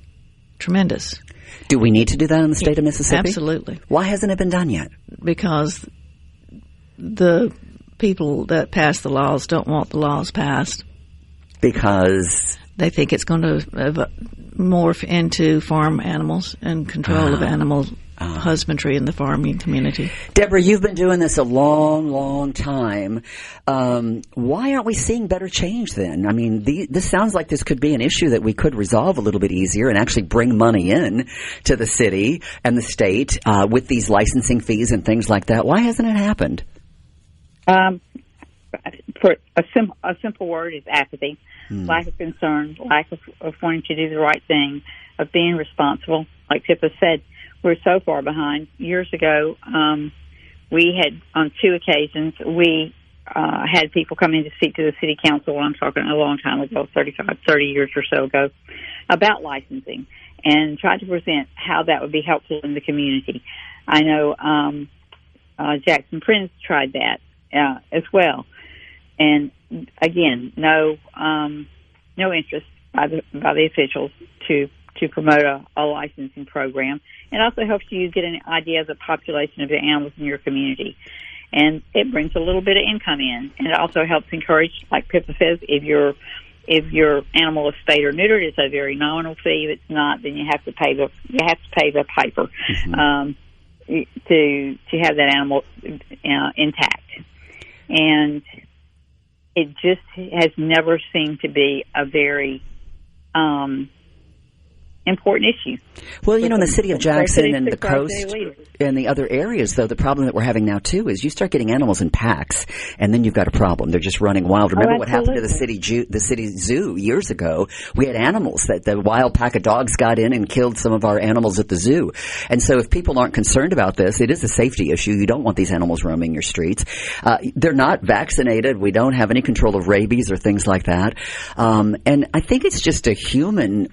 tremendous. Do we need to do that in the state of Mississippi? Absolutely. Why hasn't it been done yet? Because the people that pass the laws don't want the laws passed. Because they think it's going to morph into farm animals and control of animal husbandry in the farming community. Debra, you've been doing this a long, long time. Why aren't we seeing better change then? I mean, this sounds like this could be an issue that we could resolve a little bit easier and actually bring money in to the city and the state with these licensing fees and things like that. Why hasn't it happened? For a simple word is apathy. Lack of concern, lack of wanting to do the right thing, of being responsible. Like Pippa said, we're so far behind. Years ago, we had, on 2 occasions, we had people come in to speak to the city council, I'm talking a long time ago, 30 years or so ago, about licensing, and tried to present how that would be helpful in the community. I know Jackson Prince tried that as well. And again, no interest by the officials to promote a licensing program. It also helps you get an idea of the population of the animals in your community, and it brings a little bit of income in. And it also helps encourage, like Pippa says, if your animal is spayed or neutered, it's a very nominal fee. If it's not, then you have to pay the piper to have that animal intact. And it just has never seemed to be a very important issue. Well, in the city of Jackson and the coast and the other areas, though, the problem that we're having now, too, is you start getting animals in packs, and then you've got a problem. They're just running wild. Remember what happened to the city zoo years ago? We had animals that the wild pack of dogs got in and killed some of our animals at the zoo. And so if people aren't concerned about this, it is a safety issue. You don't want these animals roaming your streets. They're not vaccinated. We don't have any control of rabies or things like that. And I think it's just a human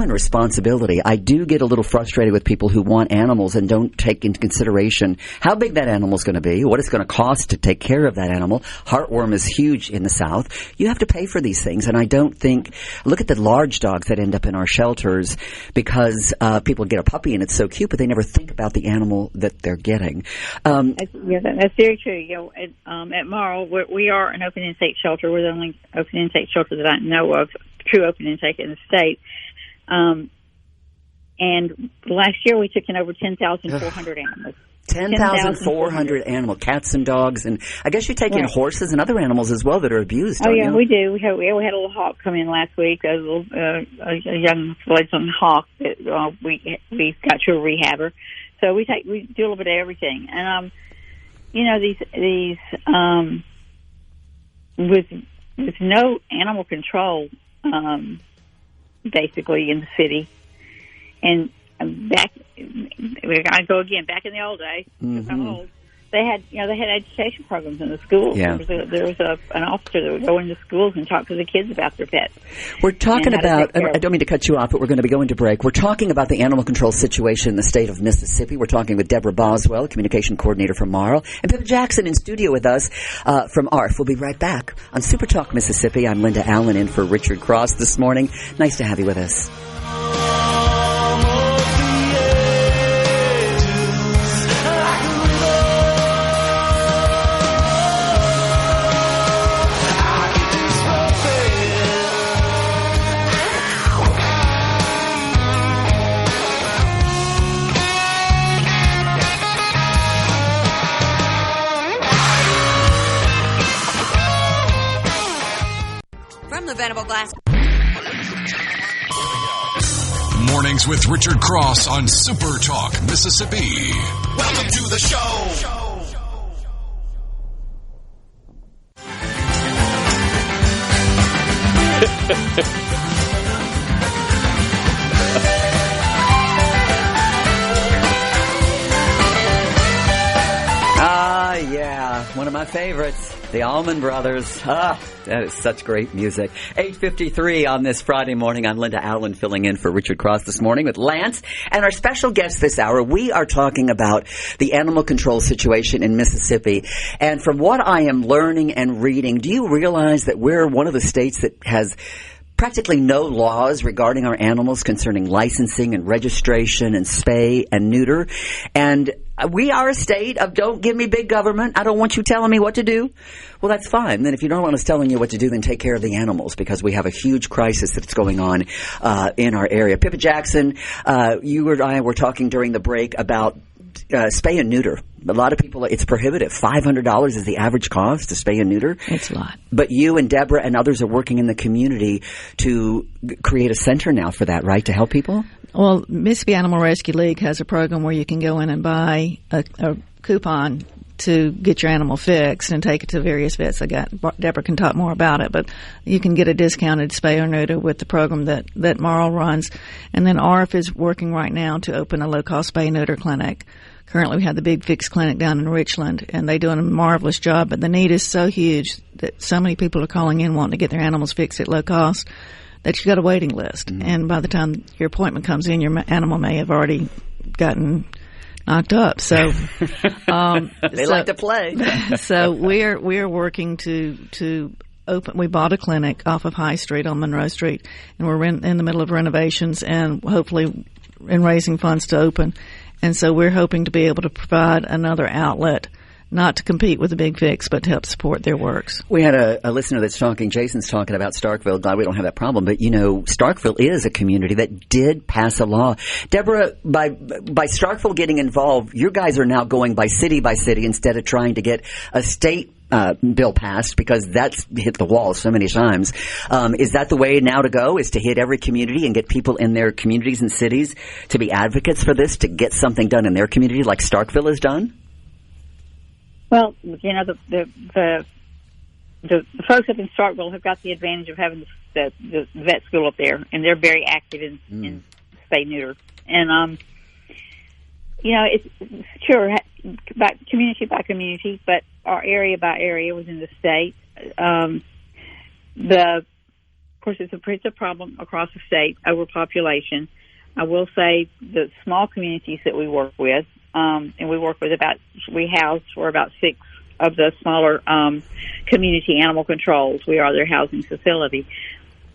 responsibility. I do get a little frustrated with people who want animals and don't take into consideration how big that animal is going to be, what it's going to cost to take care of that animal. Heartworm is huge in the South. You have to pay for these things, and I don't think – look at the large dogs that end up in our shelters because people get a puppy and it's so cute, but they never think about the animal that they're getting. That's very true. At MARL, we are an open intake shelter. We're the only open intake shelter that I know of, true open intake in the state. And last year we took in over 10,400 animals. 10,400 animals, cats and dogs, and I guess you take in horses and other animals as well that are abused. Oh, don't yeah, you? we do. We had a little hawk come in last week, a young fledgling hawk that we got to a rehabber. So we do a little bit of everything, and these with no animal control, basically in the city, and back in the old days. Mm-hmm. They had education programs in the schools. Yeah. There was an officer that would go into schools and talk to the kids about their pets. We're talking about, I don't mean to cut you off, but we're going to be going to break. We're talking about the animal control situation in the state of Mississippi. We're talking with Debra Boswell, communication coordinator from MARL, and Pippa Jackson in studio with us from ARF. We'll be right back on Super Talk Mississippi. I'm Linda Allen in for Richard Cross this morning. Nice to have you with us. From the Venable Glass. Mornings with Richard Cross on Super Talk Mississippi. Welcome to the show. Yeah, one of my favorites, the Allman Brothers. That is such great music. 8:53 on this Friday morning. I'm Linda Allen filling in for Richard Cross this morning with Lance. And our special guest this hour, we are talking about the animal control situation in Mississippi. And from what I am learning and reading, do you realize that we're one of the states that has practically no laws regarding our animals concerning licensing and registration and spay and neuter? And we are a state of don't give me big government. I don't want you telling me what to do. Well, that's fine. Then if you don't want us telling you what to do, then take care of the animals, because we have a huge crisis that's going on in our area. Pippa Jackson, you and I were talking during the break about spay and neuter. A lot of people, it's prohibitive. $500 is the average cost to spay and neuter. It's a lot. But you and Debra and others are working in the community to create a center now for that, right, to help people? Well, Mississippi Animal Rescue League has a program where you can go in and buy a coupon to get your animal fixed and take it to various vets. Debra can talk more about it, but you can get a discounted spay or neuter with the program that MARL runs. And then ARF is working right now to open a low-cost spay neuter clinic. Currently, we have the Big Fix Clinic down in Richland, and they're doing a marvelous job, but the need is so huge that so many people are calling in wanting to get their animals fixed at low cost that you've got a waiting list. Mm-hmm. And by the time your appointment comes in, your animal may have already gotten knocked up. So they like to play. So we're working to open. We bought a clinic off of High Street on Monroe Street, and we're in the middle of renovations and hopefully in raising funds to open. And so we're hoping to be able to provide another outlet, not to compete with the Big Fix, but to help support their works. We had a listener that's talking, Jason's talking about Starkville. Glad we don't have that problem. But, Starkville is a community that did pass a law. Debra, by Starkville getting involved, you guys are now going by city instead of trying to get a state bill passed, because that's hit the wall so many times. Is that the way now to go, is to hit every community and get people in their communities and cities to be advocates for this, to get something done in their community like Starkville has done? Well, the folks up in Starkville have got the advantage of having the vet school up there, and they're very active in spay neuter. And it's sure by community, but our area by area within the state. Of course, it's a problem across the state, overpopulation. I will say the small communities that we work with, and we house for about 6 of the smaller community animal controls. We are their housing facility.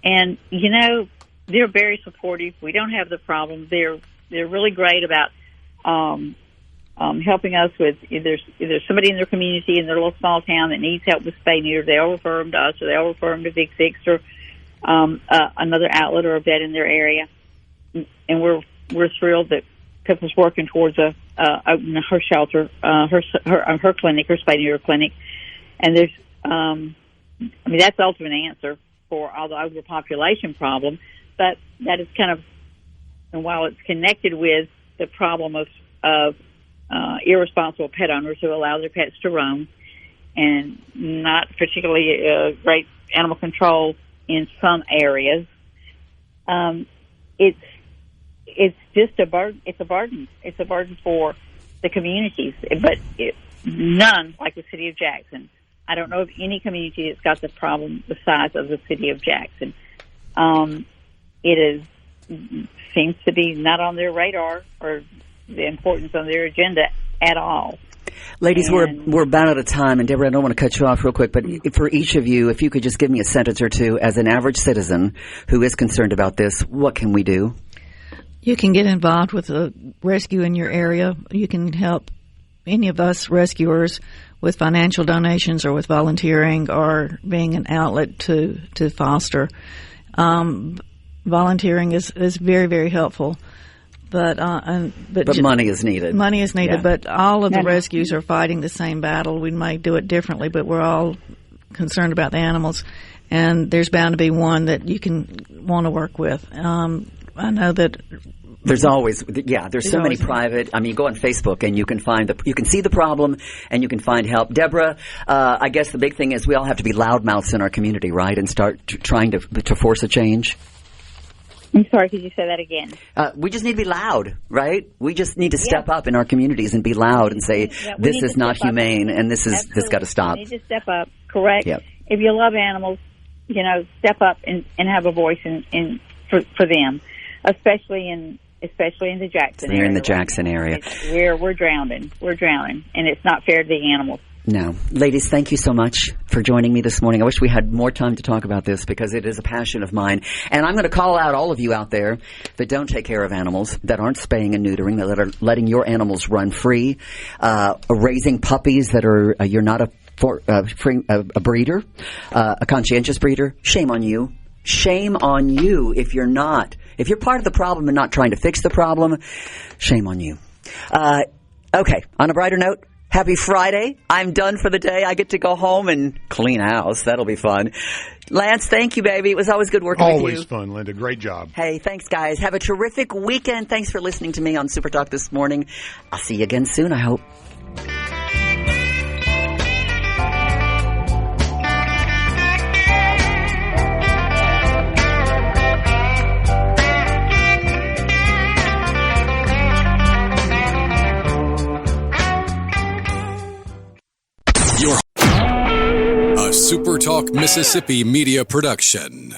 And, they're very supportive. We don't have the problem. They're really great about helping us with if there's somebody in their community in their little small town that needs help with spay neuter, they'll refer them to us, or they'll refer them to Big Fix or another outlet or a vet in their area. And we're thrilled that Pippa's working towards opening her shelter, her clinic, her spay neuter clinic, and there's, that's the ultimate answer for all the overpopulation problem, but that is kind of, and while it's connected with the problem of irresponsible pet owners who allow their pets to roam, and not particularly great animal control in some areas, it's just a burden. It's a burden. It's a burden for the communities, but none like the city of Jackson. I don't know of any community that's got the problem the size of the city of Jackson. It seems to be not on their radar or the importance on their agenda at all. Ladies, we're about out of time, and Deborah, I don't want to cut you off real quick, but for each of you, if you could just give me a sentence or two as an average citizen who is concerned about this, what can we do? You can get involved with a rescue in your area. You can help any of us rescuers with financial donations or with volunteering or being an outlet to foster. Volunteering is very, very helpful. But money is needed. Money is needed, yeah. But all of the rescues are fighting the same battle. We might do it differently, but we're all concerned about the animals. And there's bound to be one that you can want to work with. I know that there's always, there's so many private. I mean, you go on Facebook and you can you can see the problem and you can find help. Deborah, I guess the big thing is we all have to be loudmouths in our community, right, and start trying to force a change. I'm sorry, could you say that again? We just need to be loud, right? We just need to step up in our communities and be loud and say, this is not humane and this got to stop. We need to step up, correct? Yep. If you love animals, step up and have a voice for them, especially in the Jackson area. They're in the Jackson area. We're drowning, and it's not fair to the animals. No. Ladies, thank you so much for joining me this morning. I wish we had more time to talk about this because it is a passion of mine. And I'm going to call out all of you out there that don't take care of animals, that aren't spaying and neutering, that are letting your animals run free, raising puppies that are, you're not a breeder, a conscientious breeder. Shame on you. Shame on you if you're not. If you're part of the problem and not trying to fix the problem, shame on you. Okay, on a brighter note, happy Friday. I'm done for the day. I get to go home and clean house. That'll be fun. Lance, thank you, baby. It was always good working with you. Always fun, Linda. Great job. Hey, thanks, guys. Have a terrific weekend. Thanks for listening to me on Super Talk this morning. I'll see you again soon, I hope. SuperTalk Mississippi Media Production.